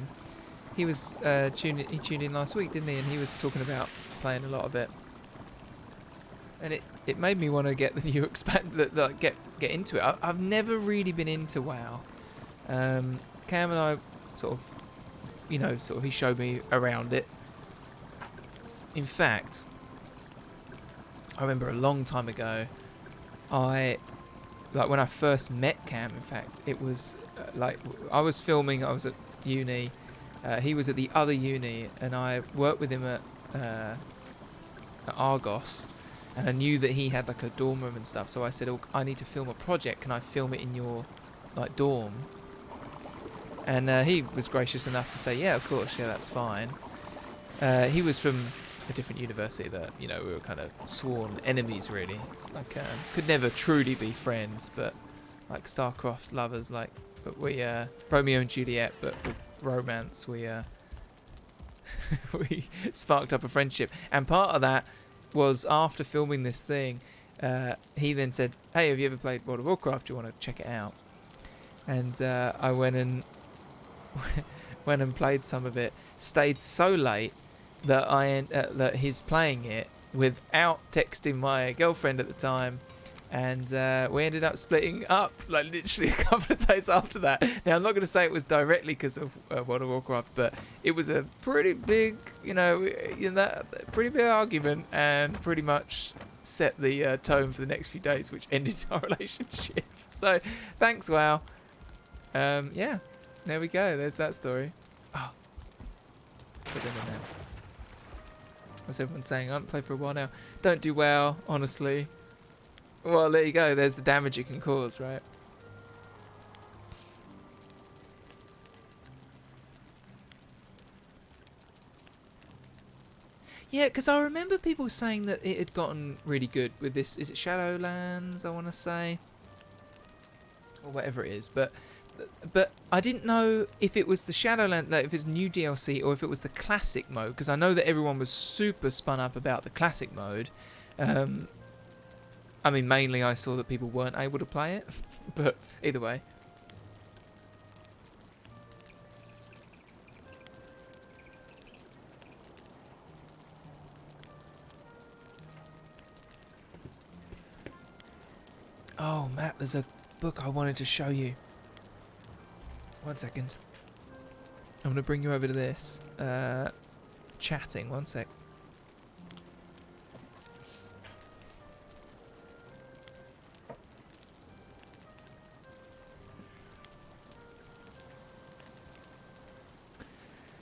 Speaker 1: He was He tuned in last week, didn't he? And he was talking about playing a lot of it. And it made me want to get the new get into it. I've never really been into WoW. Cam and I sort of, he showed me around it. In fact, I remember a long time ago, when I first met Cam, in fact, it was I was filming, I was at uni, he was at the other uni, and I worked with him at Argos, and I knew that he had like a dorm room and stuff, so I said, oh, I need to film a project, can I film it in your dorm? And he was gracious enough to say, yeah, of course, yeah, that's fine. He was from a different university that, we were kind of sworn enemies, really. Could never truly be friends, but like Starcraft lovers, but we, Romeo and Juliet, but with romance, we we sparked up a friendship. And part of that was after filming this thing, he then said, hey, have you ever played World of Warcraft? Do you want to check it out? And I went and played some of it. Stayed so late that that he's playing it without texting my girlfriend at the time, and we ended up splitting up literally a couple of days after that. Now I'm not going to say it was directly because of World of Warcraft, but it was a pretty big, pretty big argument, and pretty much set the tone for the next few days, which ended our relationship. So thanks, WoW. Yeah, there we go. There's that story. Oh, put them in there. What's everyone saying? I haven't played for a while now. Don't do well, honestly. Well, there you go. There's the damage you can cause, right? Yeah, because I remember people saying that it had gotten really good with this. Is it Shadowlands, I want to say? Or whatever it is. But I didn't know if it was the Shadowlands, if it's new DLC, or if it was the classic mode, because I know that everyone was super spun up about the classic mode. I mean, mainly I saw that people weren't able to play it, but either way. Oh, Matt, there's a book I wanted to show you. 1 second. I'm going to bring you over to this. Chatting, 1 sec.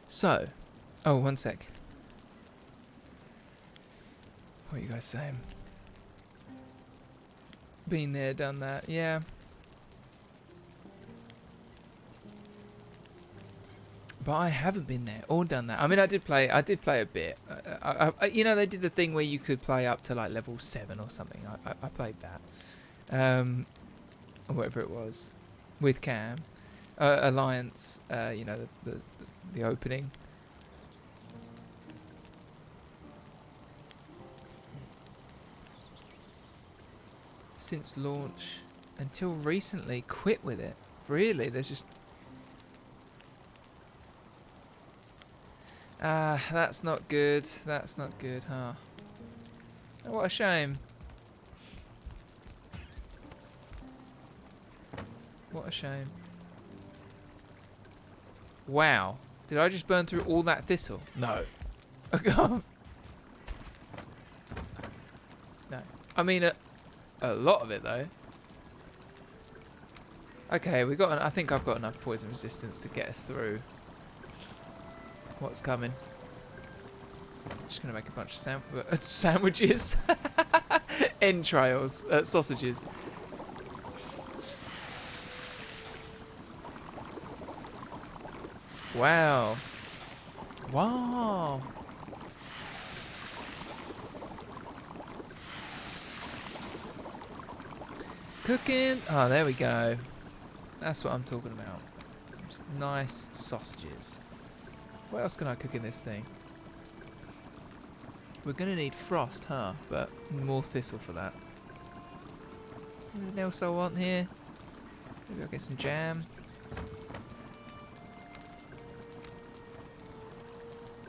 Speaker 1: So, 1 sec. What are you guys saying? Been there, done that, yeah. But I haven't been there or done that. I mean, I did play a bit. They did the thing where you could play up to level 7 or something. I played that, or whatever it was, with Cam. Alliance, the opening. Since launch until recently, quit with it. Really, there's just. That's not good. That's not good, huh? Oh, what a shame. What a shame. Wow. Did I just burn through all that thistle? No. No. I mean, a lot of it, though. Okay, I think I've got enough poison resistance to get us through. What's coming? Just gonna make a bunch of sandwiches. Entrails. Sausages. Wow. Wow. Cooking. Oh, there we go. That's what I'm talking about. Some nice sausages. What else can I cook in this thing? We're going to need frost, huh? But more thistle for that. Anything else I want here? Maybe I'll get some jam.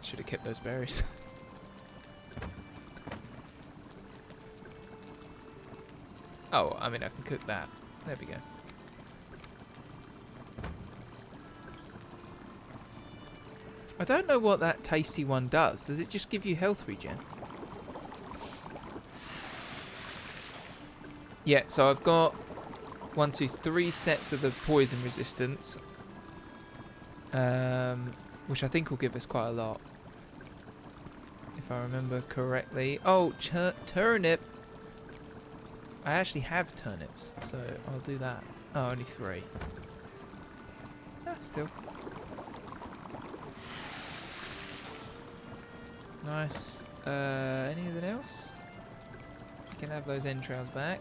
Speaker 1: Should have kept those berries. Oh, I mean, I can cook that. There we go. I don't know what that tasty one does. Does it just give you health regen? Yeah, so I've got 1, 2, 3 sets of the poison resistance, which I think will give us quite a lot, if I remember correctly. Oh, turnip! I actually have turnips, so I'll do that. Oh, only 3. Ah, still. Nice. Anything else? You can have those entrails back.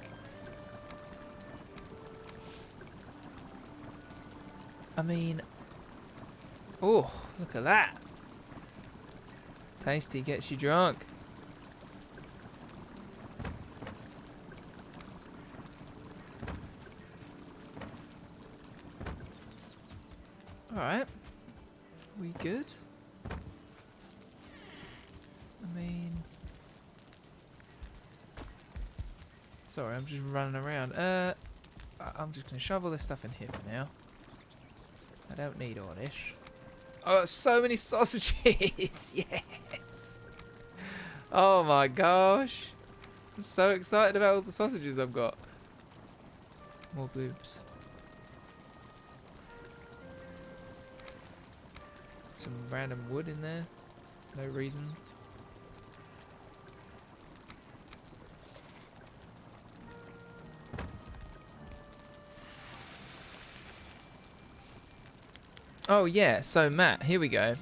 Speaker 1: I mean... Oh, look at that! Tasty, gets you drunk. Alright. We good? I mean... Sorry, I'm just running around. I'm just going to shove all this stuff in here for now. I don't need all this. Oh, so many sausages! Yes! Oh my gosh! I'm so excited about all the sausages I've got. More bloobs. Some random wood in there. No reason. Oh yeah, so Matt, here we go.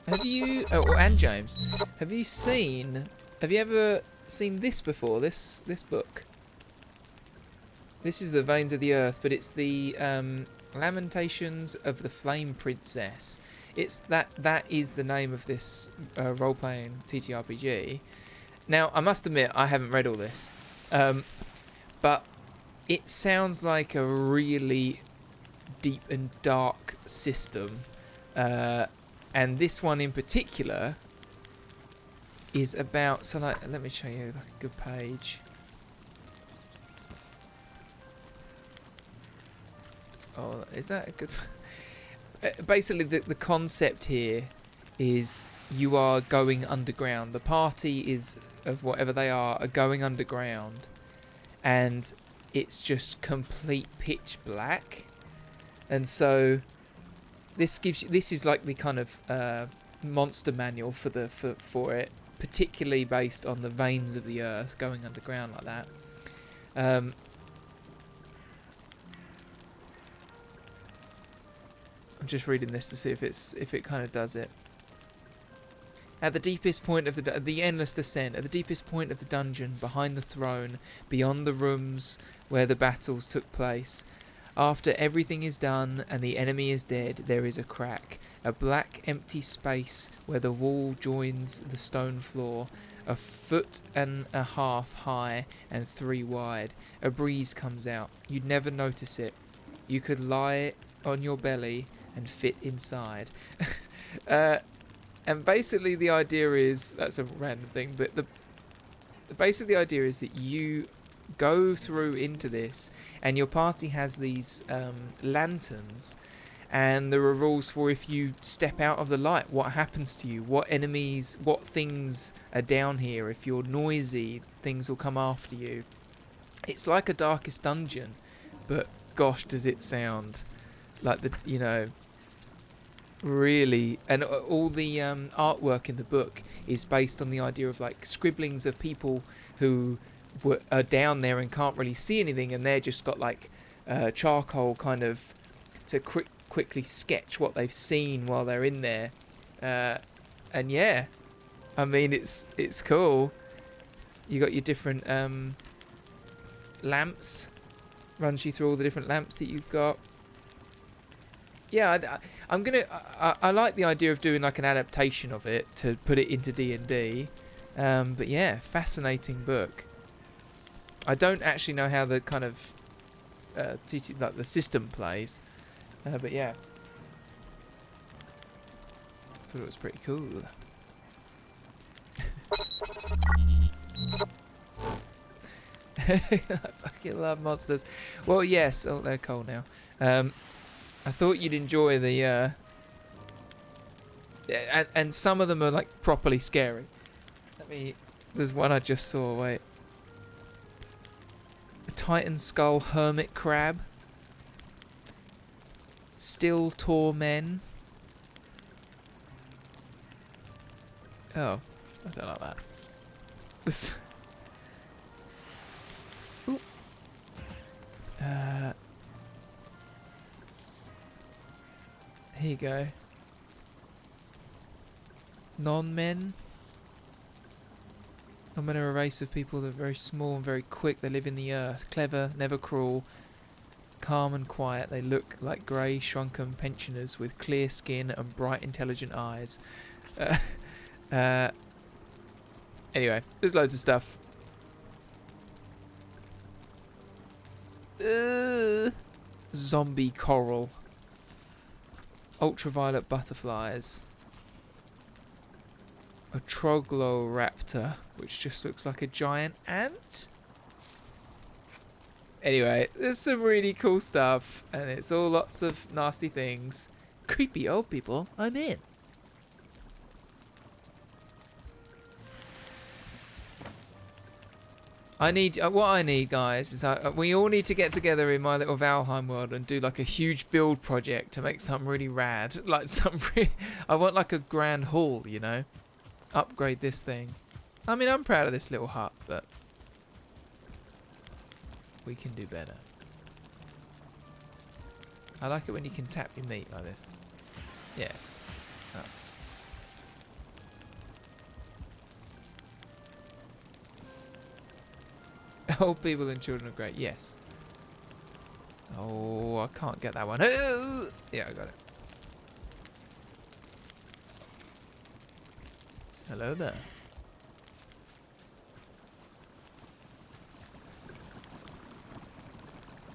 Speaker 1: Have you, oh, and James, have you ever seen this before, this book? This is the Veins of the Earth, but it's the Lamentations of the Flame Princess. It's that is the name of this role-playing TTRPG. Now, I must admit, I haven't read all this, but it sounds like a really deep and dark system, and this one in particular is about, so like, let me show you like a good page. Oh, is that a good basically the concept here is you are going underground. The party is, of whatever they are going underground, and it's just complete pitch black. And so this is like the kind of monster manual for it, particularly based on the veins of the earth going underground like that. I'm just reading this to see if it kind of does it. At the deepest point of the endless descent, at the deepest point of the dungeon, behind the throne, beyond the rooms where the battles took place, after everything is done and the enemy is dead, there is a crack, a black empty space where the wall joins the stone floor, 1.5 feet high and 3 wide. A breeze comes out. You'd never notice it. You could lie on your belly and fit inside. And basically the idea is, that's a random thing, but basically the idea is that you go through into this and your party has these lanterns, and there are rules for if you step out of the light, what happens to you, what enemies, what things are down here. If you're noisy, things will come after you. It's like a Darkest Dungeon, but gosh does it sound like the, you know, really. And all the artwork in the book is based on the idea of like scribblings of people who are down there and can't really see anything, and they're just got like charcoal kind of to quickly sketch what they've seen while they're in there. And yeah, I mean it's cool. You got your different lamps, runs you through all the different lamps that you've got. Yeah, I like the idea of doing like an adaptation of it to put it into D&D. But yeah, fascinating book. I don't actually know how the kind of like the system plays, but yeah, thought it was pretty cool. I fucking love monsters. Well, yes. Oh, they're cold now. I thought you'd enjoy the and some of them are like properly scary. There's one I just saw. Wait. A Titan skull hermit crab. Still tall men. Oh, I don't like that. This. Ooh. Here you go. Non-men. Non-men are a race of people that are very small and very quick. They live in the earth. Clever, never cruel. Calm and quiet. They look like grey, shrunken pensioners with clear skin and bright, intelligent eyes. Anyway, there's loads of stuff. Zombie coral. Ultraviolet butterflies. A trogloraptor, which just looks like a giant ant. Anyway, there's some really cool stuff, and it's all lots of nasty things. Creepy old people, I'm in. What I need, guys, is we all need to get together in my little Valheim world and do like a huge build project to make something really rad. Like I want like a grand hall, you know? Upgrade this thing. I mean, I'm proud of this little hut, but we can do better. I like it when you can tap your meat like this. Yeah. Oh. Old people and children are great. Yes. Oh, I can't get that one. Oh! Yeah, I got it. Hello there.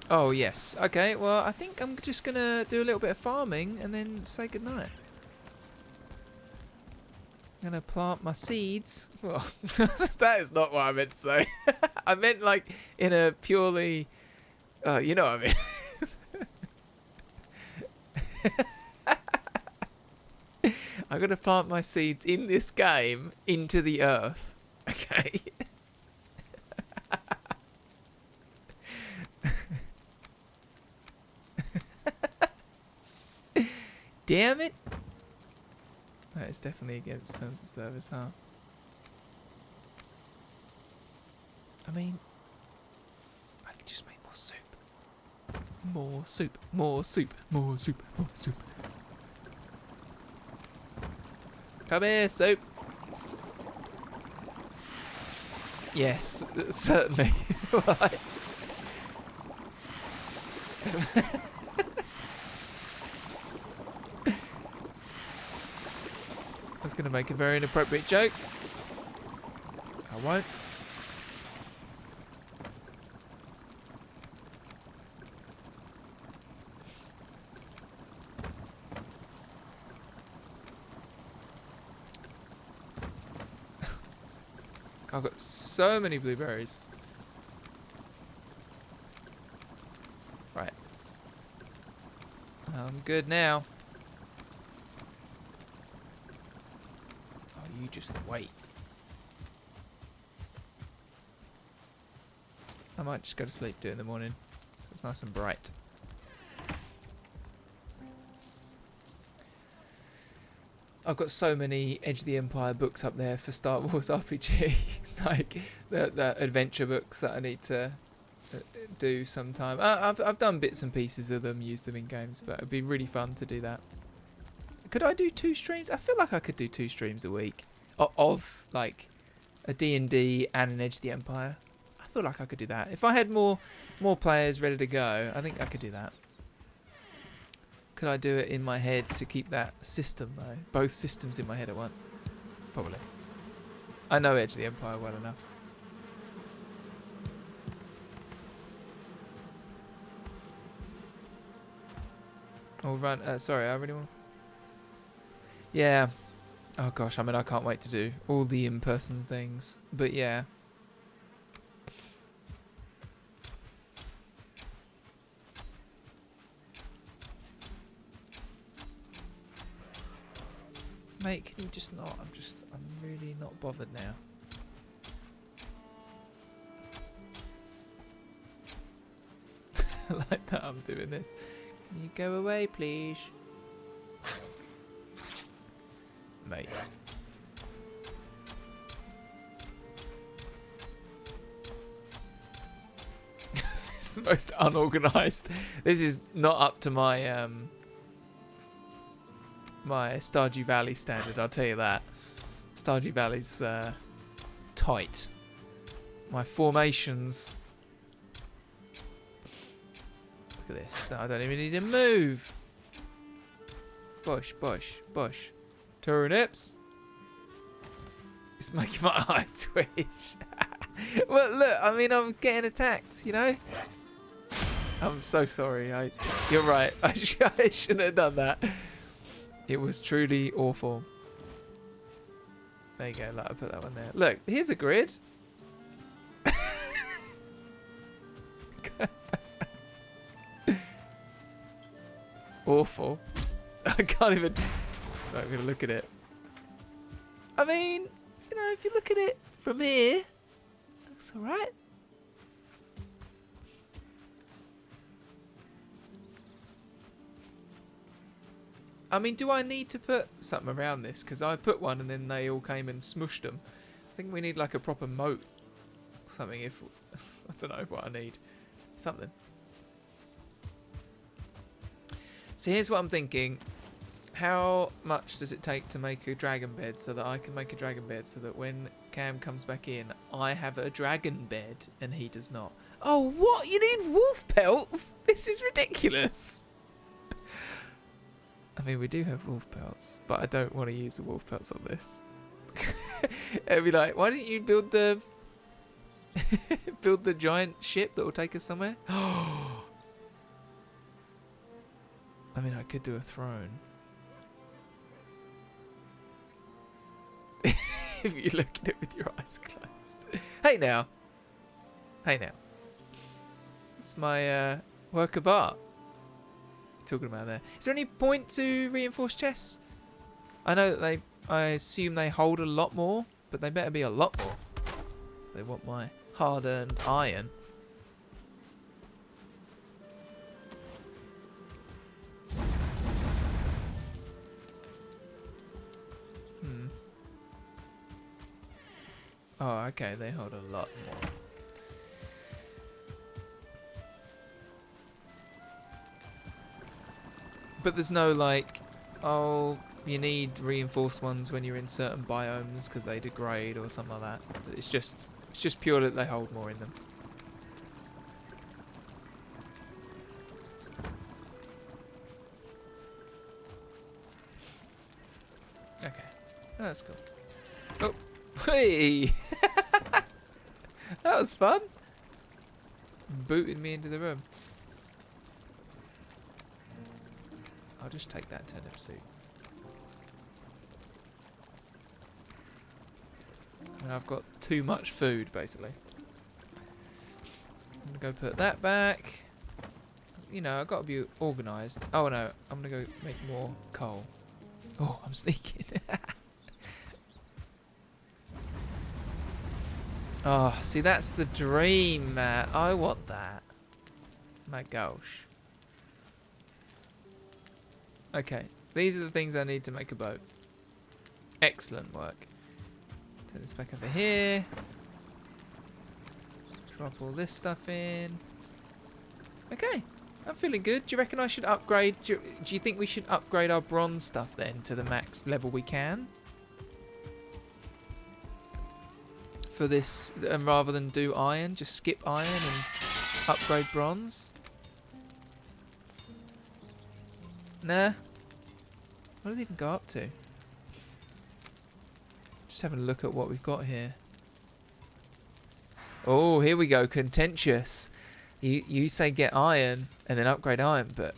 Speaker 1: Oh, yes. Okay, well, I think I'm just going to do a little bit of farming and then say goodnight. I'm going to plant my seeds. Well, that is not what I meant to say. I meant like in a purely... Oh, you know what I mean. I'm going to plant my seeds in this game into the earth. Okay. Damn it. That is definitely against terms of service, huh? I mean, I could just make more soup. More soup, more soup, more soup, more soup. Come here, soup. Yes, certainly. I was going to make a very inappropriate joke. I won't. I've got so many blueberries. Right. I'm good now. Oh, you just wait. I might just go to sleep, do it in the morning. So it's nice and bright. I've got so many Edge of the Empire books up there for Star Wars RPG. Like the adventure books that I need to do sometime. I've done bits and pieces of them, used them in games, but it'd be really fun to do that. Could I do 2 streams? I feel like I could do 2 streams a week of like a D&D and an Edge of the Empire. I feel like I could do that. If I had more players ready to go, I think I could do that. Could I do it in my head to keep that system though? Both systems in my head at once? Probably. I know Edge of the Empire well enough. Oh, run. Sorry, I really want... Yeah. Oh, gosh. I mean, I can't wait to do all the in-person things. But, yeah. Mate, can you just not? I'm really not bothered now. Like that, I'm doing this. Can you go away, please? Mate. This is the most unorganised. This is not up to my my Stardew Valley standard, I'll tell you that. Stardew Valley's tight. My formations. Look at this. I don't even need to move. Bush, bush, bush. Turnips. It's making my eye twitch. Well, look, I mean, I'm getting attacked, you know? I'm so sorry. You're right. I shouldn't have done that. It was truly awful. There you go. I'll put that one there. Look, here's a grid. Awful. I can't even... Right, I'm going to look at it. I mean, you know, if you look at it from here, it looks alright. I mean, do I need to put something around this? Because I put one and then they all came and smushed them. I think we need like a proper moat or something. If I don't know what I need. Something. So here's what I'm thinking. How much does it take to make a dragon bed so that I can make a dragon bed so that when Cam comes back in, I have a dragon bed and he does not? Oh, what? You need wolf pelts? This is ridiculous. I mean, we do have wolf pelts, but I don't want to use the wolf pelts on this. It'd be like, why didn't you build the build the giant ship that will take us somewhere? I mean, I could do a throne. If you look at it with your eyes closed. Hey now. Hey now. It's my work of art. Talking about there. Is there any point to reinforced chests? I know that I assume they hold a lot more, but they better be a lot more. They want my hard-earned iron. Oh, okay, they hold a lot more. But there's no like, oh, you need reinforced ones when you're in certain biomes because they degrade or something like that. It's just pure that they hold more in them. Okay, that's cool. Oh, hey! That was fun. Booted me into the room. I'll just take that turnip soup. And I've got too much food, basically. I'm gonna go put that back. You know, I've got to be organised. Oh no, I'm gonna go make more coal. Oh, I'm sneaking. Oh, see, that's the dream, Matt. I want that. My gosh. Okay, these are the things I need to make a boat. Excellent work. Turn this back over here. Drop all this stuff in. Okay, I'm feeling good. Do you reckon I should upgrade? Do you think we should upgrade our bronze stuff then to the max level we can? For this, rather than do iron, just skip iron and upgrade bronze? Nah. What does it even go up to? Just having a look at what we've got here. Oh, here we go. Contentious. You say get iron and then upgrade iron, but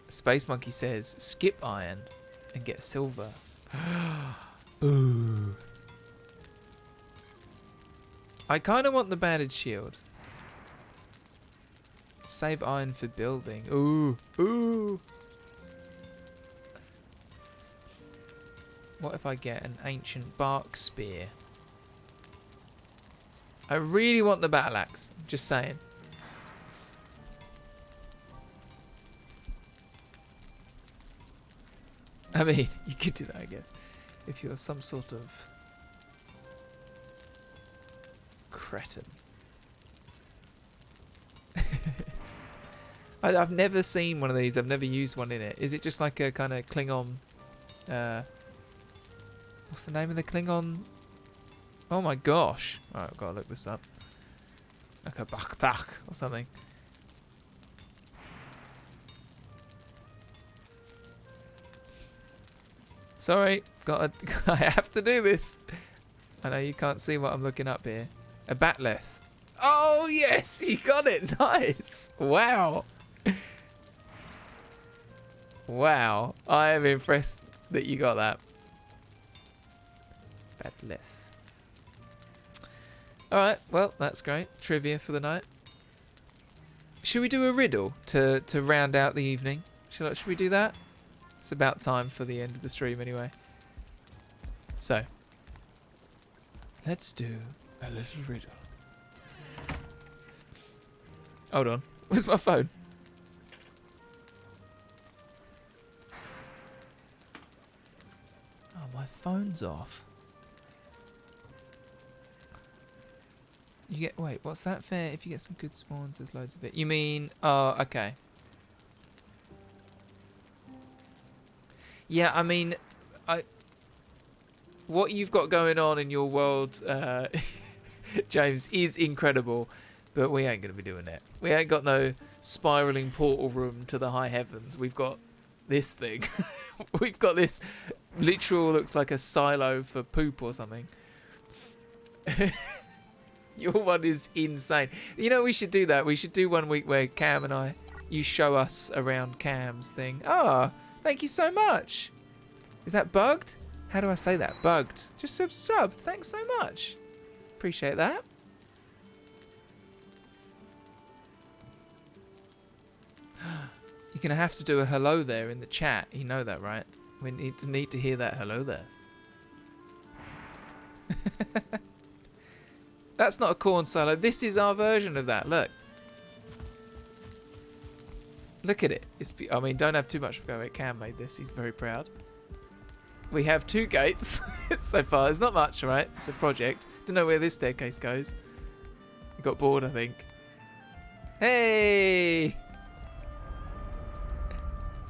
Speaker 1: Space Monkey says skip iron and get silver. Ooh. I kind of want the banded shield. Save iron for building. Ooh. Ooh. What if I get an ancient bark spear? I really want the battle axe. Just saying. I mean, you could do that, I guess, if you're some sort of cretin. I've never seen one of these. I've never used one in it. Is it just like a kind of Klingon? What's the name of the Klingon? Oh my gosh! Alright, I've got to look this up. Like a Baktak or something. Sorry, I have to do this. I know you can't see what I'm looking up here. A Batleth. Oh yes, you got it. Nice. Wow. Wow. I am impressed that you got that. Batleth. Alright, well, that's great. Trivia for the night. Should we do a riddle to round out the evening? Should we do that? It's about time for the end of the stream anyway. So, let's do a little riddle. Hold on. Where's my phone? Oh, my phone's off. You get... Wait, what's that fair? If you get some good spawns, there's loads of it. You mean... Oh, okay. Yeah, I mean... What you've got going on in your world, James, is incredible. But we ain't going to be doing that. We ain't got no spiraling portal room to the high heavens. We've got this thing. We've got this literal, looks like a silo for poop or something. Your one is insane. You know, we should do that. We should do one week where Cam and you show us around Cam's thing. Oh, thank you so much. Is that bugged? How do I say that? Bugged. Just subbed. Thanks so much. Appreciate that. You're going to have to do a hello there in the chat. You know that, right? We need to hear that hello there. That's not a corn silo. This is our version of that. Look. Look at it. I mean, don't have too much of a go at Cam made this. He's very proud. We have 2 gates so far. It's not much, right? It's a project. Don't know where this staircase goes. We got bored, I think. Hey!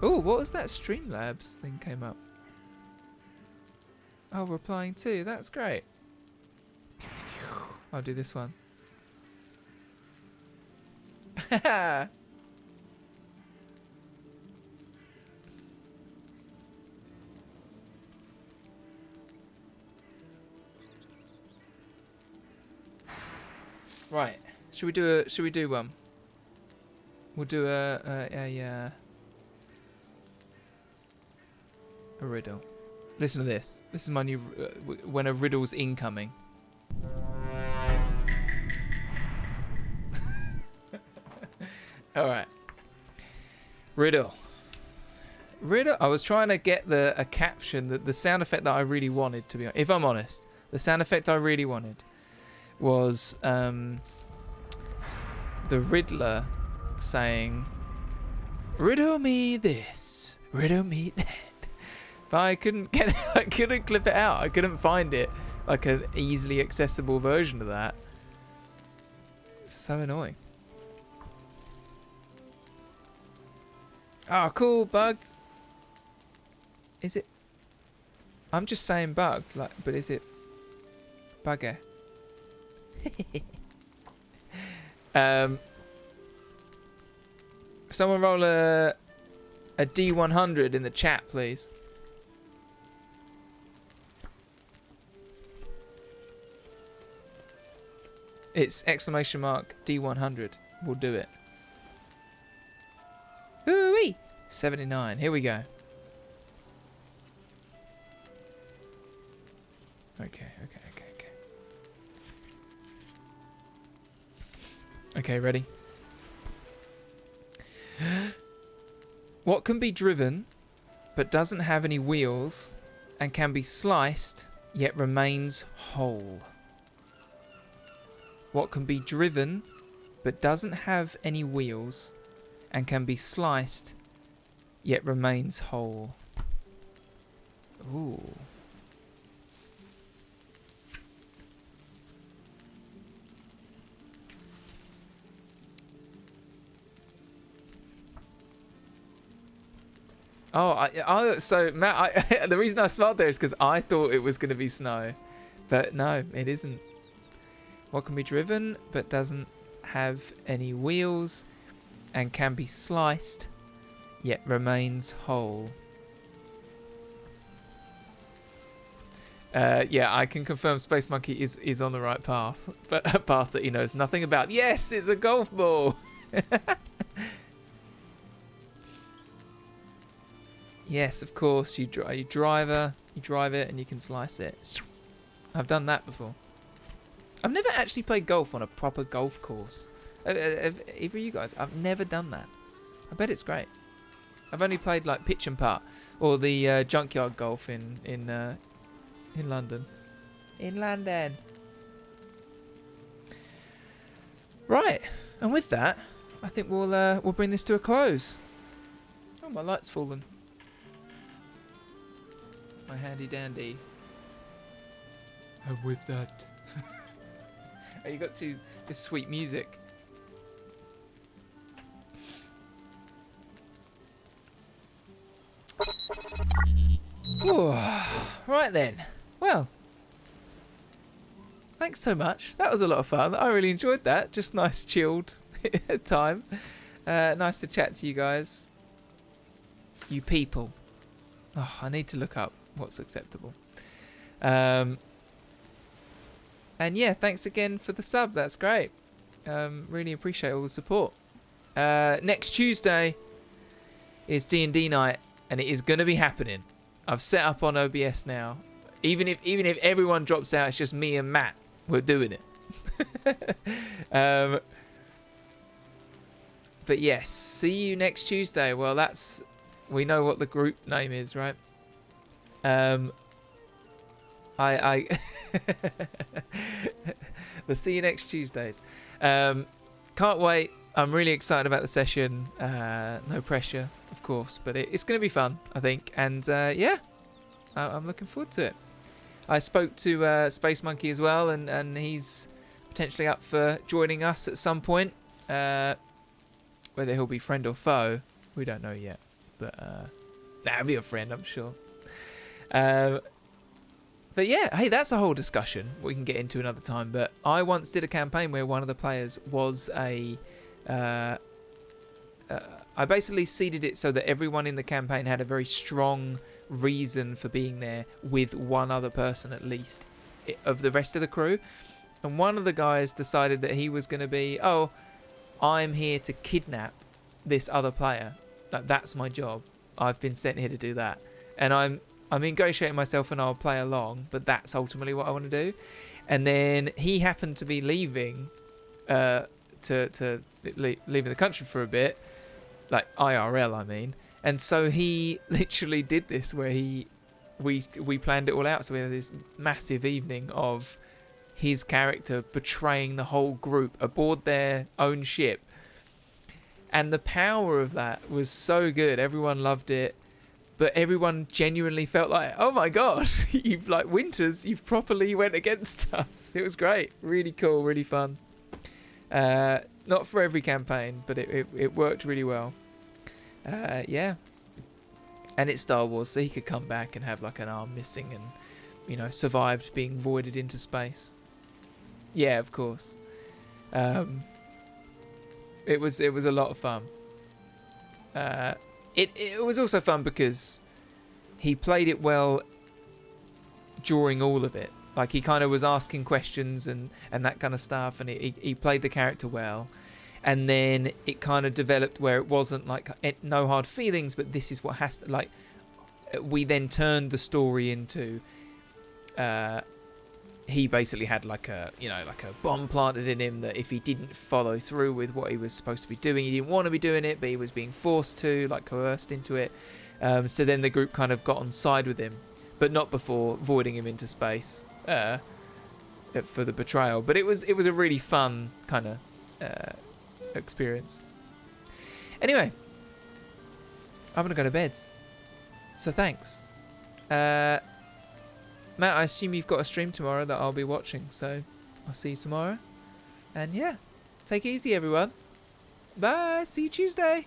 Speaker 1: Oh, what was that? Streamlabs thing came up. Oh, replying too. That's great. I'll do this one. Right. Should we do one? We'll do a riddle. Listen to this. This is my new when a riddle's incoming. All right. Riddle. I was trying to get a caption, the sound effect that I really wanted, to be honest. If I'm honest, the sound effect I really wanted was the Riddler saying, "Riddle me this, riddle me that." But I couldn't get it. I couldn't clip it out. I couldn't find it, like an easily accessible version of that. So annoying. Oh, cool, bugged. Is it? I'm just saying bugged, like, but is it bugger? Someone roll a D100 in the chat, please. It's exclamation mark D100. We'll do it. Ooh-wee! 79. Here we go. Okay. Okay, ready? What can be driven but doesn't have any wheels and can be sliced yet remains whole? What can be driven but doesn't have any wheels and can be sliced yet remains whole? Ooh. So Matt, the reason I smiled there is because I thought it was going to be snow, but no, it isn't. What can be driven but doesn't have any wheels and can be sliced yet remains whole? Yeah, I can confirm Space Monkey is on the right path, but a path that he knows nothing about. Yes, it's a golf ball. Yes, of course. You drive it, and you can slice it. I've done that before. I've never actually played golf on a proper golf course. Either of you guys, I've never done that. I bet it's great. I've only played like pitch and putt or the junkyard golf in London. In London. Right, and with that, I think we'll bring this to a close. Oh, my light's fallen. My handy dandy. And with that, oh, you got to this sweet music. Ooh, right then. Well, thanks so much. That was a lot of fun. I really enjoyed that. Just nice, chilled time. Nice to chat to you guys. You people. Oh, I need to look up what's acceptable. And yeah, thanks again for the sub. That's great. Really appreciate all the support. Next Tuesday is D&D night, and it is going to be happening. I've set up on OBS now. Even if everyone drops out, it's just me and Matt. We're doing it. But yes, see you next Tuesday. Well, we know what the group name is, right? We'll see you next Tuesdays. Can't wait. I'm really excited about the session. No pressure, of course, but it's going to be fun, I think. And yeah, I'm looking forward to it. I spoke to Space Monkey as well, and he's potentially up for joining us at some point. Whether he'll be friend or foe, we don't know yet. But that'll be a friend, I'm sure. But yeah, hey, that's a whole discussion we can get into another time. But I once did a campaign where one of the players was I basically seeded it so that everyone in the campaign had a very strong reason for being there with one other person at least of the rest of the crew. And one of the guys decided that he was going to be, oh, I'm here to kidnap this other player. That's my job. I've been sent here to do that. And I'm ingratiating myself and I'll play along, but that's ultimately what I want to do. And then he happened to be leaving leaving the country for a bit, like IRL, I mean. And so he literally did this where we planned it all out. So we had this massive evening of his character betraying the whole group aboard their own ship. And the power of that was so good. Everyone loved it. But everyone genuinely felt like, oh my god, you've like Winters, you've properly went against us. It was great. Really cool, really fun. Not for every campaign, but it worked really well. Yeah. And it's Star Wars, so he could come back and have like an arm missing and, you know, survived being voided into space. Yeah, of course. It was a lot of fun. It was also fun because he played it well during all of it. Like he kind of was asking questions and that kind of stuff, and he played the character well. And then it kind of developed where it wasn't like no hard feelings, but this is what has to, like, we then turned the story into he basically had like a bomb planted in him that if he didn't follow through with what he was supposed to be doing, he didn't want to be doing it, but he was being forced to, like coerced into it. So then the group kind of got on side with him, but not before voiding him into space for the betrayal. But it was a really fun kind of experience. Anyway, I'm gonna go to bed. So thanks. Matt, I assume you've got a stream tomorrow that I'll be watching, so I'll see you tomorrow. And yeah, take it easy, everyone. Bye. See you Tuesday.